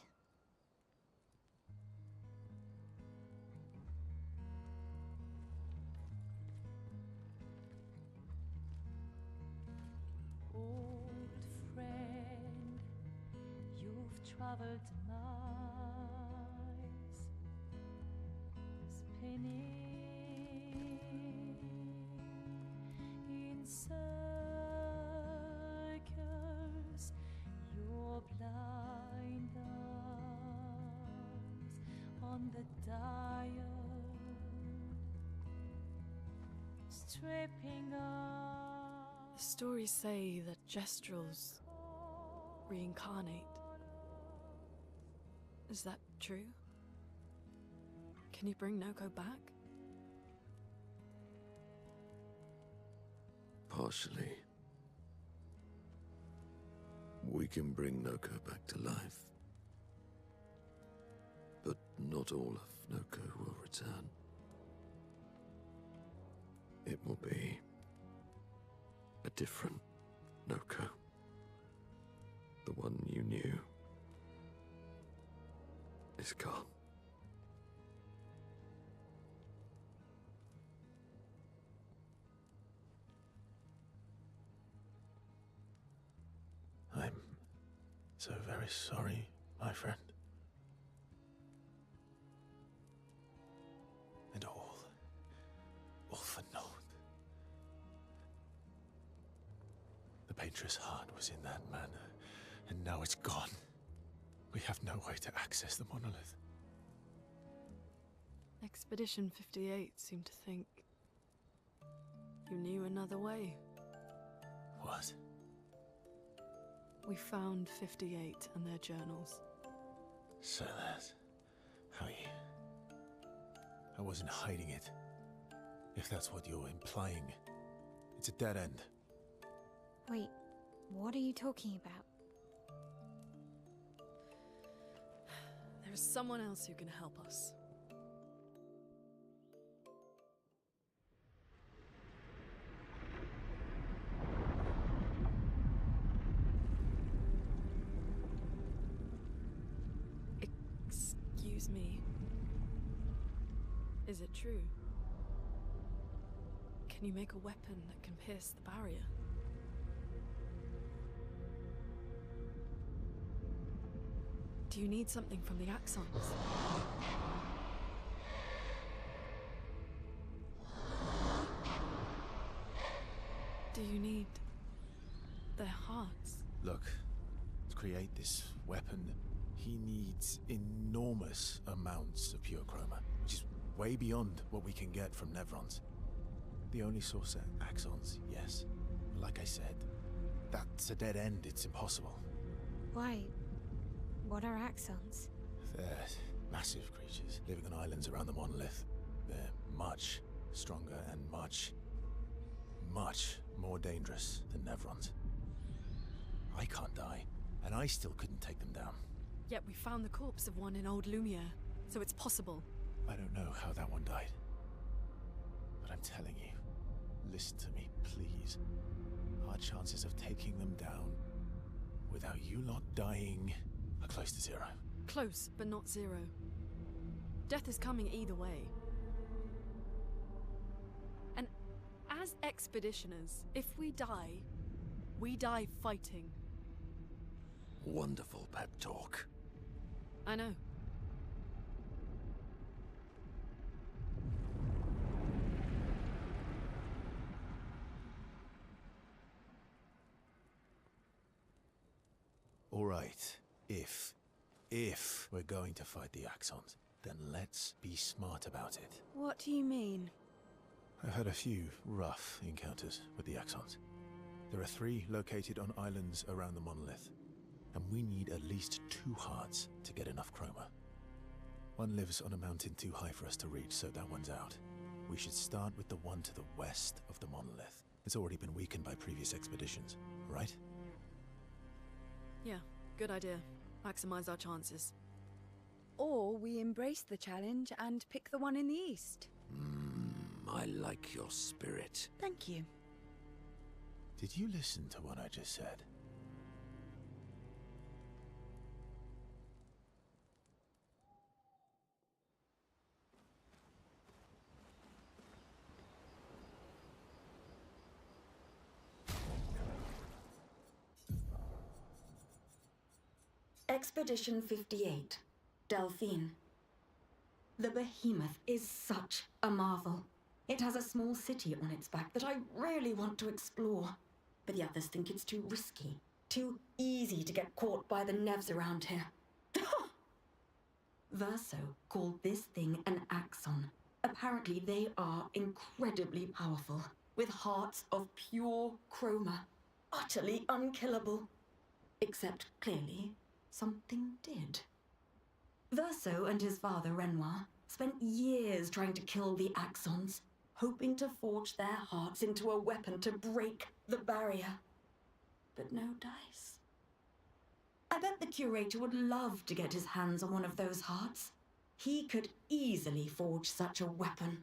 Old friend, you've traveled miles, spinning in circles. Your blind eyes on the dial, stripping off. The stories say that Gestrels reincarnate. Is that true? Can you bring Noko back? Partially. We can bring Noko back to life. But not all of Noko will return. It will be a different Noko. The one you knew is gone. I'm so very sorry, my friend. And all for naught. The Painter's heart was in that manor, and now it's gone. We have no way to access the monolith. Expedition 58 seemed to think you knew another way. What? We found 58 and their journals. So that's how you... I wasn't hiding it. If that's what you're implying. It's a dead end. Wait, what are you talking about? There's someone else who can help us. Excuse me. Is it true? Can you make a weapon that can pierce the barrier? Do you need something from the Axons? Do you need their hearts? Look, to create this weapon, he needs enormous amounts of pure chroma, which is way beyond what we can get from Nevrons. The only source are Axons, yes. But like I said, that's a dead end. It's impossible. Why? What are Axons? They're massive creatures living on islands around the monolith. They're much stronger and much more dangerous than Nevrons. I can't die, and I still couldn't take them down. Yet we found the corpse of one in Old Lumiere, so it's possible. I don't know how that one died. But I'm telling you, listen to me, please. Our chances of taking them down without you lot dying are close to zero. Close, but not zero. Death is coming either way. And as expeditioners, if we die fighting. Wonderful pep talk. I know. All right, if we're going to fight the Axons, then let's be smart about it. What do you mean? I've had a few rough encounters with the Axons. There are 3 located on islands around the monolith, and we need at least 2 hearts to get enough chroma. One lives on a mountain too high for us to reach, so that one's out. We should start with the one to the west of the monolith. It's already been weakened by previous expeditions, right? Yeah, good idea. Maximize our chances. Or we embrace the challenge and pick the one in the east. I like your spirit. Thank you. Did you listen to what I just said? Expedition 58, Delphine. The behemoth is such a marvel. It has a small city on its back that I really want to explore, but the others think it's too risky, too easy to get caught by the Nevs around here. Verso called this thing an Axon. Apparently they are incredibly powerful, with hearts of pure chroma, utterly unkillable. Except, clearly, something did. Verso and his father, Renoir, spent years trying to kill the Axons, hoping to forge their hearts into a weapon to break the barrier. But no dice. I bet the curator would love to get his hands on one of those hearts. He could easily forge such a weapon.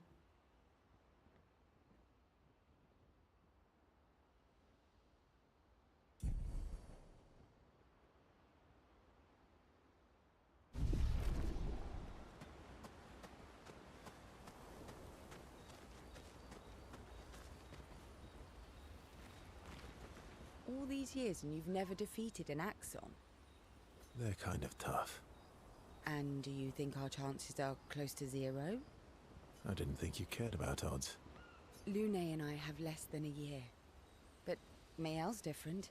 All these years and you've never defeated an Axon? They're kind of tough. And do you think our chances are close to zero? I didn't think you cared about odds. Lune and I have less than a year. But Mael's different.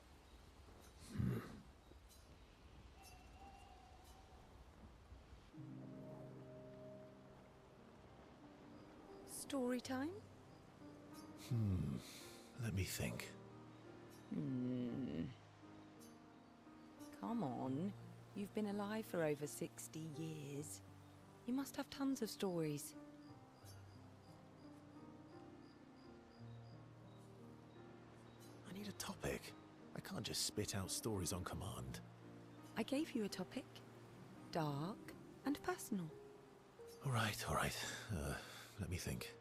Story time? Let me think. Come on. You've been alive for over 60 years. You must have tons of stories. I need a topic. I can't just spit out stories on command. I gave you a topic. Dark and personal. All right. Let me think.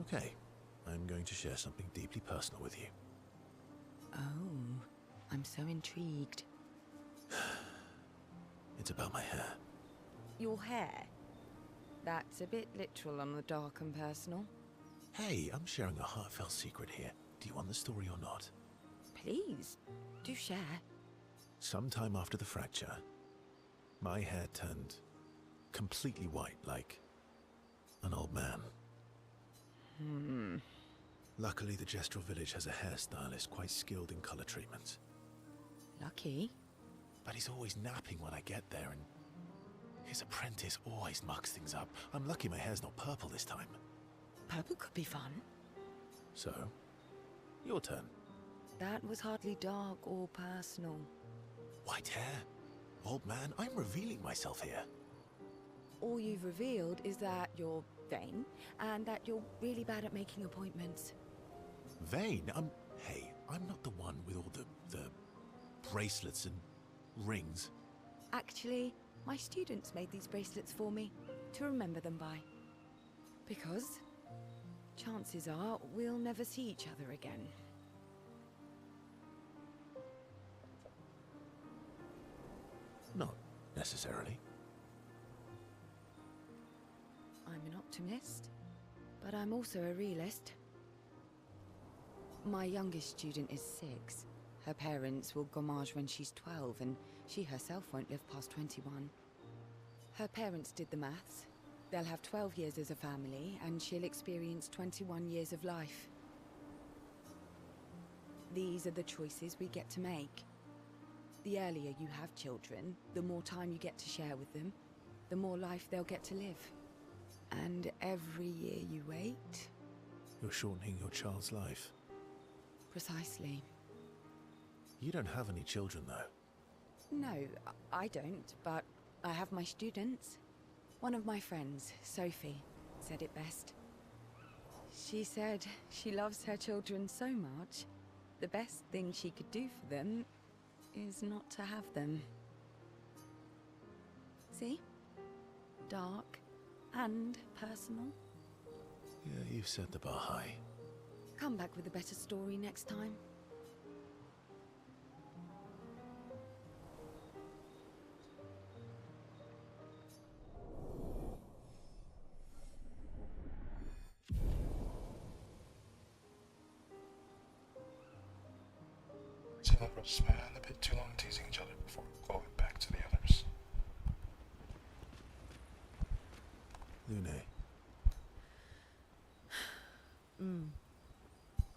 Okay. I'm going to share something deeply personal with you. Oh, I'm so intrigued. It's about my hair. Your hair? That's a bit literal on the dark and personal. Hey, I'm sharing a heartfelt secret here. Do you want the story or not? Please, do share. Sometime after the fracture, my hair turned completely white, like an old man. Luckily, the Gestural village has a hairstylist quite skilled in color treatments. Lucky? But he's always napping when I get there, and his apprentice always mucks things up. I'm lucky my hair's not purple this time. Purple could be fun. So, your turn. That was hardly dark or personal. White hair? Old man, I'm revealing myself here. All you've revealed is that you're vain, and that you're really bad at making appointments. Vain? Hey, I'm not the one with all the bracelets and rings. Actually, my students made these bracelets for me, to remember them by. Because chances are we'll never see each other again. Not necessarily. I'm an optimist, but I'm also a realist. My youngest student is 6. Her parents will gommage when she's 12, and she herself won't live past 21. Her parents did the maths. They'll have 12 years as a family, and she'll experience 21 years of life. These are the choices we get to make. The earlier you have children, the more time you get to share with them, the more life they'll get to live. And every year you wait... You're shortening your child's life. Precisely. You don't have any children, though. No, I don't, but I have my students. One of my friends, Sophie, said it best. She said she loves her children so much, the best thing she could do for them is not to have them. See? Dark and personal. Yeah, you've set the bar high. Come back with a better story next time. So the brothers spent a bit too long teasing each other before going back to the others. Lune.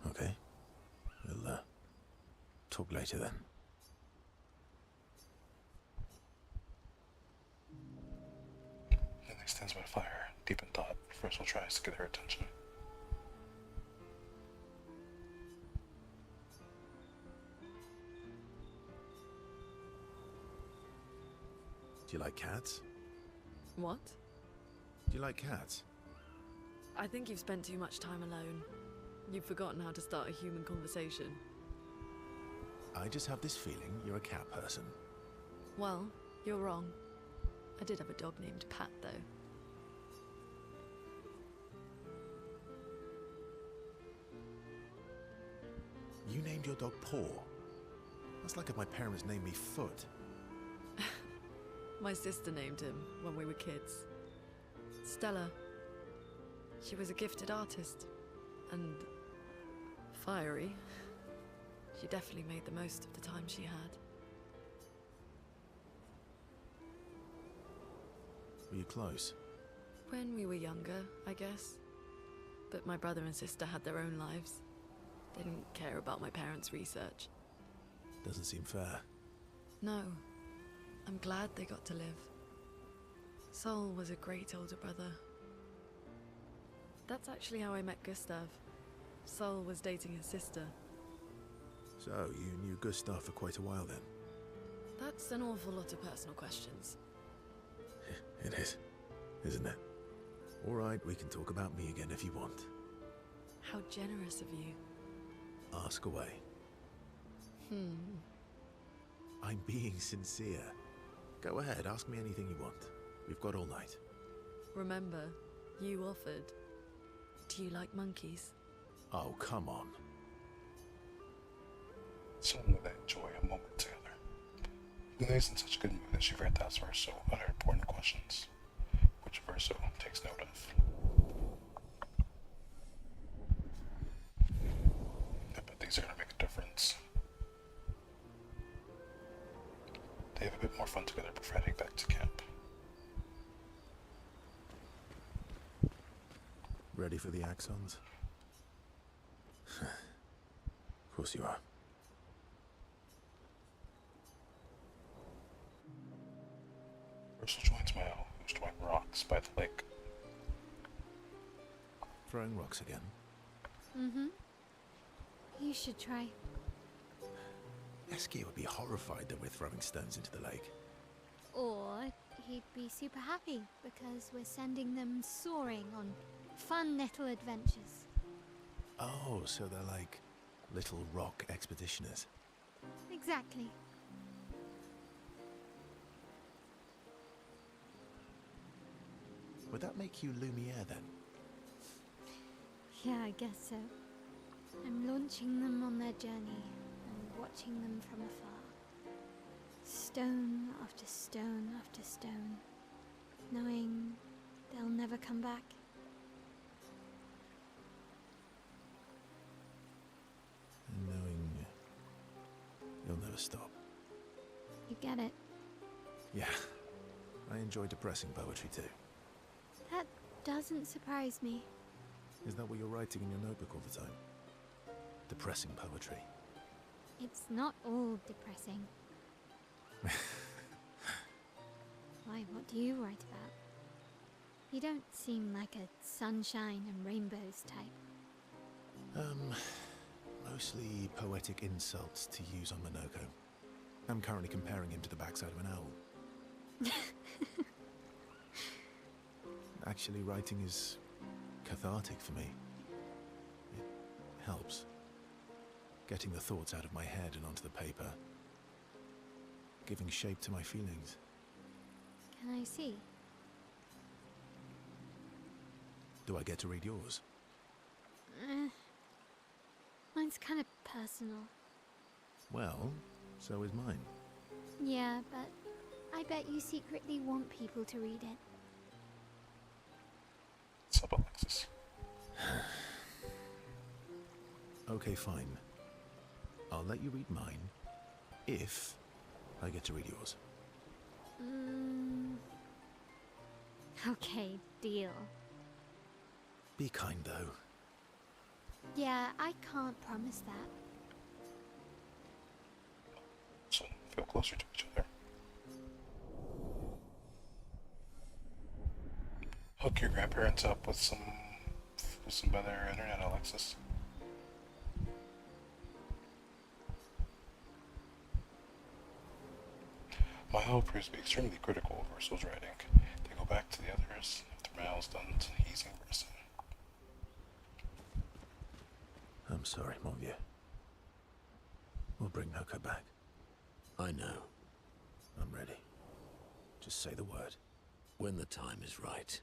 Okay. We'll, talk later then. Lune stands by the fire, deep in thought. First one tries to get her attention. Do you like cats? What? Do you like cats? I think you've spent too much time alone. You've forgotten how to start a human conversation. I just have this feeling you're a cat person. Well, you're wrong. I did have a dog named Pat, though. You named your dog Paw. That's like if my parents named me Foot. My sister named him when we were kids. Stella. She was a gifted artist. And fiery. She definitely made the most of the time she had. Were you close? When we were younger, I guess. But my brother and sister had their own lives. They didn't care about my parents' research. Doesn't seem fair. No. I'm glad they got to live. Sol was a great older brother. That's actually how I met Gustav. Sol was dating his sister. So, you knew Gustav for quite a while then? That's an awful lot of personal questions. It is, isn't it? All right, we can talk about me again if you want. How generous of you. Ask away. I'm being sincere. Go ahead, ask me anything you want. We've got all night. Remember, you offered. Do you like monkeys? Oh, come on. Someone would enjoy a moment together. Luna's in such a good mood that she asks Verso other important questions, which Verso takes note of. I bet these are going to make a difference. They have a bit more fun together before heading back to camp. Ready for the Axons? Of course you are. Verso joins Mayo, who's throwing rocks by the lake. Throwing rocks again? Mm-hmm. You should try. Eski would be horrified that we're throwing stones into the lake. Or he'd be super happy because we're sending them soaring on fun little adventures. Oh, so they're like little rock expeditioners. Exactly. Would that make you Lumiere then? Yeah, I guess so. I'm launching them on their journey and watching them from afar. Stone after stone after stone, knowing they'll never come back. And knowing you'll never stop. You get it. Yeah, I enjoy depressing poetry too. That doesn't surprise me. Is that what you're writing in your notebook all the time? Depressing poetry. It's not all depressing. Why, what do you write about? You don't seem like a sunshine and rainbows type. Mostly poetic insults to use on Monoko. I'm currently comparing him to the backside of an owl. Actually, writing is cathartic for me. It helps. Getting the thoughts out of my head and onto the paper. Giving shape to my feelings. Can I see? Do I get to read yours? Mine's kind of personal. Well, so is mine. Yeah, but I bet you secretly want people to read it. What's up, Alexis? Okay, fine. I'll let you read mine, if I get to read yours. Okay, deal. Be kind, though. Yeah, I can't promise that. So, feel closer to each other. Hook your grandparents up with some better internet, Alexis. Mayo appears to be extremely critical of Verso's writing. They go back to the others after Mayo's done easing Verso. I'm sorry, mon vieux. We'll bring Noko back. I know. I'm ready. Just say the word. When the time is right.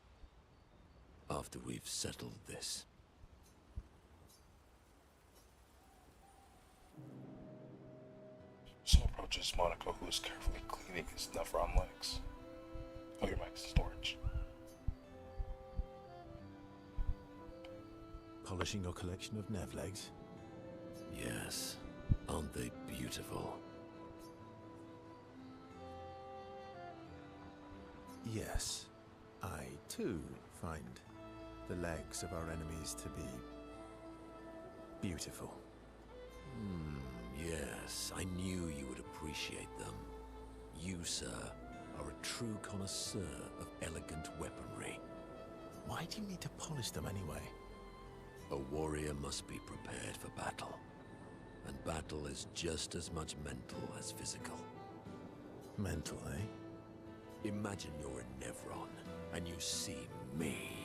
After we've settled this. So approaches Monaco, who is carefully cleaning his Nephron legs. Oh, your mic's in storage. Polishing your collection of Nev legs? Yes. Aren't they beautiful? Yes. I, too, find the legs of our enemies to be beautiful. Yes, I knew you would appreciate them. You, sir, are a true connoisseur of elegant weaponry. Why do you need to polish them anyway? A warrior must be prepared for battle. And battle is just as much mental as physical. Mental, eh? Imagine you're in Nevron, and you see me.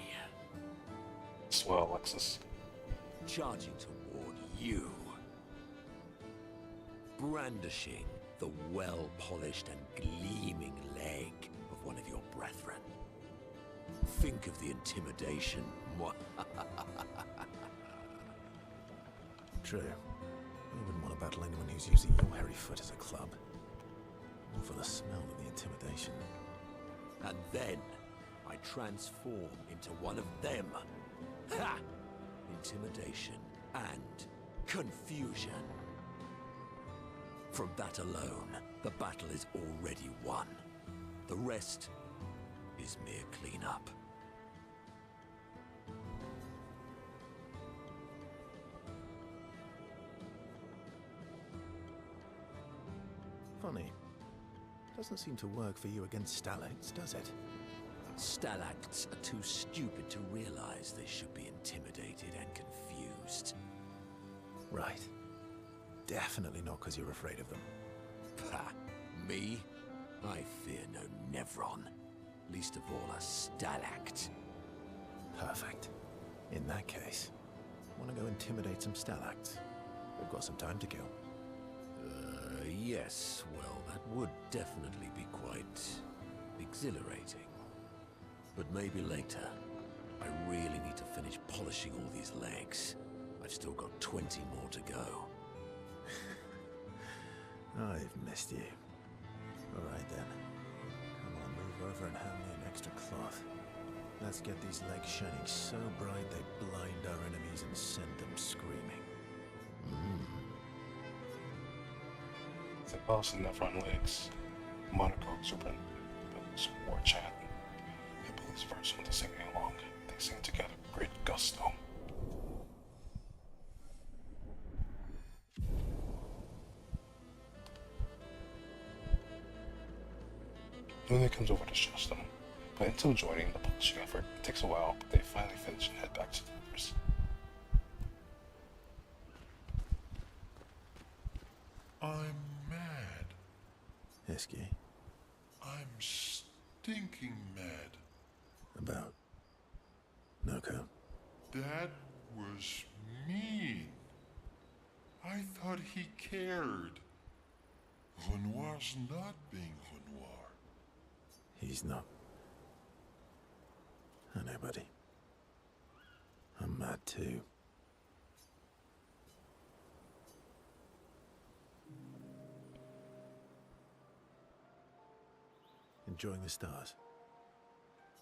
Swell, Alexis. Charging toward you. Brandishing the well-polished and gleaming leg of one of your brethren. Think of the intimidation. True. I wouldn't want to battle anyone who's using your hairy foot as a club. Or for the smell of the intimidation. And then I transform into one of them. Ha! Intimidation and confusion. From that alone, the battle is already won. The rest is mere cleanup. Funny. Doesn't seem to work for you against stalacts, does it? Stalacts are too stupid to realize they should be intimidated and confused. Right. Definitely not because you're afraid of them. Ha! Me? I fear no Nevron. Least of all a stalact. Perfect. In that case, want to go intimidate some stalacts? We've got some time to kill. Yes. Well, that would definitely be quite exhilarating. But maybe later. I really need to finish polishing all these legs. I've still got 20 more to go. I've missed you. Alright then. Come on, move over and hand me an extra cloth. Let's get these legs shining so bright they blind our enemies and send them screaming. The boss in the front legs. Monaco exuberant war chant. He pulls verse from the singing along. They sing together with great gusto. Luna comes over to shush them, but until joining the polishing effort, it takes a while, but they finally finish and head back to the others. I'm mad. Heskey? I'm stinking mad. About Noko? That was mean. I thought he cared. Renoir's not being Renoir. He's not. I know, buddy. I'm mad too. Enjoying the stars?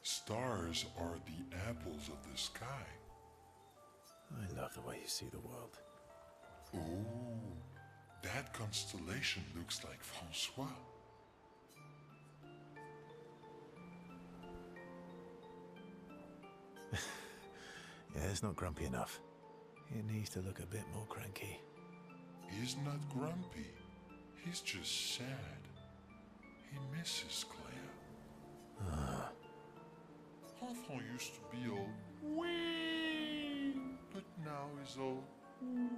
Stars are the apples of the sky. I love the way you see the world. Oh, that constellation looks like Francois. Yeah, it's not grumpy enough. It needs to look a bit more cranky. He's not grumpy. He's just sad. He misses Claire. Ah. Enfant used to be all wee, but now he's all ooh.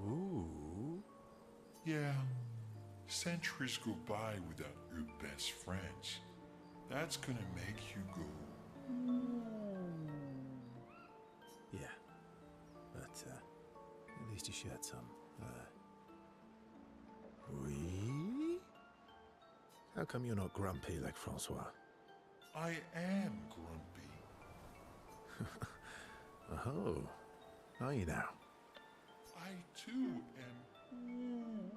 Ooh. Yeah. Centuries go by without your best friends. That's gonna make you go ooh. Yeah. But, at least you shared some, oui? How come you're not grumpy like Francois? I am grumpy. Oh. Are you now? I too am ooh.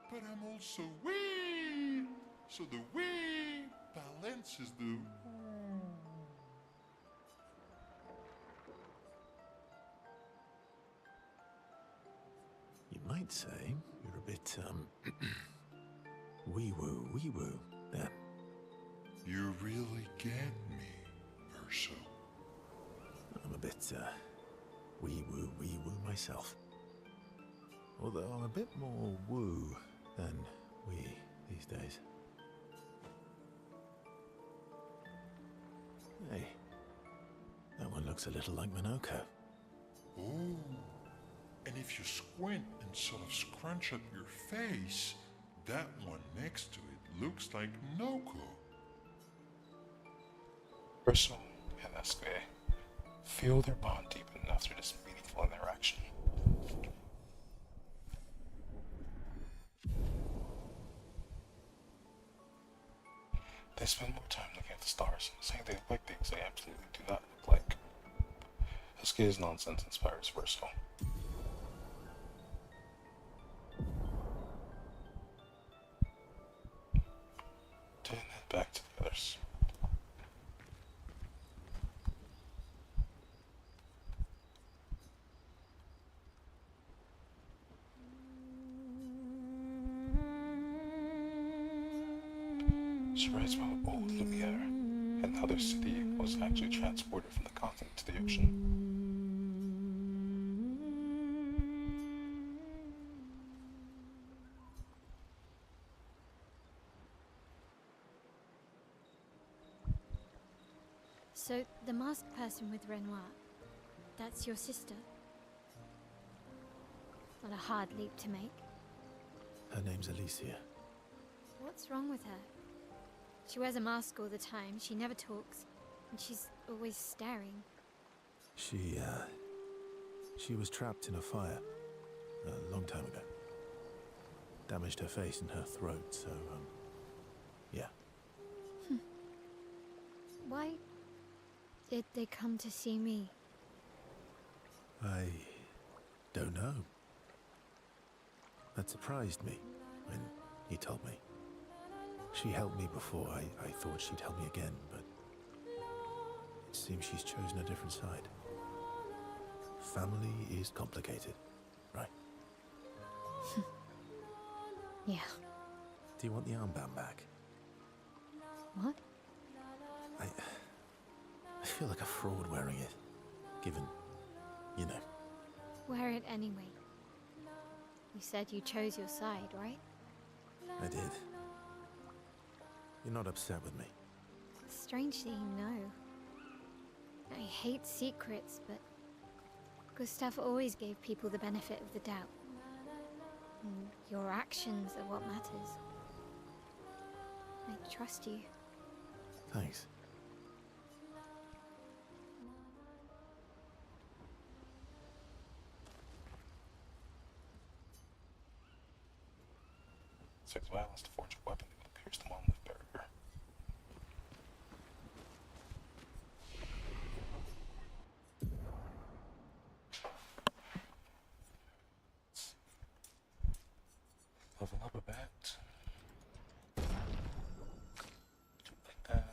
But I'm also wee. So the wee balances the ooh. You might say you're a bit, wee-woo then. You really get me, Verso. I'm a bit, wee-woo myself. Although I'm a bit more woo than wee these days. Hey, that one looks a little like Minoko. Oh, and if you squint and sort of scrunch up your face, that one next to it looks like Noko. Bristol and Esque feel their bond deepen after this meaningful interaction. They spend more time looking at the stars, saying they look like things they absolutely do not look like. Esque is nonsense inspires Bristol. She writes about old Lumiere and how their city was actually transported from the continent to the ocean. So, the masked person with Renoir, that's your sister? Not a hard leap to make. Her name's Alicia. What's wrong with her? She wears a mask all the time, she never talks, and she's always staring. She was trapped in a fire a long time ago. Damaged her face and her throat, so, yeah. Why did they come to see me? I don't know. That surprised me when he told me. She helped me before. I thought she'd help me again, but it seems she's chosen a different side. Family is complicated, right? Yeah. Do you want the armband back? What? I feel like a fraud wearing it, given, you know. Wear it anyway. You said you chose your side, right? I did. You're not upset with me? Strangely, no. I hate secrets, but Gustav always gave people the benefit of the doubt. And your actions are what matters. I trust you. Thanks. Six violence to forge a weapon that will pierce the monolith barrier. Level up a bit. Like that.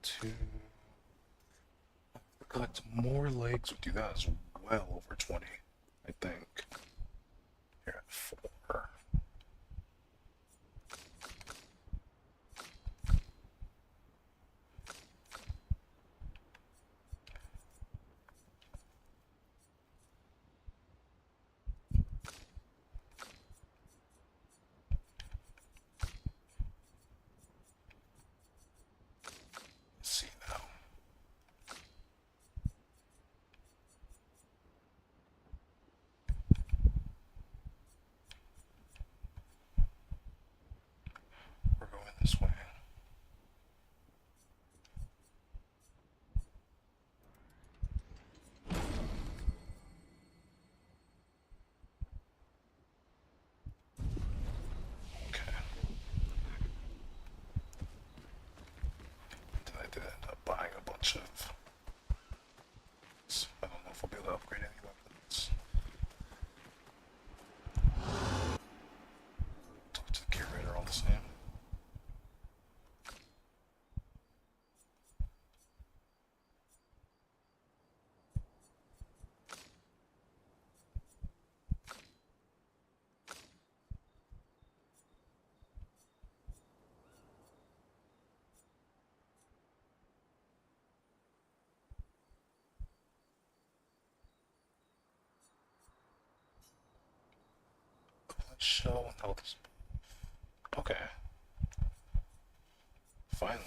To collect more legs would do that as well over 20, I think. You're at 4. This way. Okay. Then I did end up buying a bunch of. So I don't know if I'll be able to upgrade any weapons. Talk to the curator all the same. Shell and health is okay. Finally,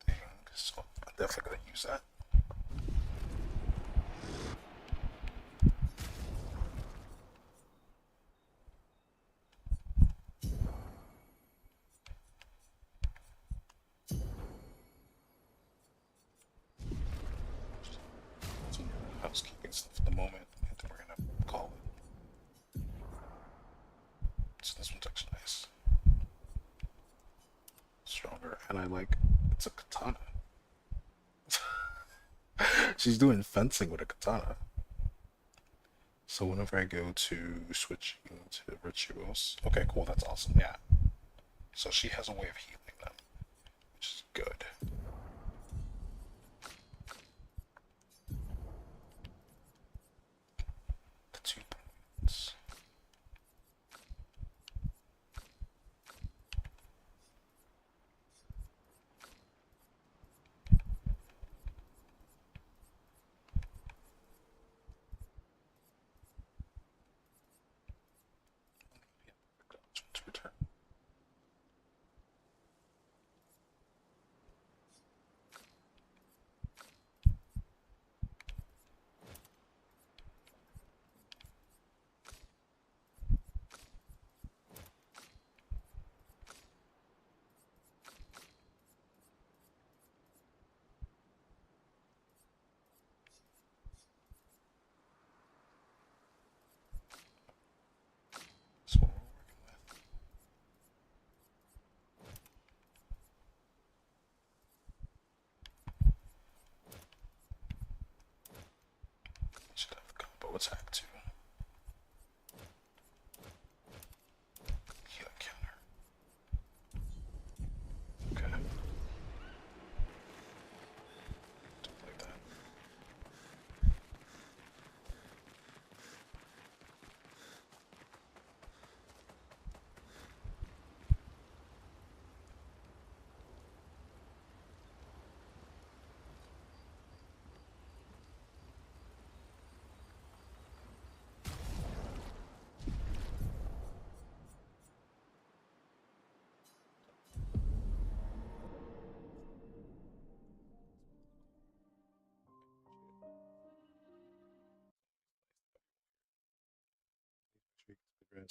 thing. So I'm definitely gonna use that. Some housekeeping stuff at the moment, and then we're gonna call it. So this one's actually nice. Stronger and I like, it's a katana. She's doing fencing with a katana. So whenever I go to switch to rituals, okay, cool, that's awesome, yeah. So she has a way of healing them, which is good. The 2 points. To return. That's what we're working with. Should have combo attack too. Heal counter. Okay. Don't like that.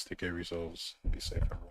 Take care of yourselves. Be safe, everyone.